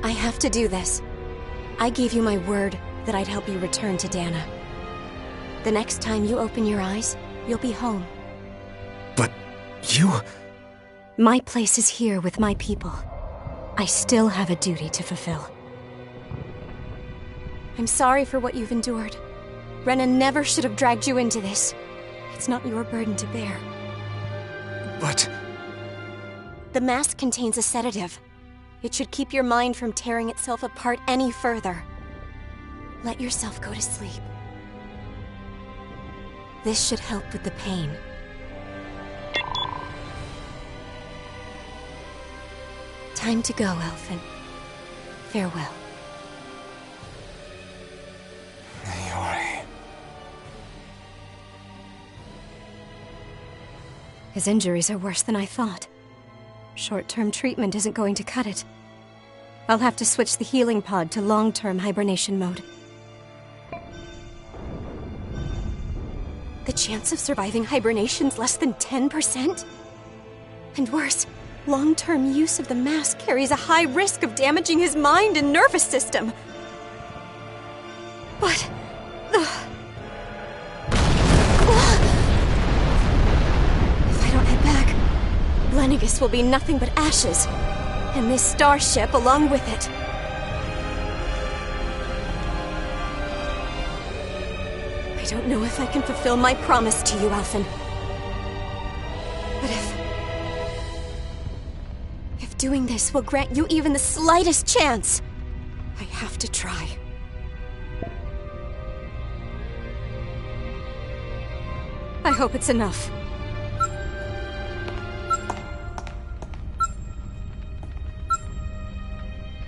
I have to do this. I gave you my word that I'd help you return to Dana. The next time you open your eyes, you'll be home. But you... My place is here with my people. I still have a duty to fulfill. I'm sorry for what you've endured. Rena never should have dragged you into this. It's not your burden to bear. But... The mask contains a sedative. It should keep your mind from tearing itself apart any further. Let yourself go to sleep. This should help with the pain. Time to go, Alphen. Farewell. Naori. His injuries are worse than I thought. Short-term treatment isn't going to cut it. I'll have to switch the healing pod to long-term hibernation mode. The chance of surviving hibernation's less than 10%? And worse, long-term use of the mask carries a high risk of damaging his mind and nervous system. But... If I don't head back, Lenegis will be nothing but ashes, and this starship along with it. I don't know if I can fulfill my promise to you, Alphen. But if doing this will grant you even the slightest chance, I have to try. I hope it's enough.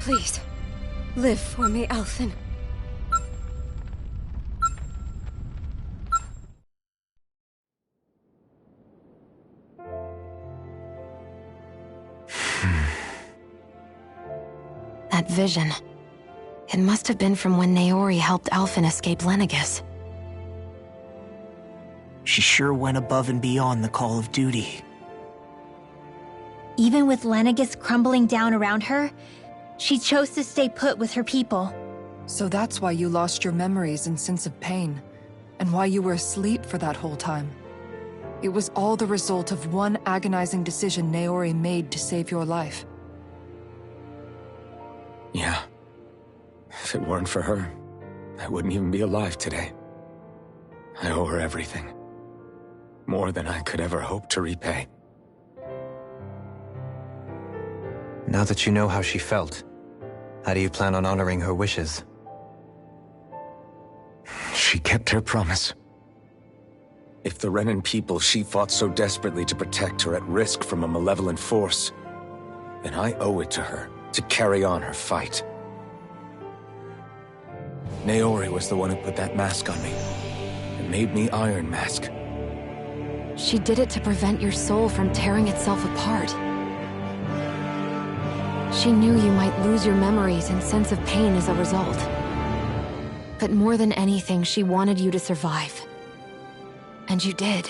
Please, live for me, Alphen. That vision. It must have been from when Naori helped Alphen escape Lenegis. She sure went above and beyond the call of duty. Even with Lenegis crumbling down around her, she chose to stay put with her people. So that's why you lost your memories and sense of pain, and why you were asleep for that whole time. It was all the result of one agonizing decision Naori made to save your life. Yeah. If it weren't for her, I wouldn't even be alive today. I owe her everything. More than I could ever hope to repay. Now that you know how she felt, how do you plan on honoring her wishes? She kept her promise. If the Renan people she fought so desperately to protect are at risk from a malevolent force, then I owe it to her to carry on her fight. Naori was the one who put that mask on me, and made me Iron Mask. She did it to prevent your soul from tearing itself apart. She knew you might lose your memories and sense of pain as a result. But more than anything, she wanted you to survive. And you did.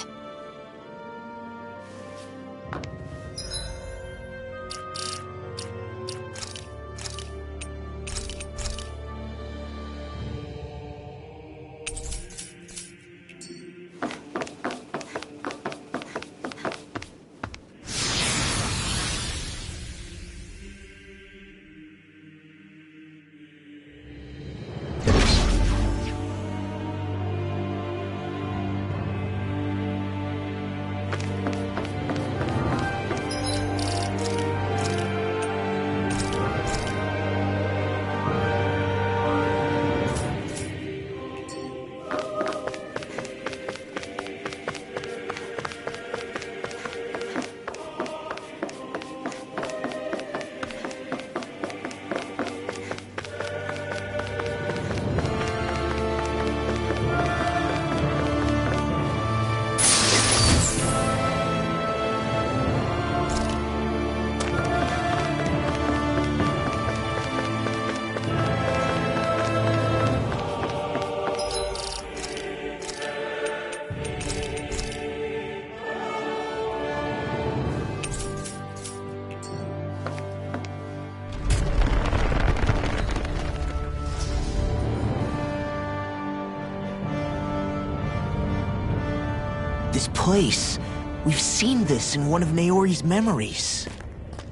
This place. We've seen this in one of Naori's memories.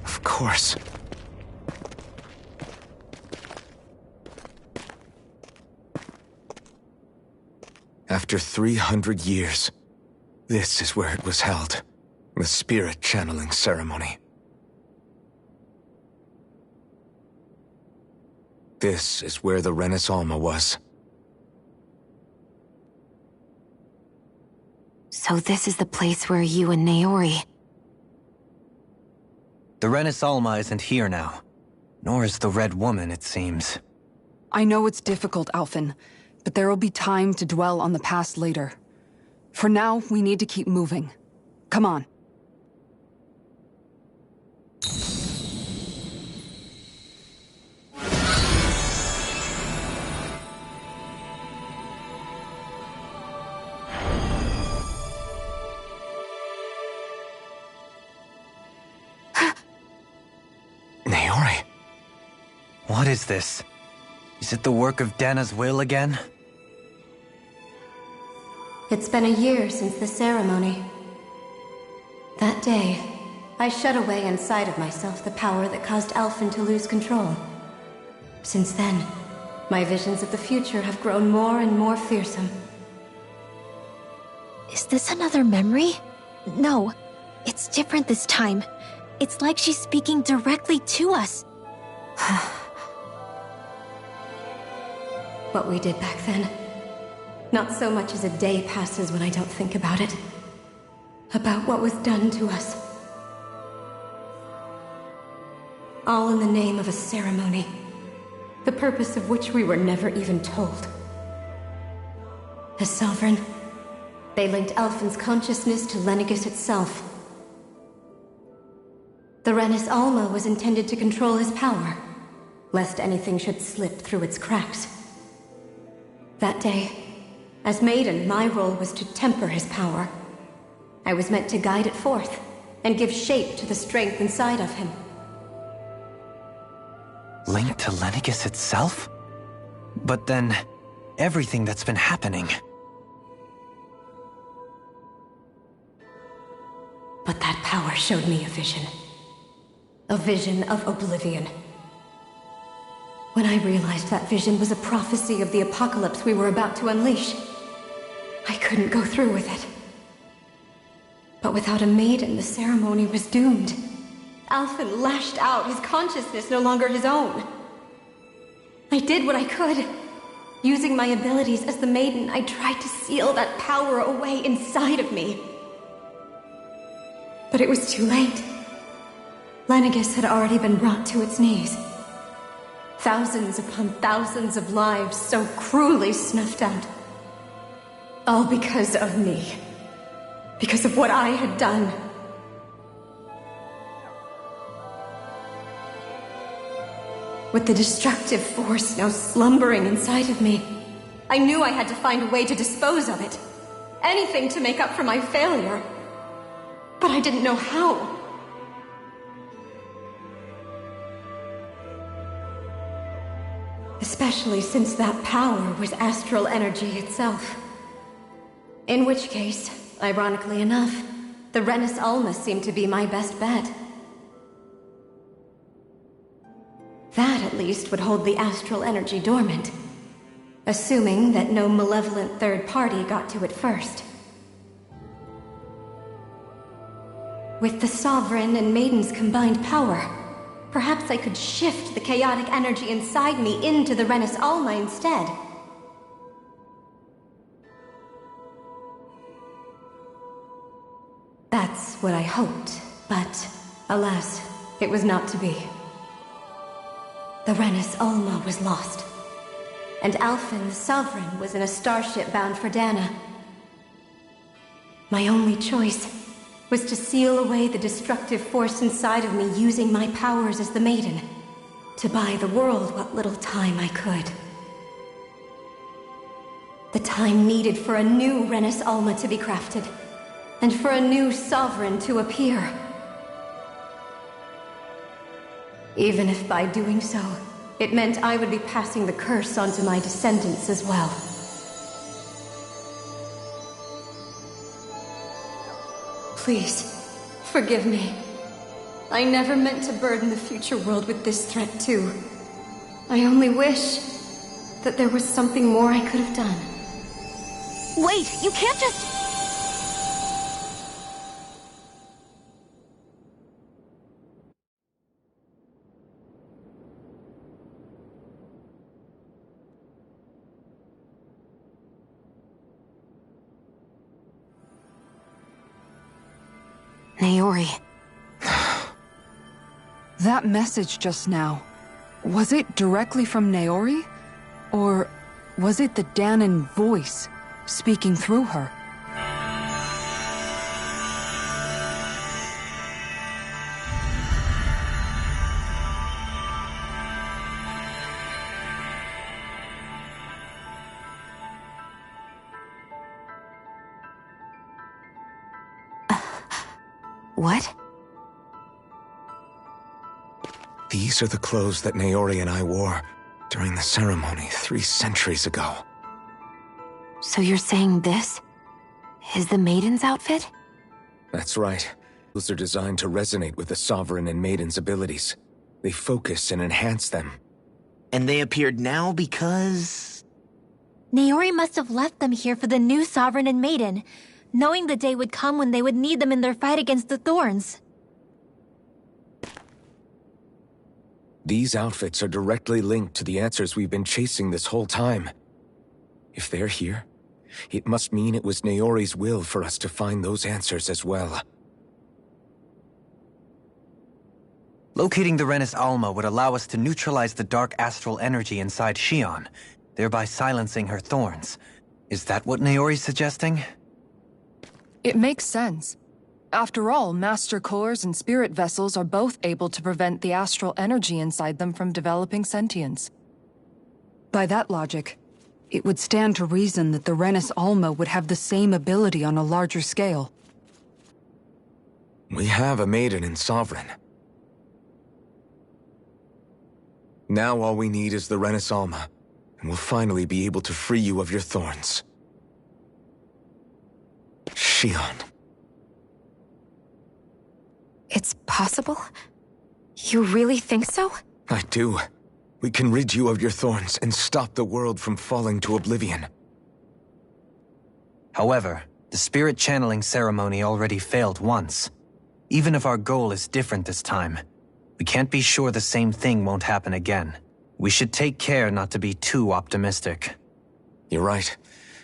Of course. After 300 years, this is where it was held. The spirit channeling ceremony. This is where the Renis Alma was. So this is the place where you and Naori... The Renis Alma isn't here now. Nor is the Red Woman, it seems. I know it's difficult, Alphen, but there will be time to dwell on the past later. For now, we need to keep moving. Come on. Naori. What is this? Is it the work of Dana's will again? It's been a year since the ceremony. That day, I shut away inside of myself the power that caused Alphen to lose control. Since then, my visions of the future have grown more and more fearsome. Is this another memory? No, it's different this time. It's like she's speaking directly to us. What we did back then, Not so much as a day passes when I don't think about it. About what was done to us. All in the name of a ceremony, the purpose of which we were never even told. As Sovereign, they linked Alphen's consciousness to Lenegis itself. The Renis Alma was intended to control his power, lest anything should slip through its cracks. That day, as Maiden, my role was to temper his power. I was meant to guide it forth, and give shape to the strength inside of him. Linked to Lenegis itself? But then, everything that's been happening... But that power showed me a vision. A vision of oblivion. When I realized that vision was a prophecy of the apocalypse we were about to unleash, I couldn't go through with it. But without a maiden, the ceremony was doomed. Alphen lashed out, his consciousness no longer his own. I did what I could. Using my abilities as the maiden, I tried to seal that power away inside of me. But it was too late. Lenegis had already been brought to its knees. Thousands upon thousands of lives so cruelly snuffed out. All because of me. Because of what I had done. With the destructive force now slumbering inside of me, I knew I had to find a way to dispose of it. Anything to make up for my failure. But I didn't know how. Especially since that power was astral energy itself. In which case, ironically enough, the Renis Alma seemed to be my best bet. That, at least, would hold the astral energy dormant. Assuming that no malevolent third party got to it first. With the Sovereign and Maiden's combined power, perhaps I could shift the chaotic energy inside me into the Renis Alma instead. That's what I hoped, but alas, it was not to be. The Renis Alma was lost, and Alphen, the Sovereign, was in a starship bound for Dana. My only choice was to seal away the destructive force inside of me using my powers as the Maiden, to buy the world what little time I could. The time needed for a new Renis Alma to be crafted, and for a new Sovereign to appear. Even if by doing so, it meant I would be passing the curse onto my descendants as well. Please, forgive me. I never meant to burden the future world with this threat too. I only wish that there was something more I could have done. Wait, you can't just... Naori. That message just now, was it directly from Naori? Or was it the Dahnan voice speaking through her? What? These are the clothes that Naori and I wore during the ceremony 3 centuries ago. So you're saying this is the Maiden's outfit? That's right. Those are designed to resonate with the Sovereign and Maiden's abilities. They focus and enhance them. And they appeared now because... Naori must have left them here for the new Sovereign and Maiden, knowing the day would come when they would need them in their fight against the Thorns. These outfits are directly linked to the answers we've been chasing this whole time. If they're here, It must mean it was Naori's will for us to find those answers as well. Locating the Renis Alma would allow us to neutralize the dark astral energy inside Xion, thereby silencing her thorns. Is that what Naori's suggesting? It makes sense. After all, Master Cores and Spirit Vessels are both able to prevent the astral energy inside them from developing sentience. By that logic, it would stand to reason that the Renis Alma would have the same ability on a larger scale. We have a maiden in Sovereign. Now all we need is the Renis Alma, and we'll finally be able to free you of your thorns. Xion. It's possible? You really think so? I do. We can rid you of your thorns and stop the world from falling to oblivion. However, the spirit channeling ceremony already failed once. Even if our goal is different this time, we can't be sure the same thing won't happen again. We should take care not to be too optimistic. You're right.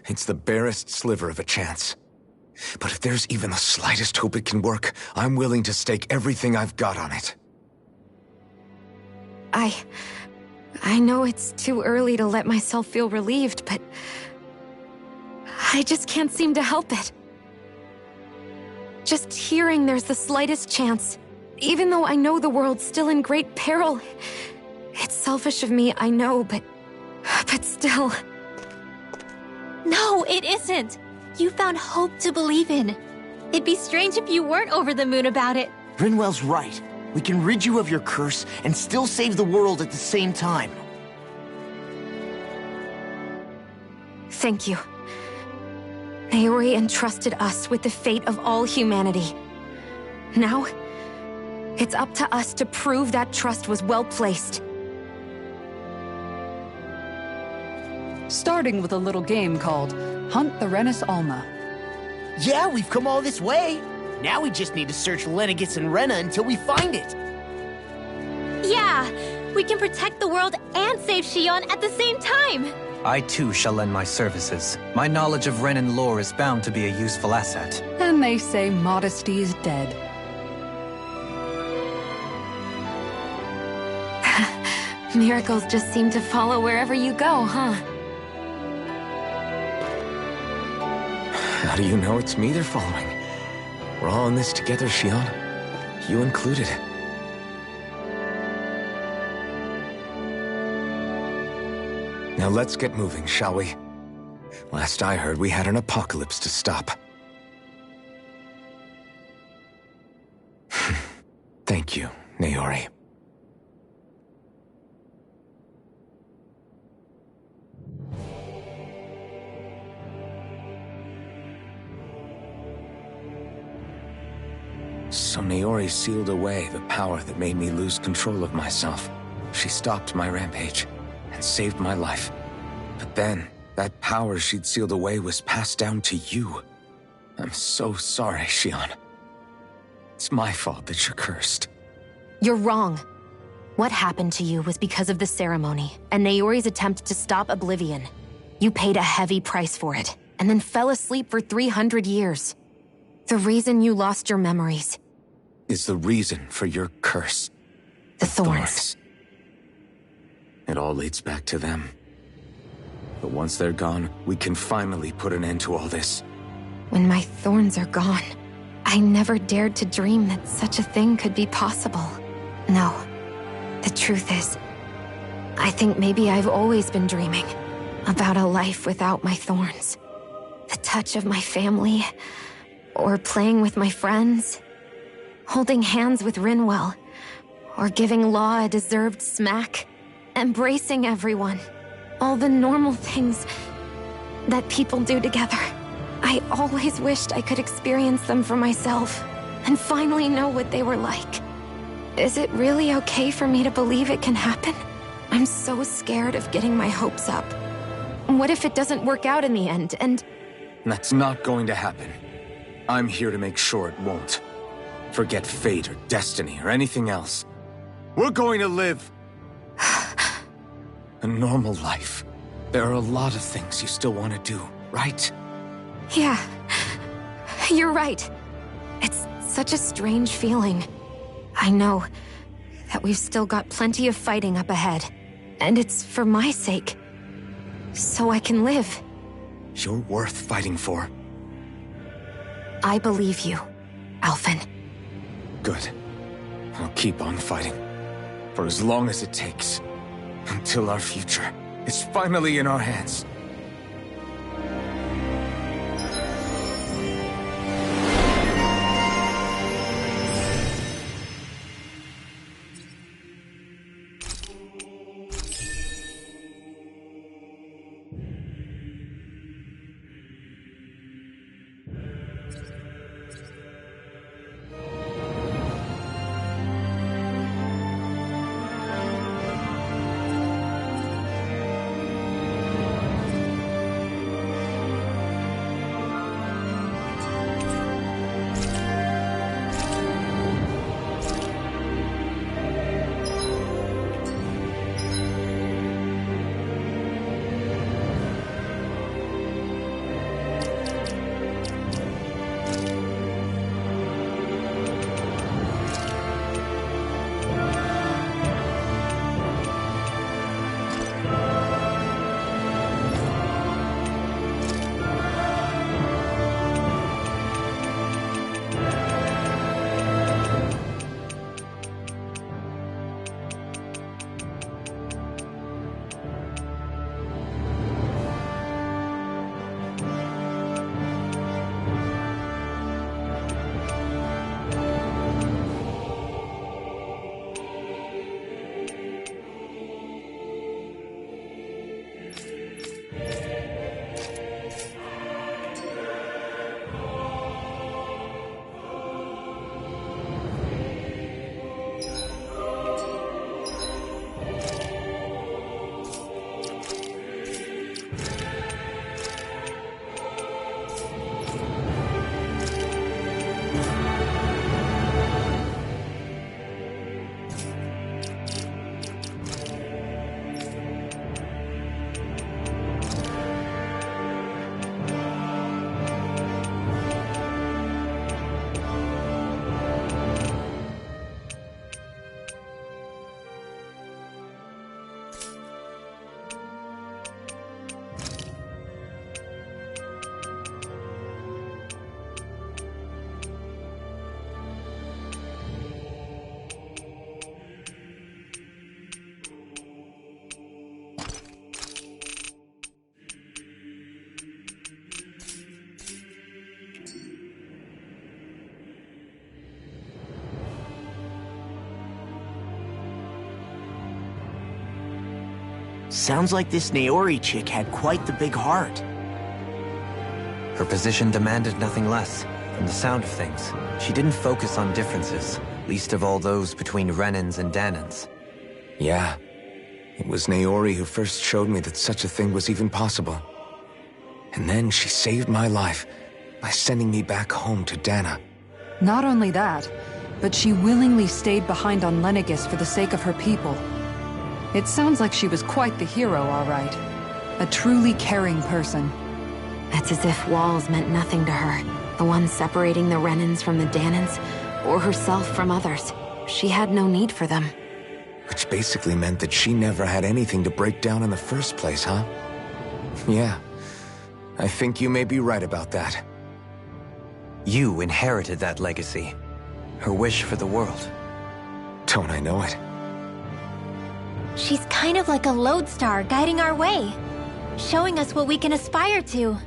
It's the barest sliver of a chance. But if there's even the slightest hope it can work, I'm willing to stake everything I've got on it. I know it's too early to let myself feel relieved, but I just can't seem to help it. Just hearing there's the slightest chance, even though I know the world's still in great peril. It's selfish of me, I know, but still. No, it isn't. You found hope to believe in. It'd be strange if you weren't over the moon about it. Rinwell's right. We can rid you of your curse and still save the world at the same time. Thank you. Naori entrusted us with the fate of all humanity. Now, it's up to us to prove that trust was well placed. Starting with a little game called Hunt the Renis Alma. Yeah, we've come all this way. Now we just need to search Lenegis and Rena until we find it. Yeah, we can protect the world and save Xion at the same time. I too shall lend my services. My knowledge of Renan lore is bound to be a useful asset. And they say modesty is dead. Miracles just seem to follow wherever you go, huh? How do you know it's me they're following? We're all in this together, Xion. You included. Now let's get moving, shall we? Last I heard, we had an apocalypse to stop. Thank you, Naori. So Naori sealed away the power that made me lose control of myself. She stopped my rampage and saved my life. But then, that power she'd sealed away was passed down to you. I'm so sorry, Xion. It's my fault that you're cursed. You're wrong. What happened to you was because of the ceremony and Naori's attempt to stop Oblivion. You paid a heavy price for it, and then fell asleep for 300 years. The reason you lost your memories is the reason for your curse. The thorns. It all leads back to them. But once they're gone, we can finally put an end to all this. When my thorns are gone, I never dared to dream that such a thing could be possible. No. The truth is, I think maybe I've always been dreaming about a life without my thorns. The touch of my family, or playing with my friends, holding hands with Rinwell, or giving Law a deserved smack, embracing everyone. All the normal things that people do together. I always wished I could experience them for myself, and finally know what they were like. Is it really okay for me to believe it can happen? I'm so scared of getting my hopes up. What if it doesn't work out in the end, and... That's not going to happen. I'm here to make sure it won't. Forget fate or destiny or anything else. We're going to live a normal life. There are a lot of things you still want to do, right? Yeah, you're right. It's such a strange feeling. I know that we've still got plenty of fighting up ahead, and it's for my sake, so I can live. You're worth fighting for. I believe you, Alphen. Good. I'll keep on fighting. For as long as it takes. Until our future is finally in our hands. Sounds like this Naori chick had quite the big heart. Her position demanded nothing less. From the sound of things, she didn't focus on differences, least of all those between Renans and Dahnans. Yeah. It was Naori who first showed me that such a thing was even possible. And then she saved my life by sending me back home to Dahna. Not only that, but she willingly stayed behind on Lenegis for the sake of her people. It sounds like she was quite the hero, all right. A truly caring person. It's as if walls meant nothing to her. The one separating the Renans from the Dahnans, or herself from others. She had no need for them. Which basically meant that she never had anything to break down in the first place, huh? Yeah. I think you may be right about that. You inherited that legacy. Her wish for the world. Don't I know it? She's kind of like a lodestar guiding our way, showing us what we can aspire to.